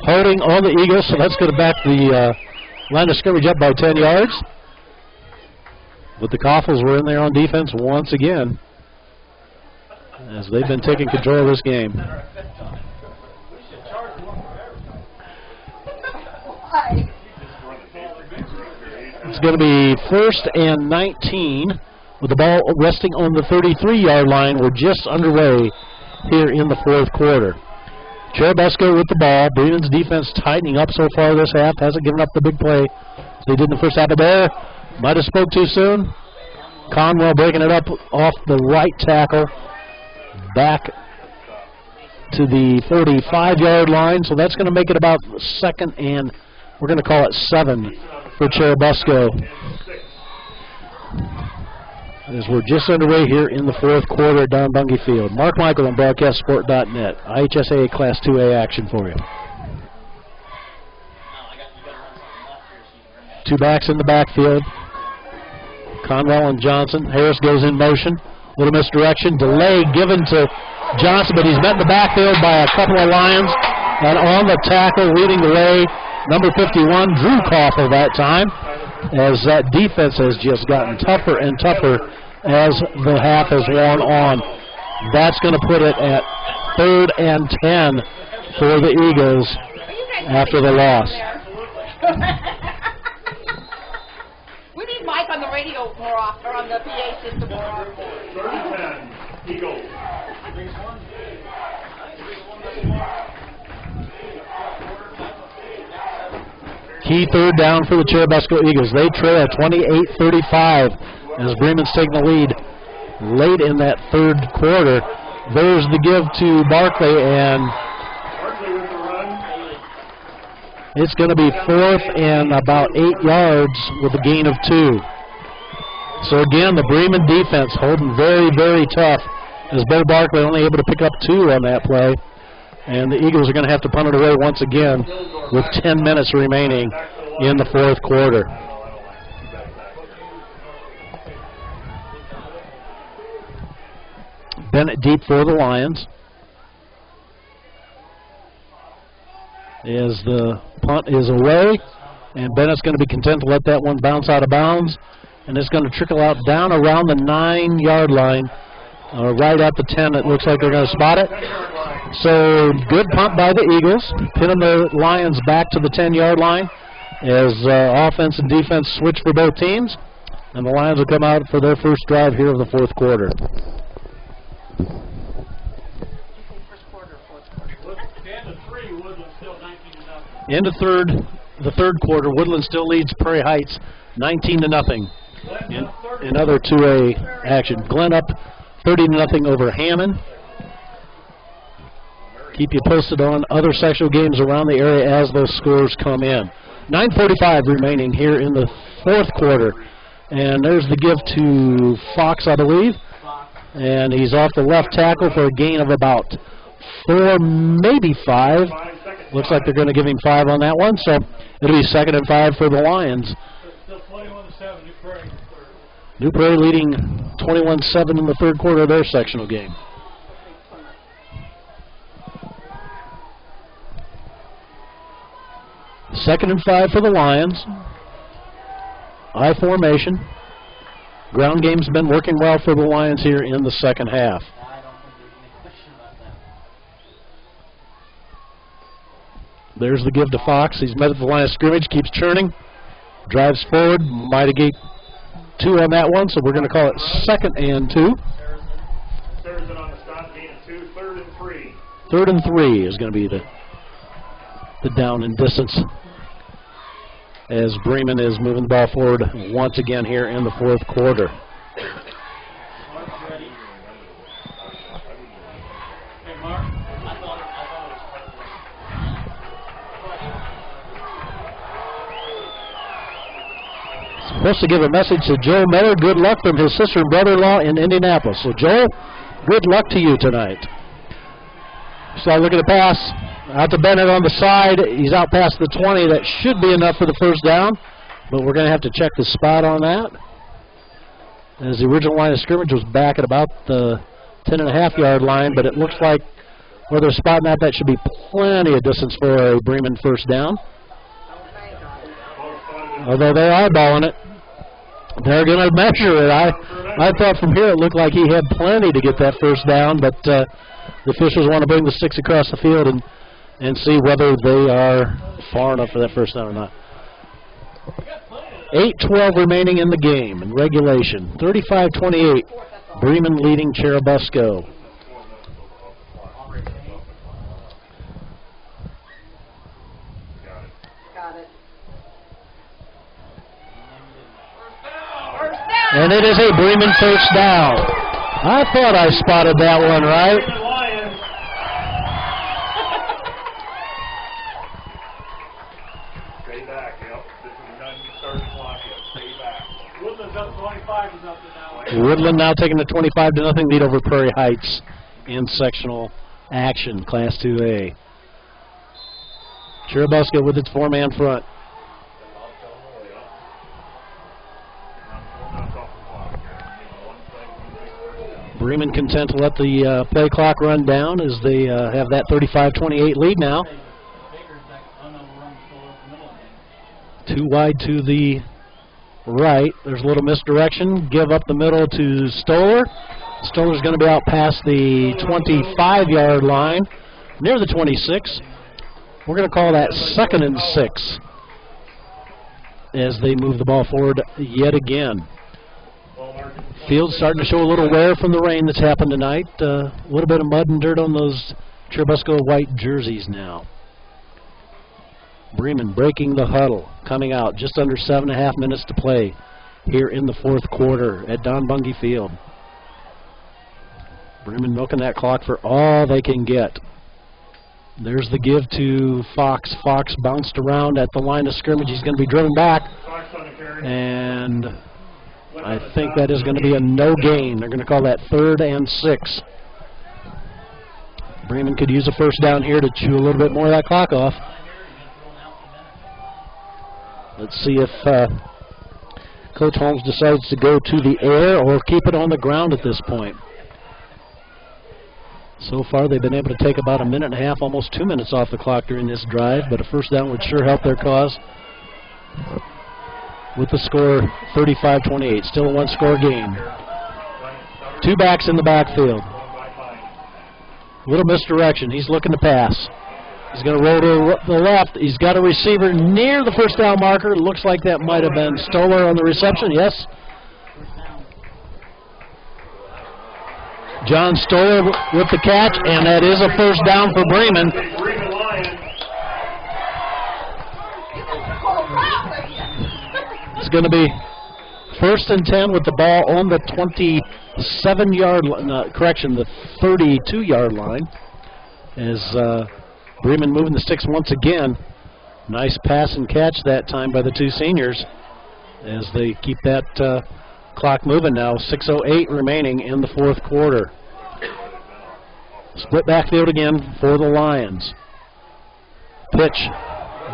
Holding on the Eagles, so that's going to back the line of scrimmage up by 10 yards. But the Coffles were in there on defense once again, as they've been taking control of this game. It's going to be 1st and 19 with the ball resting on the 33-yard line. We're just underway here in the fourth quarter. Churubusco with the ball. Bremen's defense tightening up so far this half. Hasn't given up the big play they did in the first half of there. Might have spoke too soon. Conwell breaking it up off the right tackle. Back to the 45-yard line. So that's going to make it about 2nd and we're going to call it 7 for Churubusco. As we're just underway here in the fourth quarter at Don Bungie Field. Mark Michael on BroadcastSport.net. IHSA Class 2A action for you. 2 backs in the backfield. Conwell and Johnson. Harris goes in motion. Little misdirection. Delay given to Johnson, but he's met in the backfield by a couple of Lions. And on the tackle, leading the way, number 51, Drew Koffel that time, as that defense has just gotten tougher and tougher as the half has worn on. That's going to put it at 3rd and 10 for the Eagles after the loss. We need Mike on the radio more often, or on the PA system more often. 3rd and 10, Eagles. Key 3rd down for the Churubusco Eagles. They trail 28-35 as Bremen's taking the lead late in that 3rd quarter. There's the give to Barkley, and it's going to be 4th and about 8 yards with a gain of 2. So again, the Bremen defense holding very, very tough as Bo Barkley only able to pick up 2 on that play. And the Eagles are going to have to punt it away once again with 10 minutes remaining in the fourth quarter. Bennett deep for the Lions. As the punt is away, and Bennett's going to be content to let that one bounce out of bounds. And it's going to trickle out down around the 9-yard line. Right at the 10, it looks like they're going to spot it. So good punt by the Eagles, pinning the Lions back to the 10-yard line as offense and defense switch for both teams. And the Lions will come out for their first drive here of the fourth quarter. Into the third quarter, Woodland still leads Prairie Heights 19-0 in other 2A action. Glen up 30-0 over Hammond. Keep you posted on other sectional games around the area as those scores come in. 9:45 remaining here in the fourth quarter. And there's the give to Fox, I believe. And he's off the left tackle for a gain of about 4, maybe 5. Looks like they're going to give him 5 on that one. So it'll be 2nd and 5 for the Lions. New Prairie leading 21-7 in the third quarter of their sectional game. Second and 5 for the Lions. I formation. Ground game's been working well for the Lions here in the second half. There's the give to Fox. He's met at the line of scrimmage, keeps churning, drives forward, might have gave 2 on that one, so we're going to call it 2nd and 2. Thurston on the stop, gain of 2, 3rd and 3. 3rd and 3 is going to be the down and distance as Bremen is moving the ball forward once again here in the fourth quarter. Supposed to give a message to Joe Miller. Good luck from his sister and brother-in-law in Indianapolis. So, Joel, good luck to you tonight. So, look at the pass. Out to Bennett on the side. He's out past the 20. That should be enough for the first down, but we're going to have to check the spot on that. As the original line of scrimmage was back at about the 10.5-yard line, but it looks like where they're spotting that should be plenty of distance for a Bremen first down. Although they're eyeballing it, they're going to measure it. I thought from here it looked like he had plenty to get that first down, but the officials want to bring the sticks across the field and see whether they are far enough for that first down or not. 8:12 remaining in the game in regulation. 35-28. Bremen leading Churubusco. And it is a Bremen first down. I thought I spotted that one right. Stay back, yep. This is none you start the clock yet. Stay back. Woodland's up 25 is up to now. Woodland now taking the 25-0 lead over Prairie Heights in sectional action, Class 2A. Churubusco with its four-man front. Bremen content to let the play clock run down as they have that 35-28 lead now. Too wide to the right. There's a little misdirection. Give up the middle to Stoller. Stoller's going to be out past the 25-yard line, near the 26. We're going to call that 2nd and 6 as they move the ball forward yet again. Field's starting to show a little wear from the rain that's happened tonight. A little bit of mud and dirt on those Churubusco white jerseys now. Bremen breaking the huddle, coming out just under 7.5 minutes to play here in the fourth quarter at Don Bungie Field. Bremen milking that clock for all they can get. There's the give to Fox. Fox bounced around at the line of scrimmage. He's going to be driven back. And I think that is going to be a no gain. They're going to call that 3rd and 6. Bremen could use a first down here to chew a little bit more of that clock off. Let's see if Coach Holmes decides to go to the air or keep it on the ground at this point. So far, they've been able to take about 1.5 minutes, almost 2 minutes off the clock during this drive, but a first down would sure help their cause. With the score 35-28, still a one-score game. 2 backs in the backfield. Little misdirection. He's looking to pass. He's going to roll to the left. He's got a receiver near the first down marker. Looks like that might have been Stoller on the reception. Yes. John Stoller with the catch, and that is a first down for Bremen. It's going to be 1st and 10 with the ball on the 27-yard line, the 32-yard line. As Bremen moving the sticks once again. Nice pass and catch that time by the two seniors as they keep that clock moving now. 6:08 remaining in the fourth quarter. Split backfield again for the Lions. Pitch.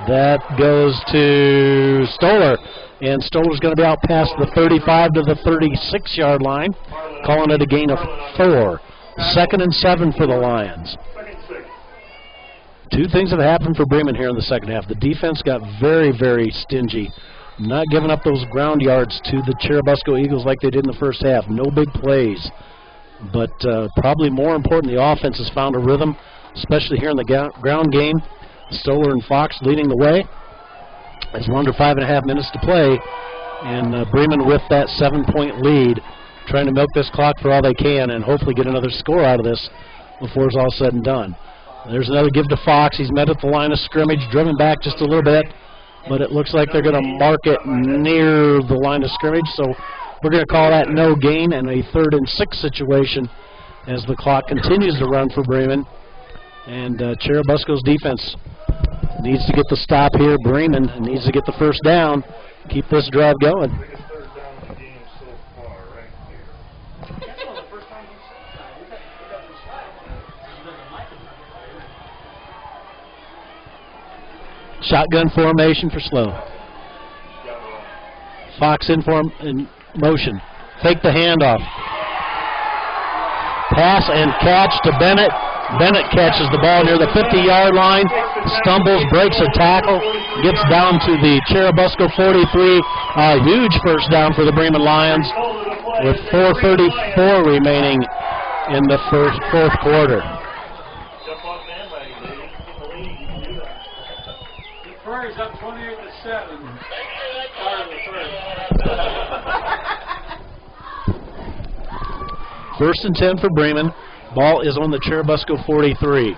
That goes to Stoller. And Stoller's going to be out past the 35 to the 36-yard line, calling it a gain of 4. 2nd and 7 for the Lions. Two things have happened for Bremen here in the second half. The defense got very, very stingy, not giving up those ground yards to the Churubusco Eagles like they did in the first half. No big plays. But probably more important, the offense has found a rhythm, especially here in the ground game. Stoller and Fox leading the way. As we're under 5.5 minutes to play, and Bremen with that 7-point lead, trying to milk this clock for all they can and hopefully get another score out of this before it's all said and done. There's another give to Fox. He's met at the line of scrimmage, driven back just a little bit, but it looks like they're going to mark it near the line of scrimmage, so we're going to call that no gain and a 3rd and 6 situation as the clock continues to run for Bremen. And Churubusco's defense needs to get the stop here. Bremen needs to get the first down, keep this drive going. Shotgun formation for Sloan. Fox in motion. Fake the handoff. Pass and catch to Bennett. Bennett catches the ball near the 50-yard line, stumbles, breaks a tackle, gets down to the Churubusco 43. A huge first down for the Bremen Lions with 4:34 remaining in the fourth quarter. Prairie's up 28-7. First and 10 for Bremen. Ball is on the Churubusco 43.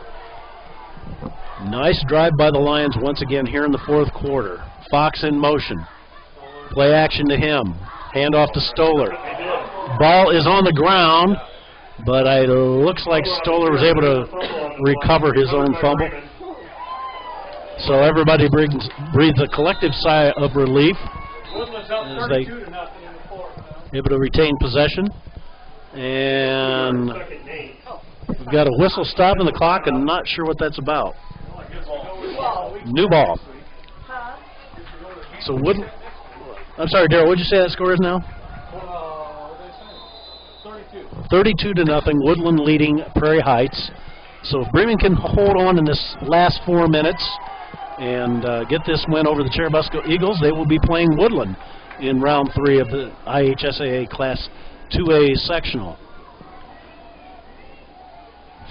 Nice drive by the Lions once again here in the fourth quarter. Fox in motion. Play action to him. Handoff to Stoller. Ball is on the ground, but it looks like Stoller was able to recover his own fumble. So everybody breathes a collective sigh of relief as they able to retain possession. And we've got a whistle stopping the clock, and I'm not sure what that's about. New ball. So I'm sorry, Darryl, what did you say that score is now? 32-0. Woodland leading Prairie Heights. So if Bremen can hold on in this last 4 minutes and get this win over the Churubusco Eagles, they will be playing Woodland in round 3 of the IHSAA Class 2A sectional.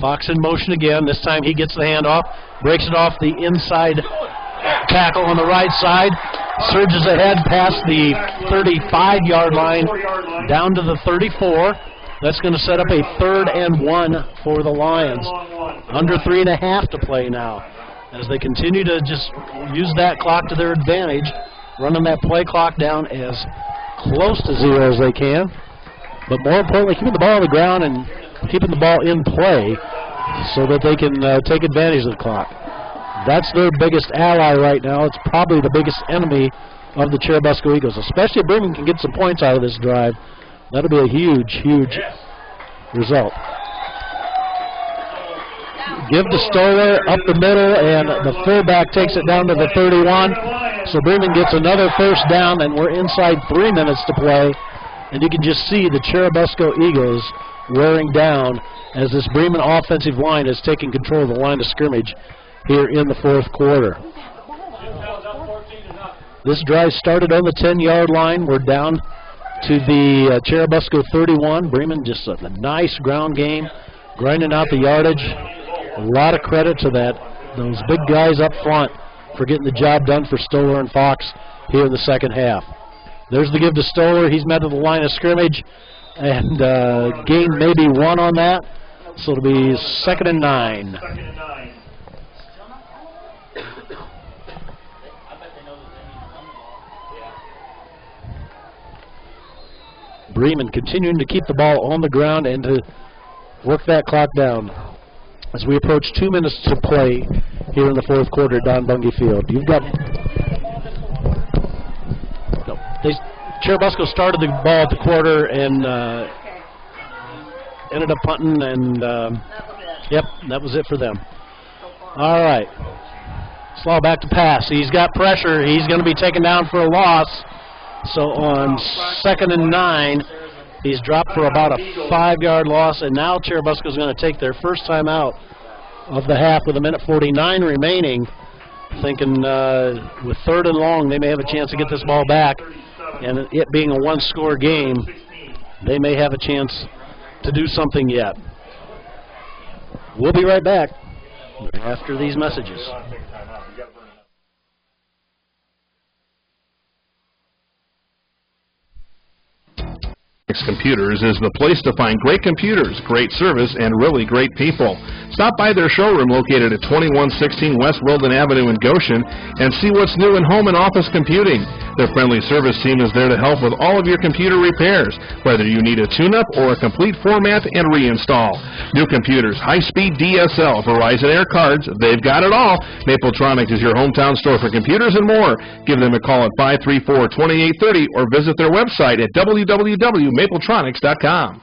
Fox in motion again. This time he gets the handoff, breaks it off the inside tackle on the right side, surges ahead past the 35-yard line down to the 34. That's going to set up a 3rd and 1 for the Lions. Under 3.5 to play now as they continue to just use that clock to their advantage, running that play clock down as close to 0 as they can. But more importantly, keeping the ball on the ground and keeping the ball in play so that they can take advantage of the clock. That's their biggest ally right now. It's probably the biggest enemy of the Churubusco Eagles, especially if Bremen can get some points out of this drive. That'll be a huge, huge result. Give to Stoller up the middle, and the fullback takes it down to the 31. So Bremen gets another first down, and we're inside 3 minutes to play. And you can just see the Churubusco Eagles wearing down as this Bremen offensive line is taking control of the line of scrimmage here in the fourth quarter. This drive started on the 10-yard line. We're down to the Churubusco 31. Bremen just a nice ground game, grinding out the yardage. A lot of credit to those big guys up front for getting the job done for Stoller and Fox here in the second half. There's the give to Stoller. He's met to the line of scrimmage and gained maybe 1 on that. So it'll be 2nd and 9. Bremen continuing to keep the ball on the ground and to work that clock down as we approach 2 minutes to play here in the fourth quarter at Don Bungie Field. You've got Churubusco started the ball at the quarter and ended up punting, and yep, that was it for them. All right, Slaw back to pass. He's got pressure. He's going to be taken down for a loss. So on 2nd and 9, he's dropped for about a 5-yard loss, and now Churubusco is going to take their first time out of the half with 1:49 remaining, thinking with 3rd and long they may have a chance to get this ball back, and it being a 1-score game, they may have a chance to do something yet. We'll be right back after these messages. Computers is the place to find great computers, great service, and really great people. Stop by their showroom located at 2116 West Wilden Avenue in Goshen and see what's new in home and office computing. Their friendly service team is there to help with all of your computer repairs, whether you need a tune-up or a complete format and reinstall. New computers, high-speed DSL, Verizon Air cards, they've got it all. Mapletronics is your hometown store for computers and more. Give them a call at 534-2830 or visit their website at www.mapletronics.com.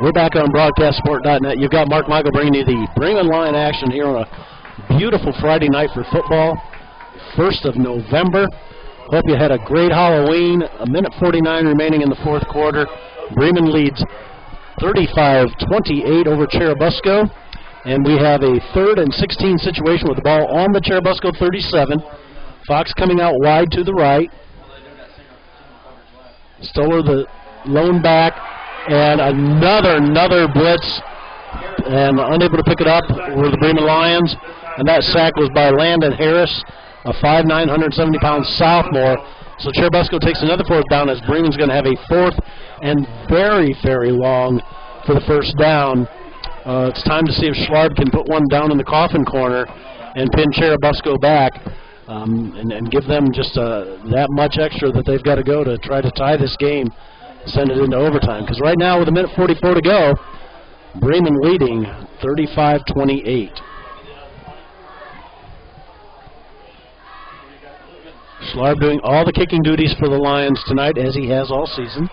We're back on BroadcastSport.net. You've got Mark Michael bringing you the Bremen Lion action here on a beautiful Friday night for football, 1st of November. Hope you had a great Halloween. 1:49 remaining in the fourth quarter. Bremen leads 35-28 over Churubusco, and we have a 3rd and 16 situation with the ball on the Churubusco 37. Fox coming out wide to the right. Stoller the lone back, and another blitz, and unable to pick it up were the Bremen Lions. and that sack was by Landon Harris, a 5'9", 170-pound sophomore. So Churubusco takes another fourth down as Bremen's going to have a fourth and very, very long for the first down. It's time to see if Schlarb can put one down in the coffin corner and pin Churubusco back and give them just that much extra that they've got to go to try to tie this game, send it into overtime. Because right now with 1:44 to go, Bremen leading 35-28. Schlarb doing all the kicking duties for the Lions tonight, as he has all season.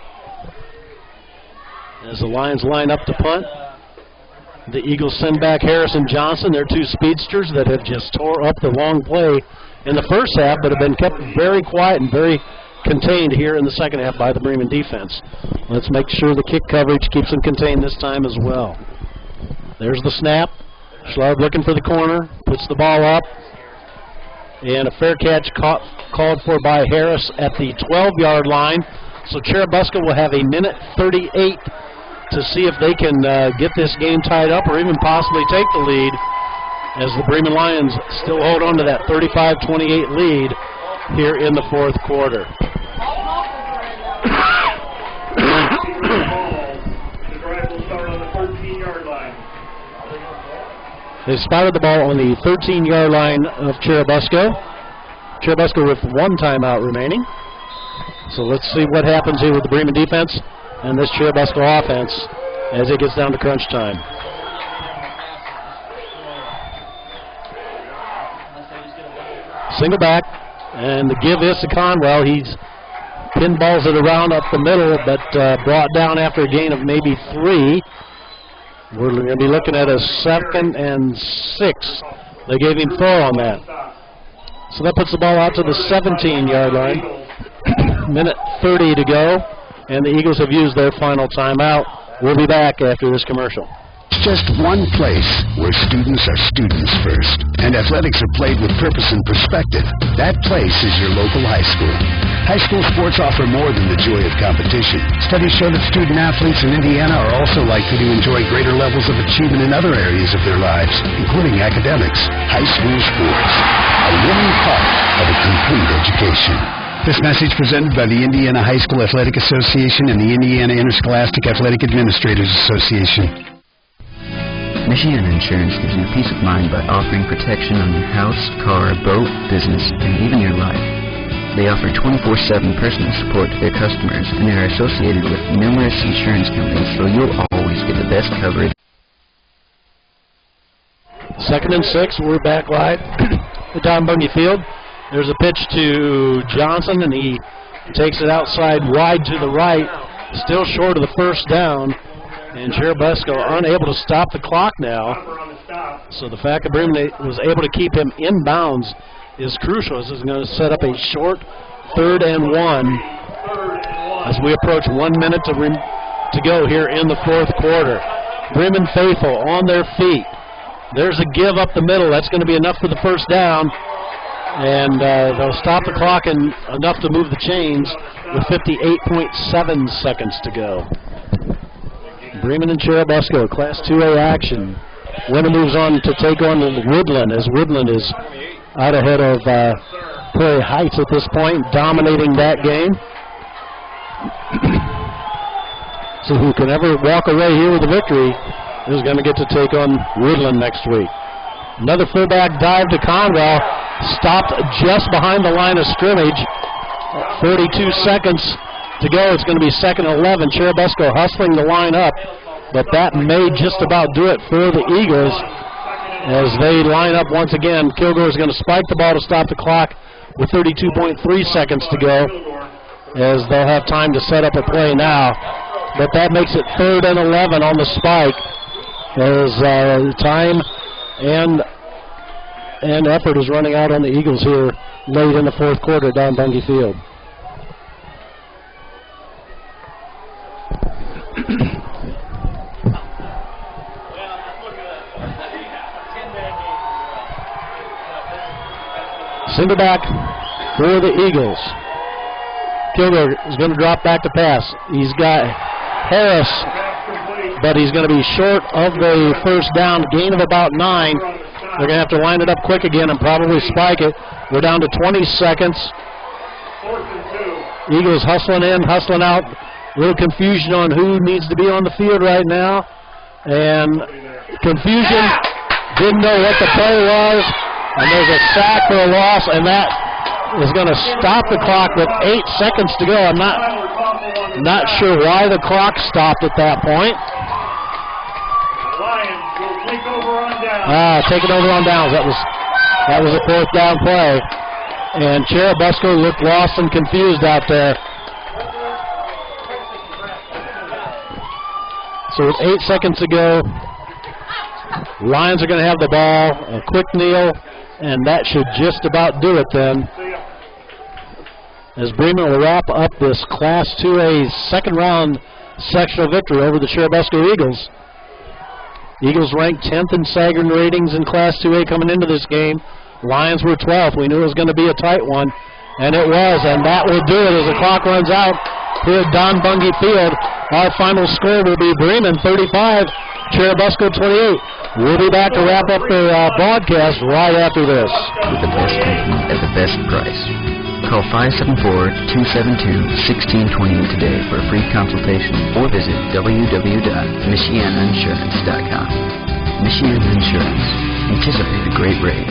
As the Lions line up to punt, the Eagles send back Harris and Johnson. They're two speedsters that have just tore up the long play in the first half, but have been kept very quiet and very contained here in the second half by the Bremen defense. Let's make sure the kick coverage keeps them contained this time as well. There's the snap. Schlarb looking for the corner, puts the ball up, and a fair catch called for by Harris at the 12-yard line. So Churubusco will have 1:38 to see if they can get this game tied up or even possibly take the lead, as the Bremen Lions still hold on to that 35-28 lead here in the fourth quarter. The drive will start on the 13-yard line. They spotted the ball on the 13-yard line of Churubusco. Churubusco with one timeout remaining. So let's see what happens here with the Bremen defense and this Churubusco offense as it gets down to crunch time. Single back, and the give is to Conwell. He's pinballs it around up the middle, but brought down after a gain of maybe 3. We're going to be looking at a 2nd and 6. They gave him 4 on that. So that puts the ball out to the 17-yard line. 1:30 to go, and the Eagles have used their final timeout. We'll be back after this commercial. Just one place where students are students first, and athletics are played with purpose and perspective. That place is your local high school. High school sports offer more than the joy of competition. Studies show that student athletes in Indiana are also likely to enjoy greater levels of achievement in other areas of their lives, including academics. High school sports, a winning part of a complete education. This message presented by the Indiana High School Athletic Association and the Indiana Interscholastic Athletic Administrators Association. Michigan Insurance gives you peace of mind by offering protection on your house, car, boat, business, and even your life. They offer 24/7 personal support to their customers, and they are associated with numerous insurance companies, so you'll always get the best coverage. 2nd and 6, we're back live at Don Bungie Field. There's a pitch to Johnson, and he takes it outside wide to the right, still short of the first down. And Churubusco unable to stop the clock now. So the fact that Bremen was able to keep him in bounds is crucial. This is going to set up a short 3rd and 1 as we approach 1 minute to go here in the fourth quarter. Bremen faithful on their feet. There's a give up the middle. That's going to be enough for the first down. And they'll stop the clock and enough to move the chains with 58.7 seconds to go. Bremen and Churubusco, Class 2A action. Winner moves on to take on Woodland, as Woodland is out ahead of Prairie Heights at this point, dominating that game. So who can ever walk away here with a victory is going to get to take on Woodland next week. Another fullback dive to Conwell, stopped just behind the line of scrimmage. 42 seconds to go. It's going to be 2nd and 11. Churubusco hustling the line up, but that may just about do it for the Eagles as they line up once again. Kilgore is going to spike the ball to stop the clock with 32.3 seconds to go, as they'll have time to set up a play now. But that makes it 3rd and 11 on the spike, as time and effort is running out on the Eagles here late in the fourth quarter down Bungie Field. Single back for the Eagles. Kilgore is going to drop back to pass. He's got Harris, but he's going to be short of the first down, gain of about 9. They're going to have to line it up quick again and probably spike it. We're down to 20 seconds. Eagles hustling in, hustling out. A little confusion on who needs to be on the field right now. And confusion, didn't know what the play was. And there's a sack for a loss, and that is going to stop the clock with 8 seconds to go. I'm not sure why the clock stopped at that point. Lions will take over on downs. Taking over on downs. That was a 4th down play. And Churubusco looked lost and confused out there. So with 8 seconds to go, Lions are going to have the ball. A quick kneel, and that should just about do it then. As Bremen will wrap up this Class 2A second round sectional victory over the Churubusco Eagles. Eagles ranked 10th in Sagarin ratings in Class 2A coming into this game. Lions were 12th. We knew it was going to be a tight one, and it was, and that will do it as the clock runs out here at Don Bungie Field. Our final score will be Bremen 35, Churubusco 28. We'll be back to wrap up the broadcast right after this. With the best thinking at the best price. Call 574-272-1628 today for a free consultation or visit www.michianainsurance.com. Michiana Insurance. Anticipate a great rate.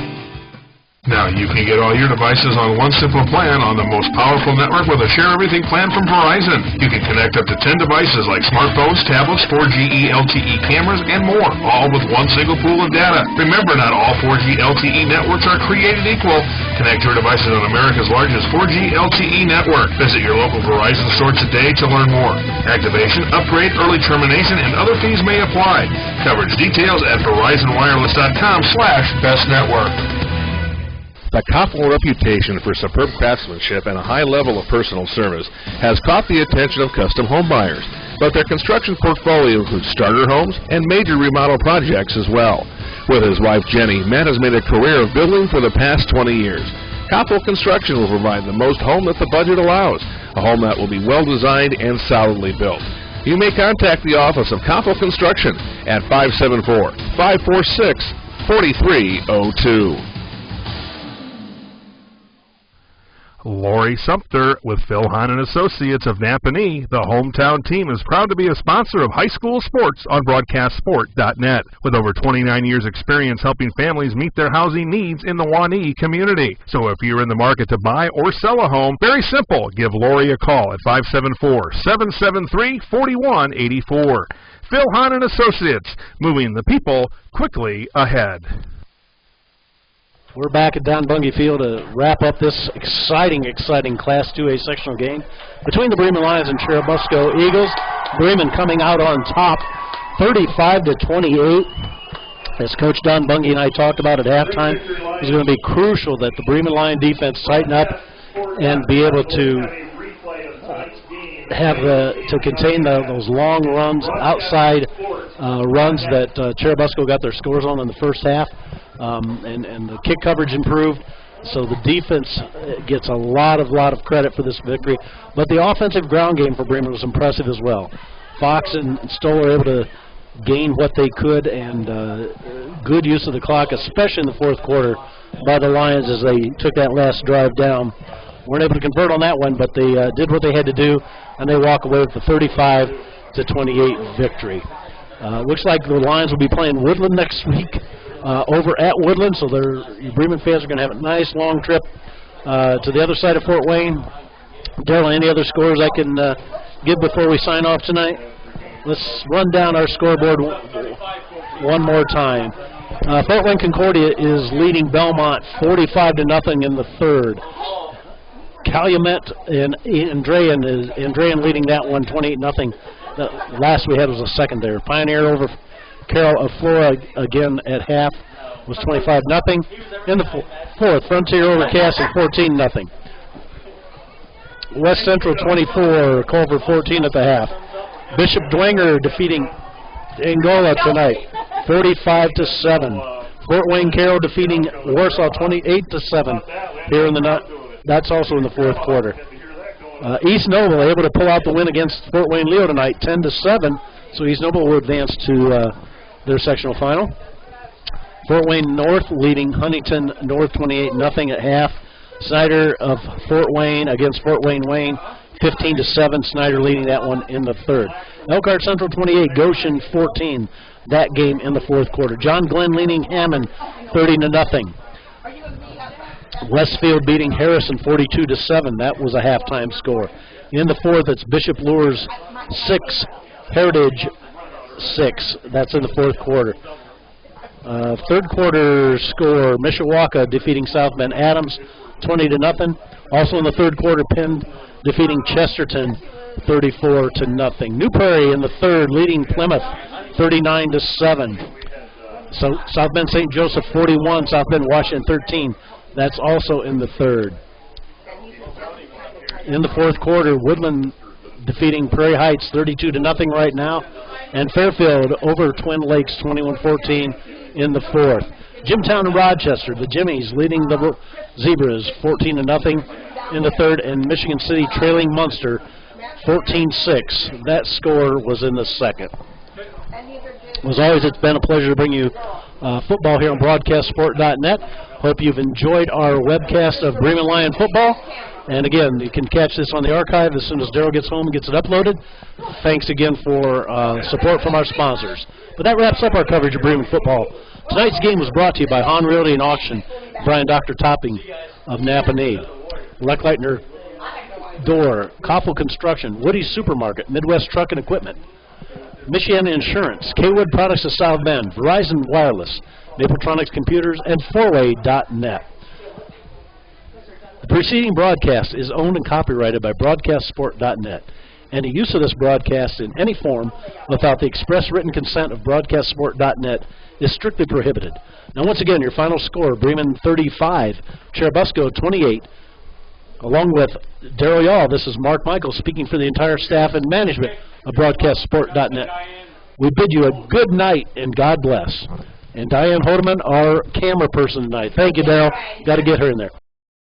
Now you can get all your devices on one simple plan on the most powerful network with a Share Everything plan from Verizon. You can connect up to 10 devices like smartphones, tablets, 4G LTE cameras, and more, all with one single pool of data. Remember, not all 4G LTE networks are created equal. Connect your devices on America's largest 4G LTE network. Visit your local Verizon store today to learn more. Activation, upgrade, early termination, and other fees may apply. Coverage details at VerizonWireless.com/bestnetwork. The Koffel reputation for superb craftsmanship and a high level of personal service has caught the attention of custom home buyers, but their construction portfolio includes starter homes and major remodel projects as well. With his wife Jenny, Matt has made a career of building for the past 20 years. Koffel Construction will provide the most home that the budget allows, a home that will be well designed and solidly built. You may contact the office of Koffel Construction at 574-546-4302. Lori Sumter with Phil Hahn and Associates of Napanee, the hometown team, is proud to be a sponsor of high school sports on BroadcastSport.net. With over 29 years experience helping families meet their housing needs in the Waunee community. So if you're in the market to buy or sell a home, very simple, give Lori a call at 574-773-4184. Phil Hahn and Associates, moving the people quickly ahead. We're back at Don Bungie Field to wrap up this exciting Class 2A sectional game between the Bremen Lions and Churubusco Eagles. Bremen coming out on top, 35-28. As Coach Don Bungie and I talked about at halftime, it's going to be crucial that the Bremen Lion defense tighten up and be able to to contain those long runs, outside runs that Churubusco got their scores on in the first half. And the kick coverage improved, so the defense gets a lot of credit for this victory. But the offensive ground game for Bremen was impressive as well. Fox and Stoll were able to gain what they could, and good use of the clock, especially in the fourth quarter, by the Lions as they took that last drive down. Weren't able to convert on that one, but they did what they had to do, and they walk away with a 35-28 victory. Looks like the Lions will be playing Woodland next week. Over at Woodland, so your Bremen fans are going to have a nice long trip to the other side of Fort Wayne. Daryl, any other scores I can give before we sign off tonight? Let's run down our scoreboard one more time. Fort Wayne Concordia is leading Belmont 45-0 in the third. Calumet and Andrean leading that one 28-0. The last we had was a second there. Pioneer over Carroll of Flora again at half was 25-0. In the fourth, Frontier over Cassie 14-0. West Central 24, Culver 14 at the half. Bishop Dwenger defeating Angola tonight 45-7. Fort Wayne Carroll defeating Warsaw 28-7 here in the that's also in the fourth quarter. East Noble able to pull out the win against Fort Wayne Leo tonight 10-7. So East Noble will advance to their sectional final. Fort Wayne North leading Huntington North 28-0 at half. Snyder of Fort Wayne against Fort Wayne 15-7. Snyder leading that one in the third. Elkhart Central 28, Goshen 14. That game in the fourth quarter. John Glenn leading Hammond 30-0. Westfield beating Harrison 42-7. That was a halftime score. In the fourth, it's Bishop Lures 6, Heritage 6. That's in the fourth quarter. Third quarter score, Mishawaka defeating South Bend Adams 20-0. Also in the third quarter, Penn defeating Chesterton 34-0. New Prairie in the third leading Plymouth 39-7. So South Bend St. Joseph 41, South Bend Washington 13. That's also in the third. In the fourth quarter, Woodland defeating Prairie Heights 32-0 right now. And Fairfield over Twin Lakes 21-14 in the fourth. Jimtown and Rochester, the Jimmies leading the Zebras 14-0 in the third. And Michigan City trailing Munster 14-6. That score was in the second. As always, it's been a pleasure to bring you football here on BroadcastSport.net. Hope you've enjoyed our webcast of Bremen Lion football. And again, you can catch this on the archive as soon as Darryl gets home and gets it uploaded. Thanks again for support from our sponsors. But that wraps up our coverage of Bremen football. Tonight's game was brought to you by Hahn Realty and Auction, Brian Dr. Topping of Napanee, Leckleitner Door, Koffel Construction, Woody's Supermarket, Midwest Truck and Equipment, Michiana Insurance, K-Wood Products of South Bend, Verizon Wireless, Mapletronics Computers, and 4way.net. The preceding broadcast is owned and copyrighted by BroadcastSport.net. Any use of this broadcast in any form without the express written consent of BroadcastSport.net is strictly prohibited. Now, once again, your final score, Bremen 35, Churubusco 28. Along with Darryl Yall, this is Mark Michael speaking for the entire staff and management of BroadcastSport.net. We bid you a good night and God bless. And Diane Hodeman, our camera person tonight. Thank you, Darryl. Got to get her in there.